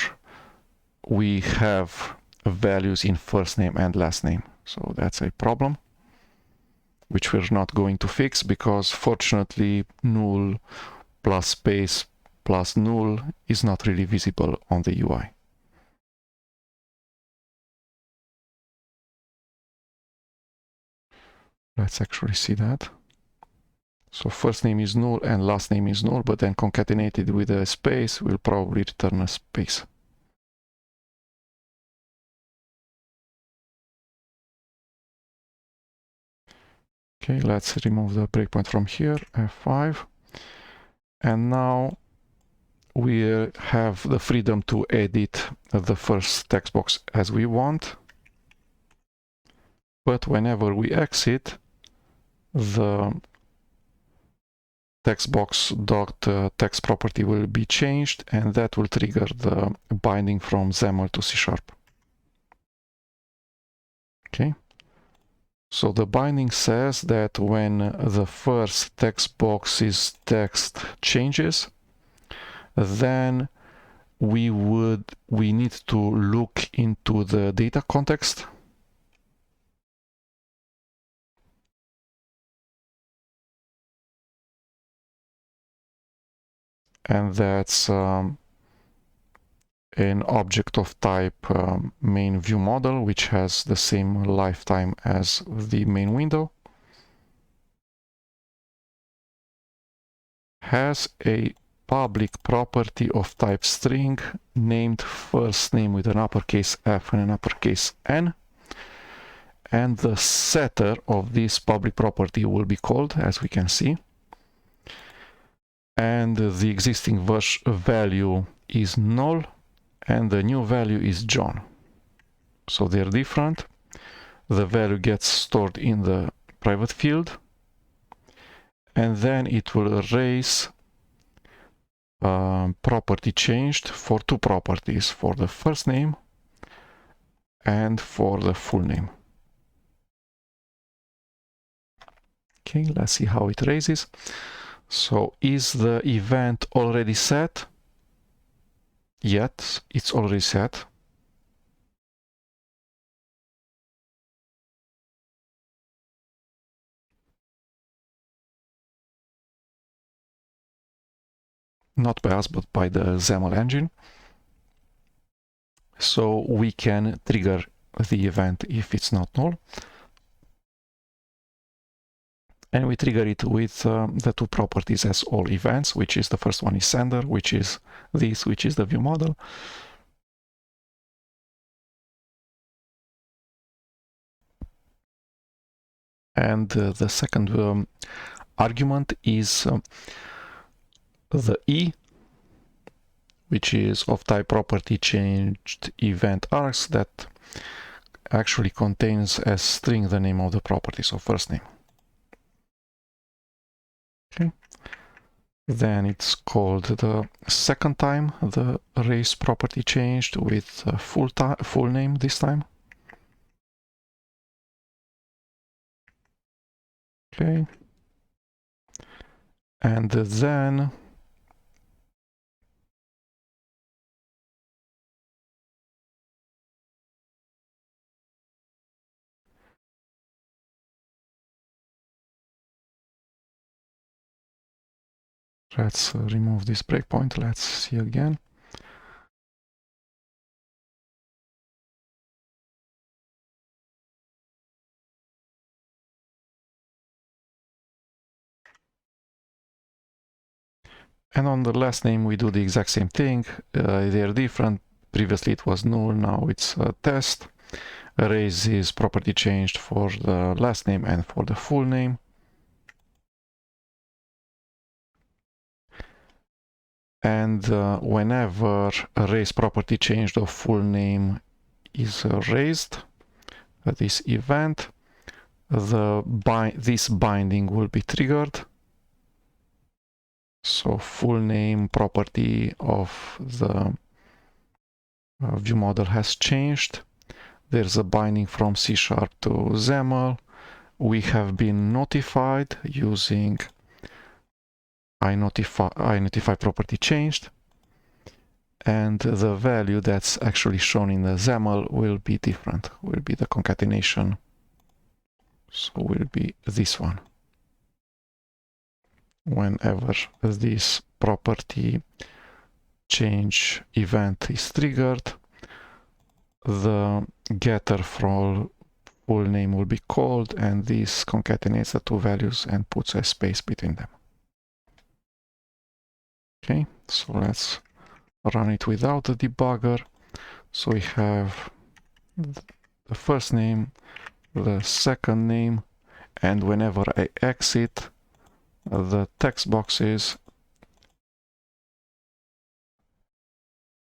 we have values in first name and last name. So that's a problem, which we're not going to fix because fortunately null plus space plus null is not really visible on the UI. Let's actually see that. So first name is null and last name is null, but then concatenated with a space will probably return a space. Okay, let's remove the breakpoint from here, F5. And now we have the freedom to edit the first text box as we want. But whenever we exit, the text box dot text property will be changed, and that will trigger the binding from XAML to C#. Okay. So the binding says that when the first text box's text changes, then we need to look into the data context and that's an object of type main view model, which has the same lifetime as the main window, has a public property of type string named first name with an uppercase F and an uppercase N, and the setter of this public property will be called, as we can see, and the existing value is null and the new value is John. So they're different. The value gets stored in the private field, and then it will raise property changed for two properties, for the first name and for the full name. Okay, let's see how it raises. So is the event already set? Yet, it's already set. Not by us, but by the XAML engine. So we can trigger the event if it's not null. And we trigger it with the two properties as all events, which is the first one is sender, which is this, which is the view model. And the second argument is the E, which is of type property changed event args, that actually contains as string the name of the property, so first name. Okay. Then it's called the second time the race property changed with full name this time. Okay. And then let's remove this breakpoint. Let's see again. And on the last name, we do the exact same thing. They're different. previously it was null, now it's a test. Erase is property changed for the last name and for the full name. And whenever erase property changed of full name is raised, this event, this binding will be triggered. So full name property of the view model has changed. There's a binding from C# to XAML. We have been notified using iNotify property changed, and the value that's actually shown in the XAML will be different, will be the concatenation, so will be this one. Whenever this property change event is triggered, the getter from full name will be called, and this concatenates the two values and puts a space between them. Okay, so let's run it without the debugger. So we have the first name, the second name, and whenever I exit the text boxes,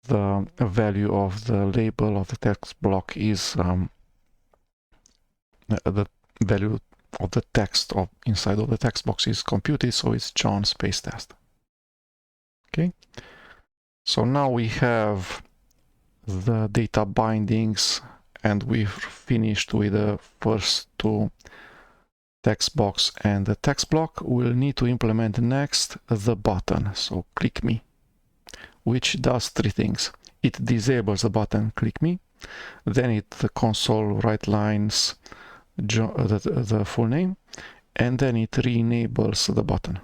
the value of the label of the text block is the value of the text inside of the text box is computed, so it's John space test. Okay, so now we have the data bindings, and we've finished with the first two text box and the text block. We'll need to implement next the button, so click me, which does three things. It disables the button click me, then it console write lines the full name, and then it re-enables the button.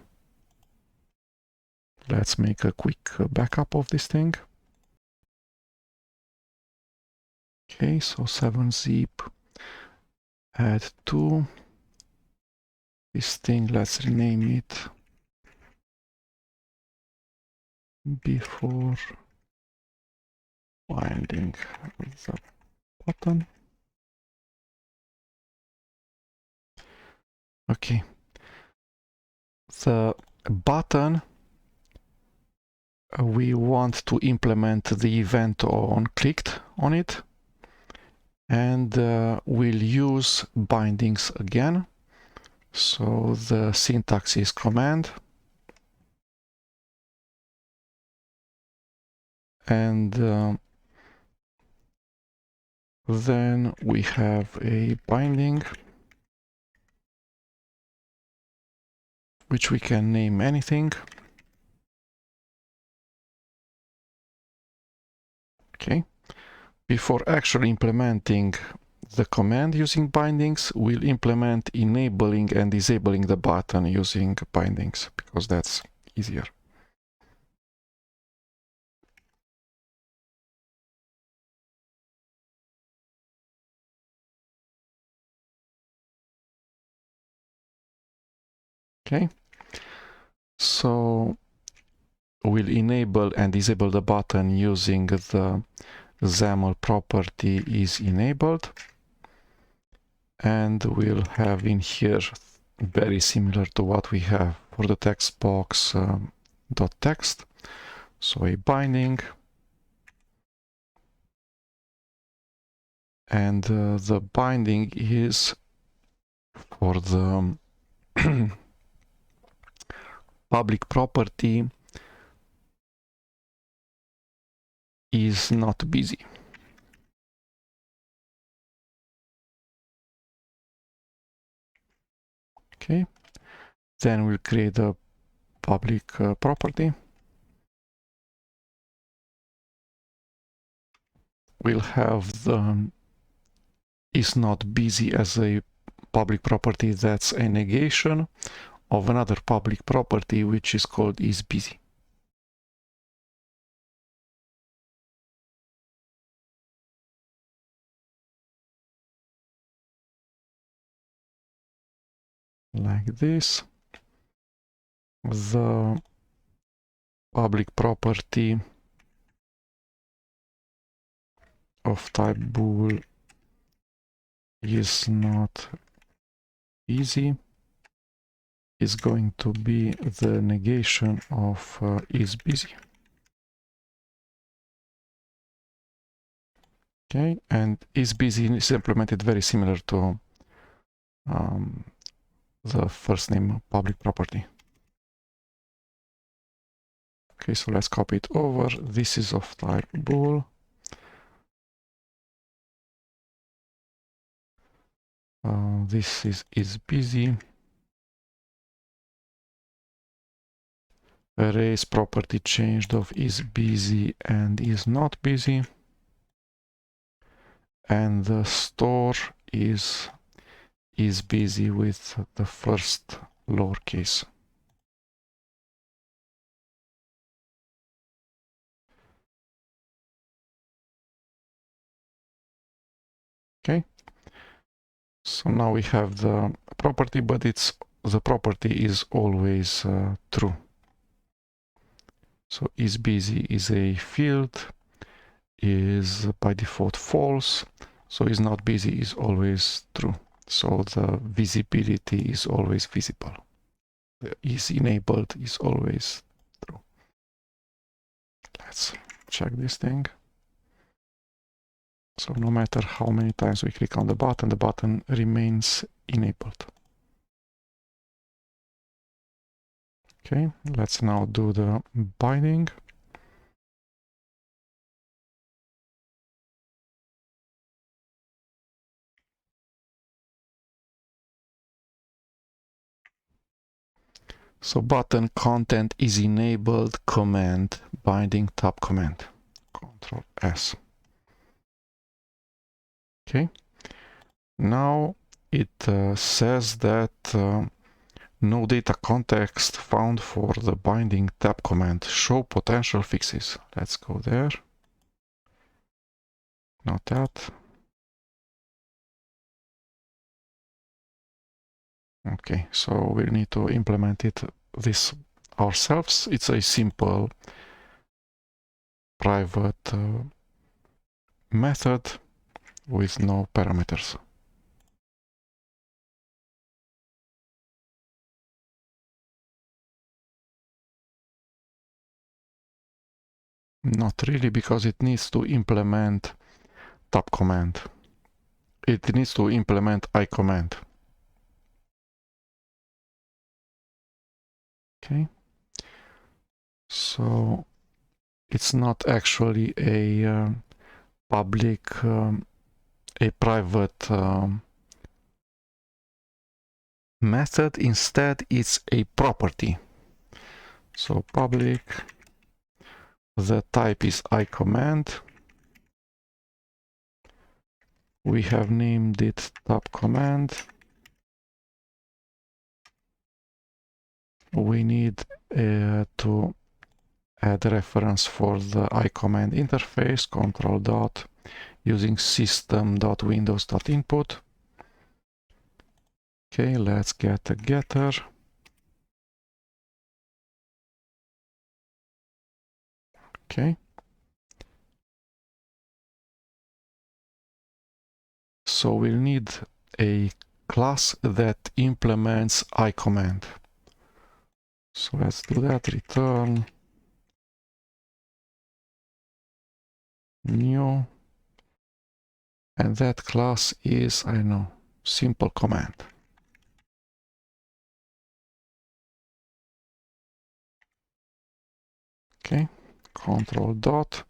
Let's make a quick backup of this thing. Okay, so 7-zip, add 2. This thing, let's rename it before binding the button. Okay, the button, we want to implement the event on clicked on it, and we'll use bindings again. So the syntax is command, and then we have a binding which we can name anything. Okay, before actually implementing the command using bindings, we'll implement enabling and disabling the button using bindings, because that's easier. Okay, so we'll enable and disable the button using the XAML property is enabled, and we'll have in here very similar to what we have for the text box dot text. So a binding, and the binding is for the public property is not busy. Okay, then we'll create a public property. We'll have the is not busy as a public property. That's a negation of another public property which is called is busy. Like this. The public property of type bool is not busy is going to be the negation of is busy. Okay, and is busy is implemented very similar to the first name public property. Okay, so let's copy it over. This is of type bool. This is busy. Arrays property changed of is busy and is not busy. And the store is busy with the first lowercase. Okay, so now we have the property, but the property is always true. So is busy is a field, is by default false, so is not busy is always true. So the visibility is always visible. The is enabled is always true. Let's check this thing. So no matter how many times we click on the button remains enabled. Okay, let's now do the binding. So button content is enabled command binding tab command. Control S. Okay. Now it says that no data context found for the binding tab command. Show potential fixes. Let's go there. Not that. Okay, so we'll need to implement this ourselves. It's a simple private method with no parameters. Not really, because it needs to implement tab command. It needs to implement I command. Okay. So it's not actually a public, a private method. Instead, it's a property. So public, the type is I command. We have named it tab command. We need to add reference for the I command interface, control dot, using system.windows.input. Okay, let's get a getter. Okay. So we'll need a class that implements I command. So let's do that. Return new, and that class is, I don't know, simple command. Okay, control dot,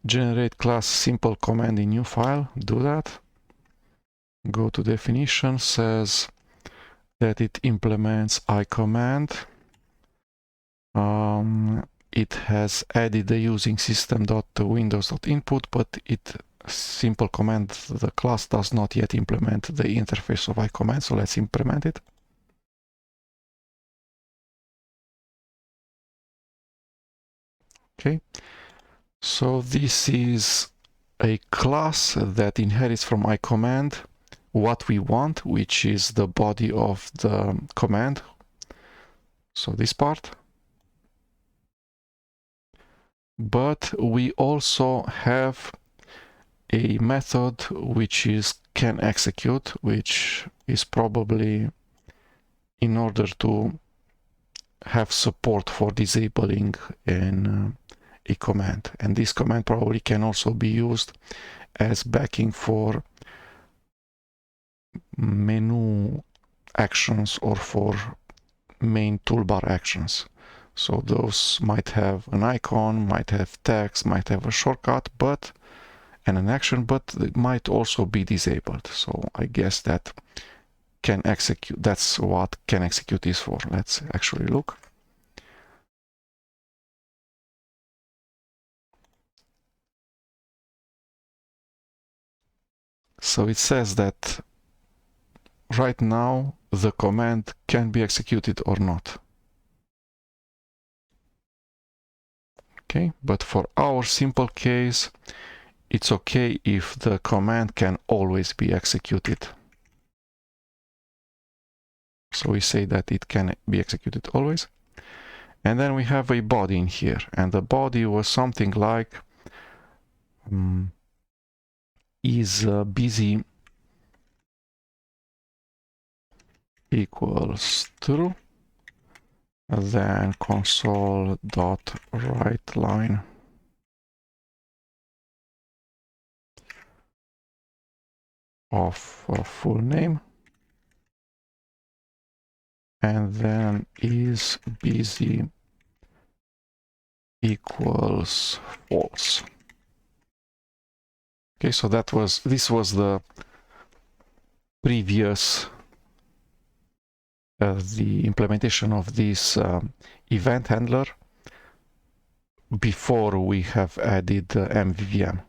generate class simple command in new file. Do that. Go to definition, says that it implements I command. It has added the using system.windows.input, but simple command, the class does not yet implement the interface of I command, so let's implement it. Okay, so this is a class that inherits from I command what we want, which is the body of the command. So this part. But we also have a method which is can execute, which is probably in order to have support for disabling a command, and this command probably can also be used as backing for menu actions or for main toolbar actions. So those might have an icon, might have text, might have a shortcut, and an action, but it might also be disabled. So I guess that can execute, that's what can execute is for. Let's actually look. So it says that right now the command can be executed or not. Okay, but for our simple case, it's okay if the command can always be executed. So we say that it can be executed always. And then we have a body in here, and the body was something like is busy equals true, then console dot write line of full name, and then is busy equals false. Okay, so this was the previous the implementation of this event handler before we have added MVVM.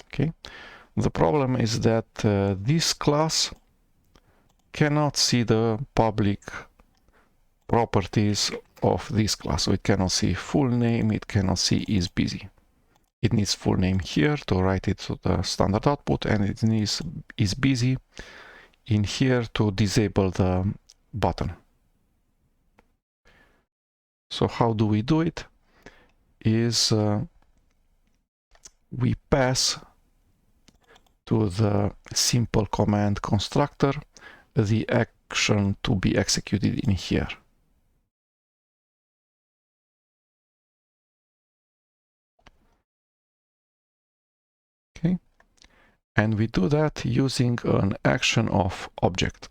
Okay, the problem is that this class cannot see the public properties of this class. So it cannot see full name, it cannot see is busy. It needs full name here to write it to the standard output, and it needs is busy in here to disable the button. So how do we do it? Is we pass to the simple command constructor the action to be executed in here. Okay, and we do that using an action of object.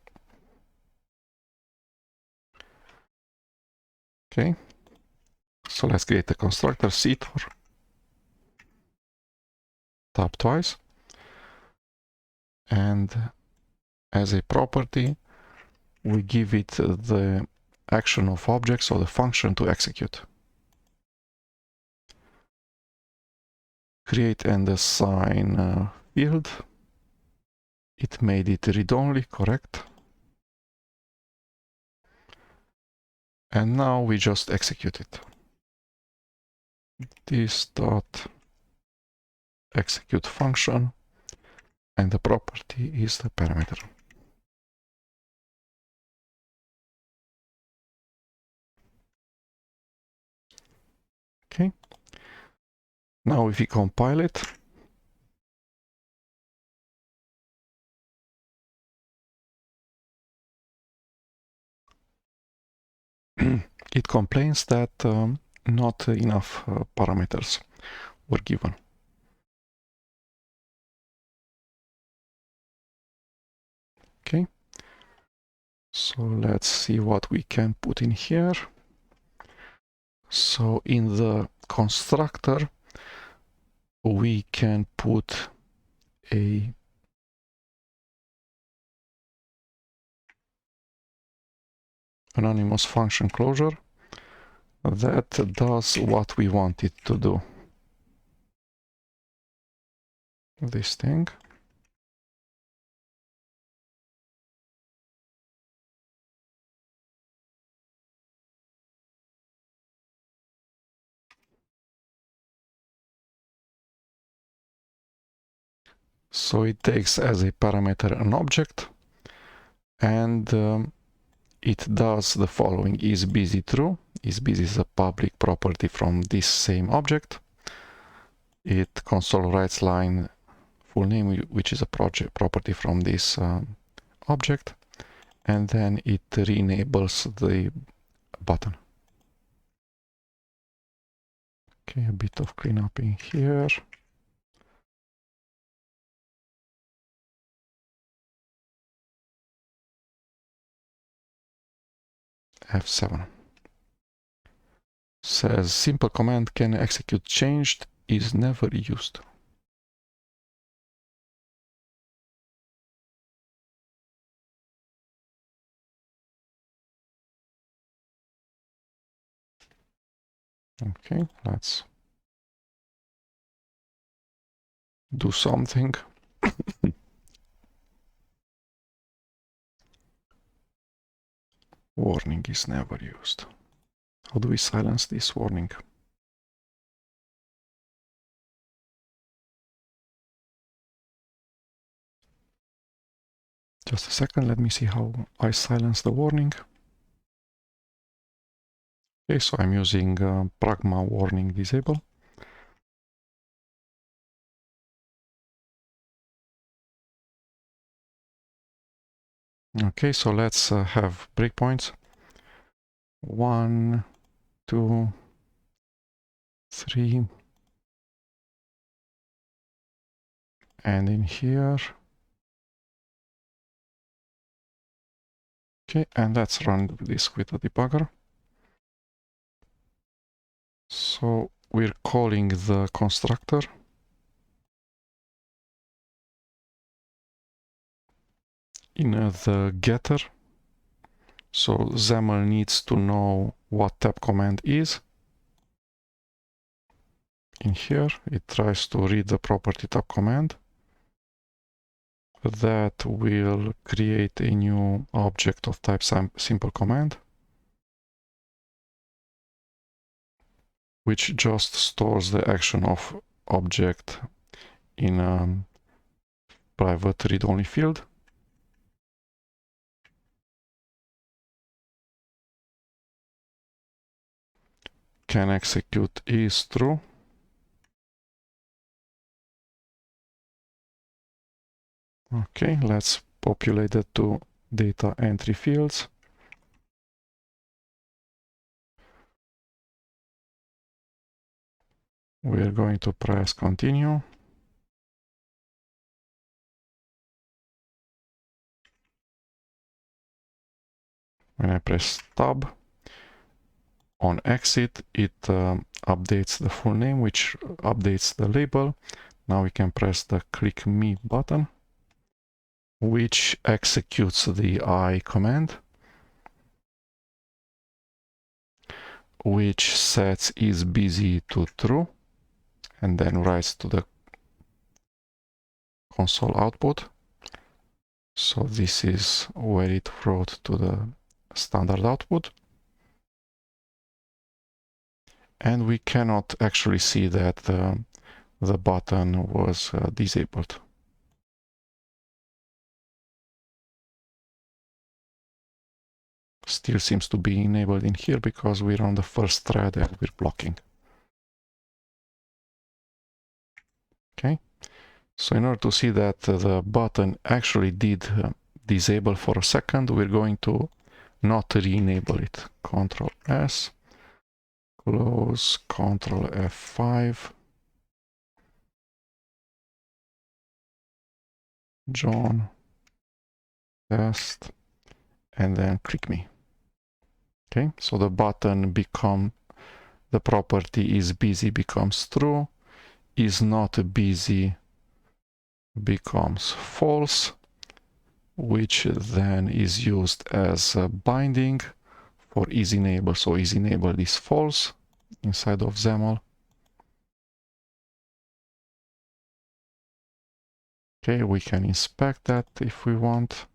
Okay, so let's create a constructor setor, tap twice, and as a property we give it the action of object, so the function to execute. Create and assign field. It made it read-only, correct. And now we just execute it. This dot execute function, and the property is the parameter. Okay. Now if we compile it, it complains that not enough parameters were given. Okay, so let's see what we can put in here. So in the constructor we can put a anonymous function closure that does what we want it to do. This thing. So it takes as a parameter an object, and it does the following: is busy true. Is busy is a public property from this same object. it console writes line full name, which is a project property from this object, and then it re-enables the button. Okay, a bit of cleanup in here. F7 says simple command can execute changed is never used. Okay, let's do something. Warning is never used. How do we silence this warning? Just a second, let me see how I silence the warning. Okay, so I'm using pragma warning disable. Okay, so let's have breakpoints. 1, 2, 3, and in here. Okay, and let's run this with a debugger. So we're calling the constructor. In the getter. So XAML needs to know what tab command is. In here, it tries to read the property tab command. That will create a new object of type simple command, which just stores the action of object in a private read-only field. Can execute is true. Okay, let's populate the two data entry fields. We're going to press continue. When I press tab on exit, it updates the full name, which updates the label. Now we can press the click me button, which executes the I command, which sets is busy to true, and then writes to the console output. So this is where it wrote to the standard output. And we cannot actually see that the button was disabled. Still seems to be enabled in here because we're on the first thread and we're blocking. Okay, so in order to see that the button actually did disable for a second, we're going to not re-enable it. Control S, close, Control F5, John, test, and then click me. Okay, so the button the property is busy becomes true, is not busy becomes false, which then is used as a binding for is enabled. So is enabled is false inside of XAML. Okay, we can inspect that if we want.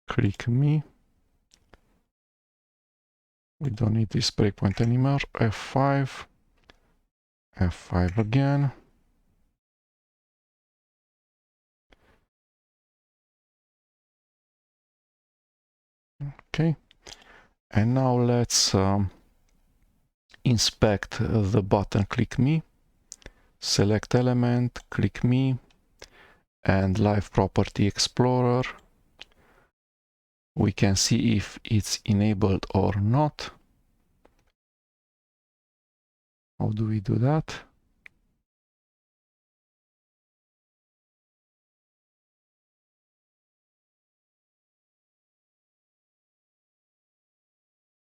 Click me. We don't need this breakpoint anymore. F5. F5 again. Okay. And now let's inspect the button click me, select element, click me, and live property explorer. We can see if it's enabled or not. How do we do that?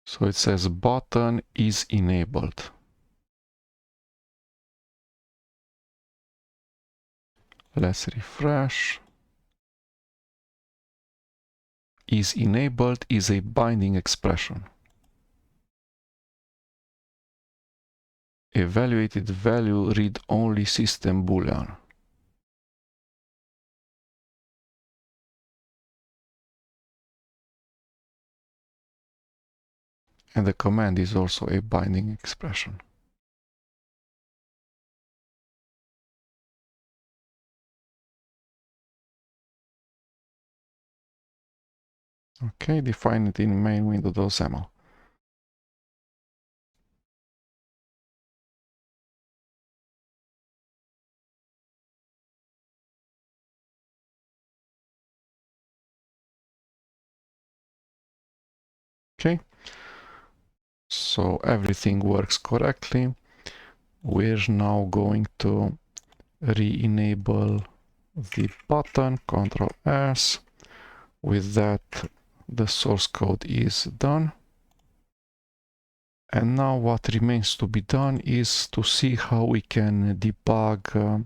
So it says button is enabled. Let's refresh. Is enabled is a binding expression. Evaluated value read-only system boolean. And the command is also a binding expression. Okay, define it in main window.xaml. Okay, so everything works correctly. We're now going to re-enable the button, Ctrl S. With that, the source code is done. And now what remains to be done is to see how we can debug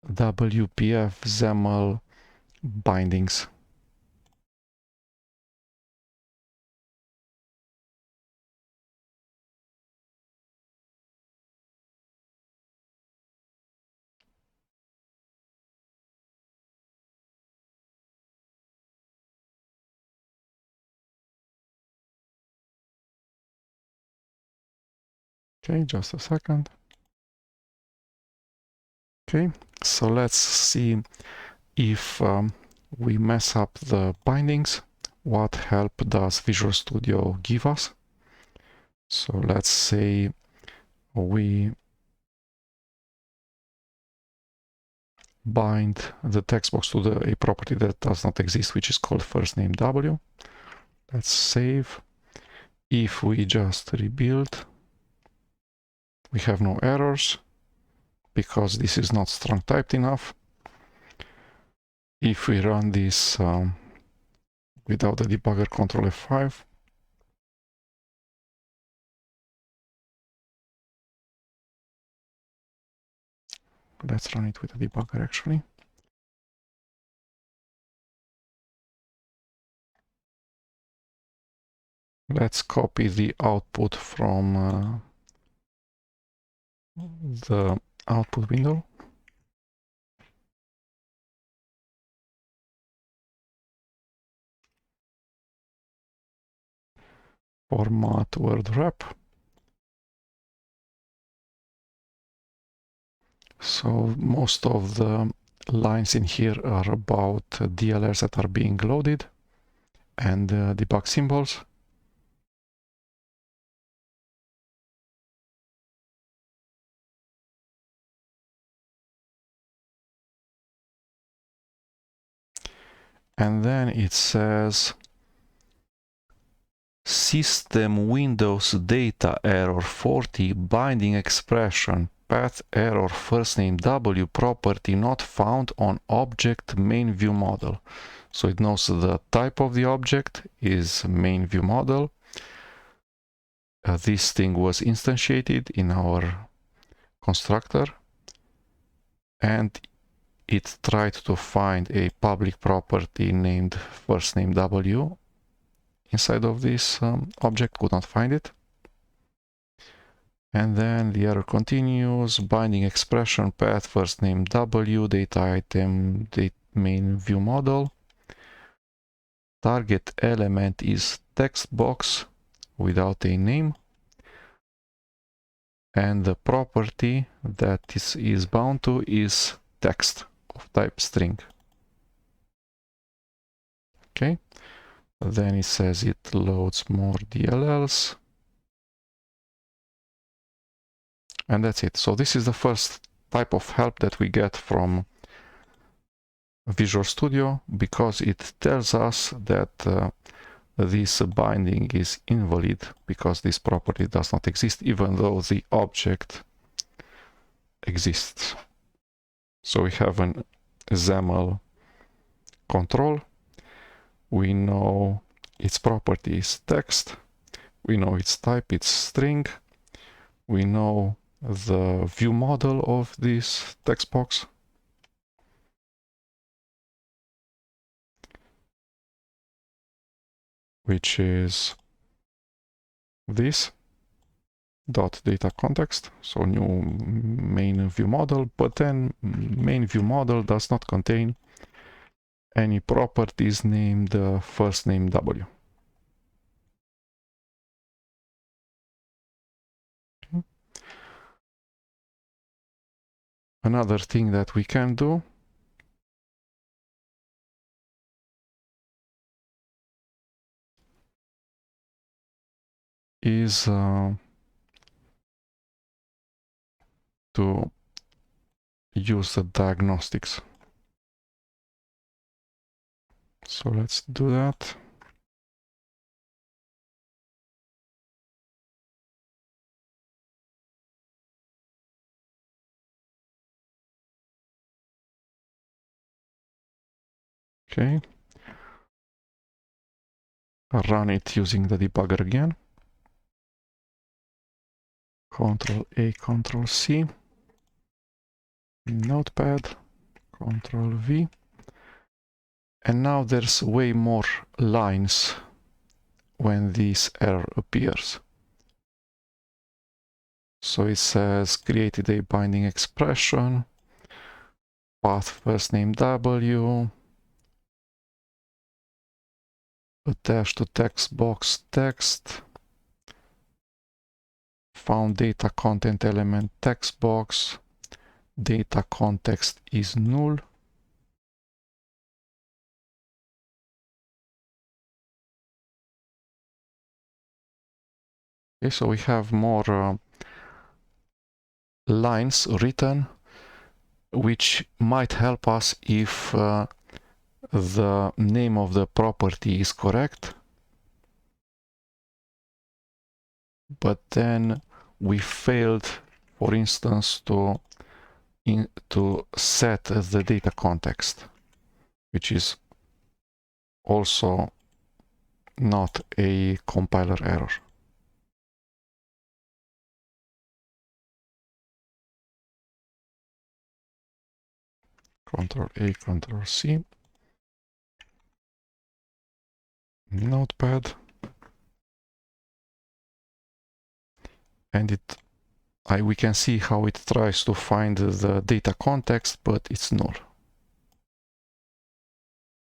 WPF XAML bindings. Okay, just a second. Okay, so let's see if we mess up the bindings. What help does Visual Studio give us? So let's say we bind the text box to a property that does not exist, which is called first name W. Let's save. If we just rebuild, we have no errors because this is not strong typed enough. If we run this without the debugger, Ctrl F5, let's run it with the debugger actually. Let's copy the output from the output window. Format word wrap. So most of the lines in here are about DLLs that are being loaded and debug symbols. And then it says system Windows data error 40 binding expression path error first name W property not found on object main view model. So it knows the type of the object is main view model. This thing was instantiated in our constructor and it tried to find a public property named first name W inside of this object, could not find it. And then the error continues, binding expression path first name W, data item, date main view model. Target element is text box without a name. And the property that this is bound to is text of type string. Okay, Then it says it loads more DLLs. And that's it. So this is the first type of help that we get from Visual Studio, because it tells us that this binding is invalid because this property does not exist, even though the object exists. So we have an XAML control. We know its property is text. We know its type, it's string. We know the view model of this text box. Which is this dot data context, so new main view model, but then main view model does not contain any properties named first name W. Okay. Another thing that we can do is to use the diagnostics. So let's do that. Okay. Run it using the debugger again. Control A, Control C. Notepad, Control V. And now there's way more lines when this error appears. So it says created a binding expression, path first name W, attached to text box text, found data content element text box, data context is null. Okay, so we have more lines written, which might help us if the name of the property is correct, but then we failed, for instance, to set the data context, which is also not a compiler error. Control A, Control C. Notepad. And we can see how it tries to find the data context, but it's null.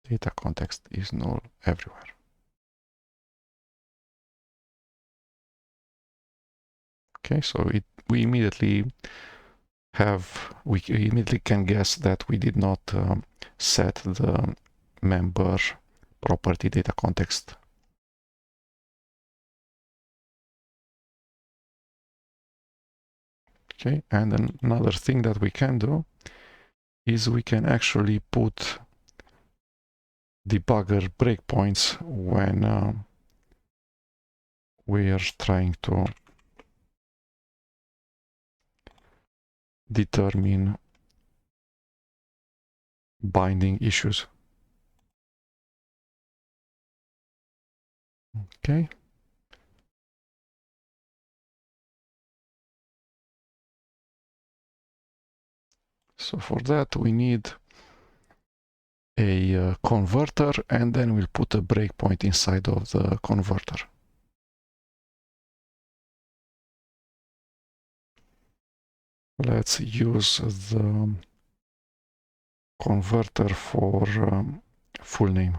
Data context is null everywhere. Okay, so we immediately can guess that we did not set the member property data context. Okay, and another thing that we can do is we can actually put debugger breakpoints when we are trying to determine binding issues. Okay. So for that we need a converter, and then we'll put a breakpoint inside of the converter. Let's use the converter for full name.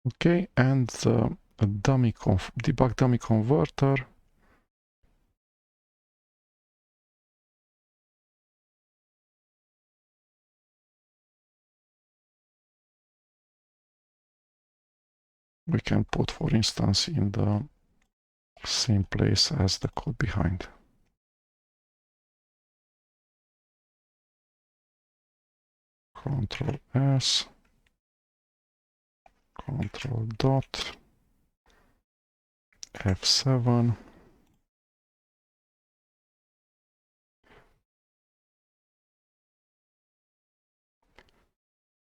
Okay, and the debug dummy converter. We can put, for instance, in the same place as the code behind. Control S, Control dot, F7.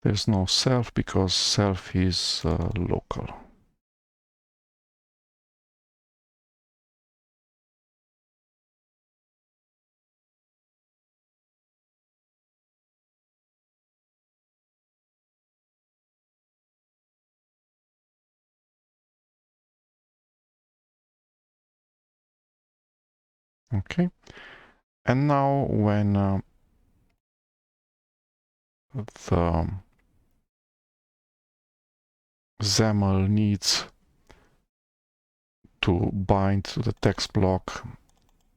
There's no self because self is local. Okay, and now when the XAML needs to bind to the text block,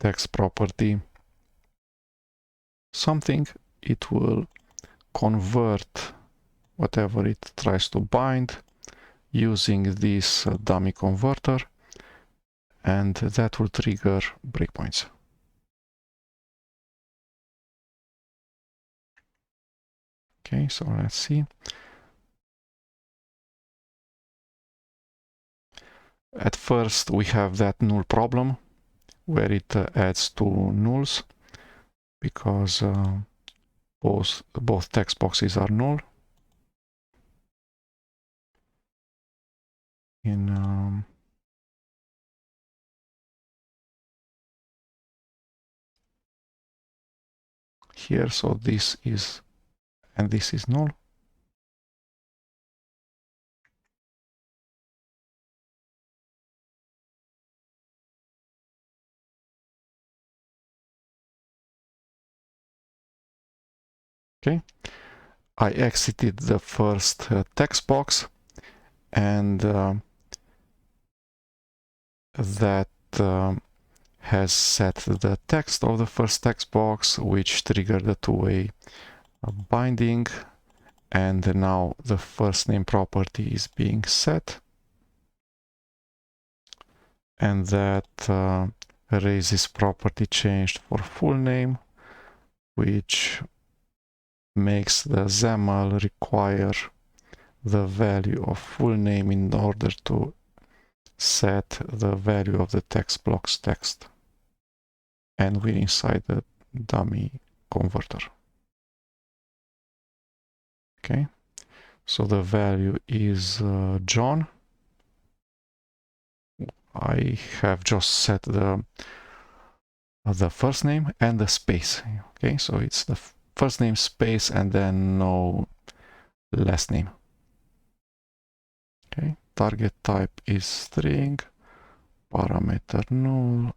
text property, something, it will convert whatever it tries to bind using this dummy converter, and that will trigger breakpoints. Okay, so let's see. At first we have that null problem where it adds two nulls because both text boxes are null. In here, so this is and this is null. Okay, I exited the first text box, and that has set the text of the first text box, which triggered the two-way binding, and now the first name property is being set, and that raises property changed for full name, which makes the XAML require the value of full name in order to set the value of the text block's text, and we're inside the dummy converter. Okay, so the value is John. I have just set the first name and the space. Okay, so it's the first name space and then no last name. Okay, target type is string, parameter null.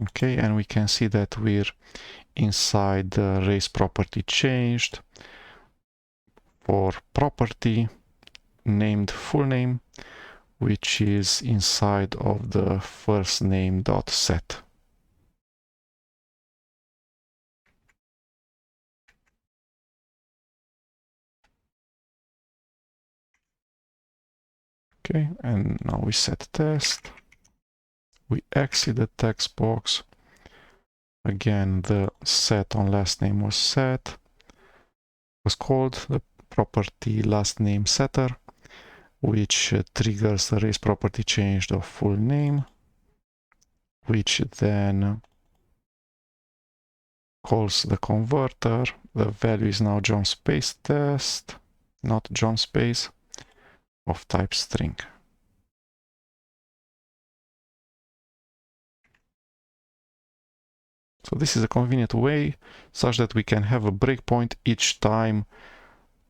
Okay, and we can see that we're inside the raise property changed for property named full name, which is inside of the first name dot set. Okay, and now we set test. We exit the text box. Again, the set on last name was called the property last name setter, which triggers the raise property changed of full name, which then calls the converter. The value is now John space test, not John space, of type string. So this is a convenient way such that we can have a breakpoint each time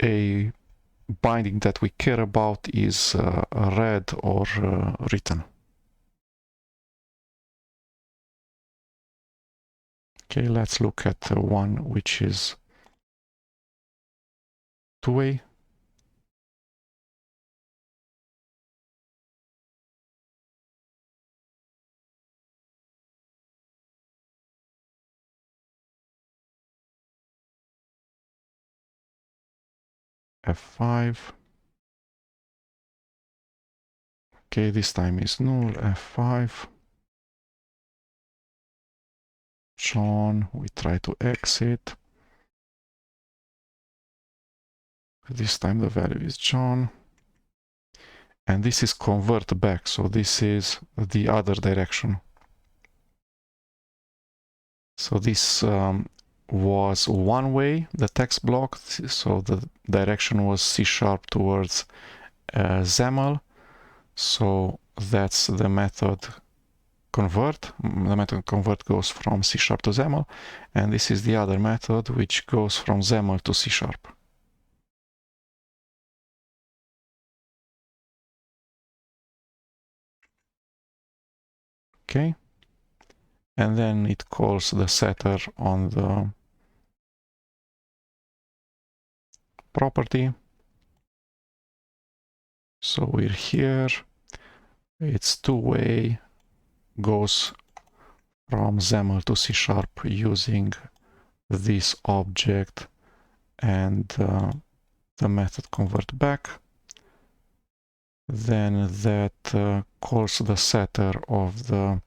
a binding that we care about is read or written. Okay, let's look at one which is two-way. F5. Okay, this time is null, F5. John, we try to exit. This time the value is John. And this is convert back, so this is the other direction. So this was one way, the text block, so the direction was C# towards XAML. So that's the method convert. The method convert goes from C# to XAML, and this is the other method which goes from XAML to C#. Okay, and then it calls the setter on the property. So we're here, it's two-way, goes from XAML to C# using this object and the method convert back. Then that calls the setter of the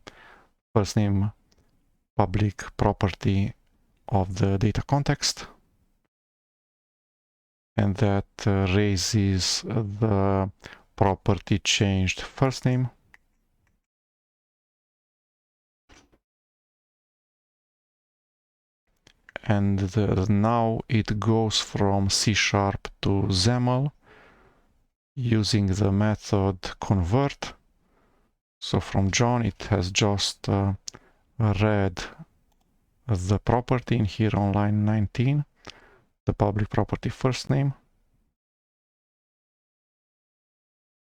first name public property of the data context, and that raises the property changed first name. And now it goes from C# to XAML using the method convert. So from John it has just read the property in here on line 19, the public property first name,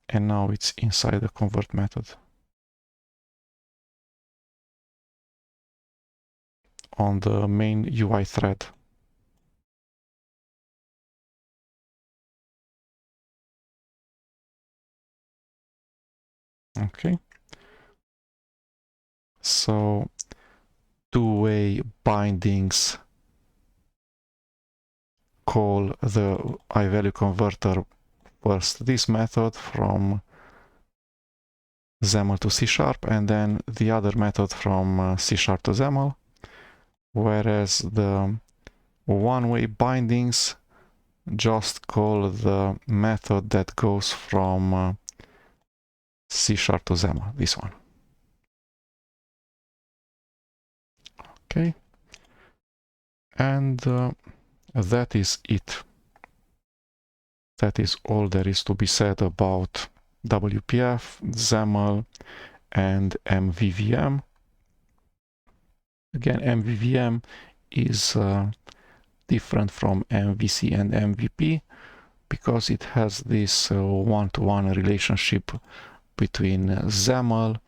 and now it's inside the convert method on the main UI thread. Okay, so two-way bindings call the iValue converter first this method from XAML to C#, and then the other method from C# to XAML, whereas the one-way bindings just call the method that goes from C# to XAML, this one. Okay, and that is it. That is all there is to be said about WPF, XAML, and MVVM. Again, MVVM is different from MVC and MVP because it has this one-to-one relationship between XAML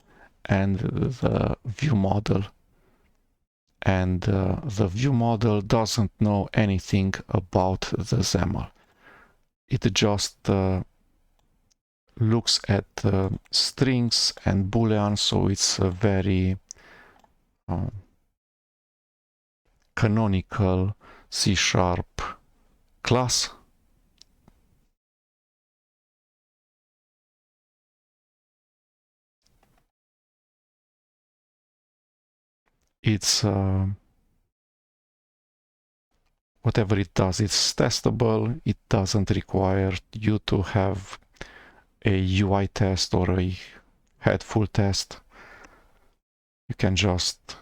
and the view model. And the view model doesn't know anything about the XAML. It just looks at strings and booleans, so it's a very canonical C# class. It's whatever it does, it's testable. It doesn't require you to have a UI test or a headful test. You can just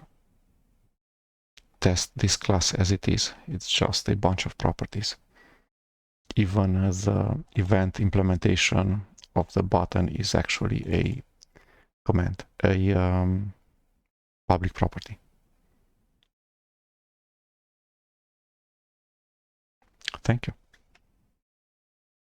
test this class as it is. It's just a bunch of properties. Even the event implementation of the button is actually a command, a public property. Thank you.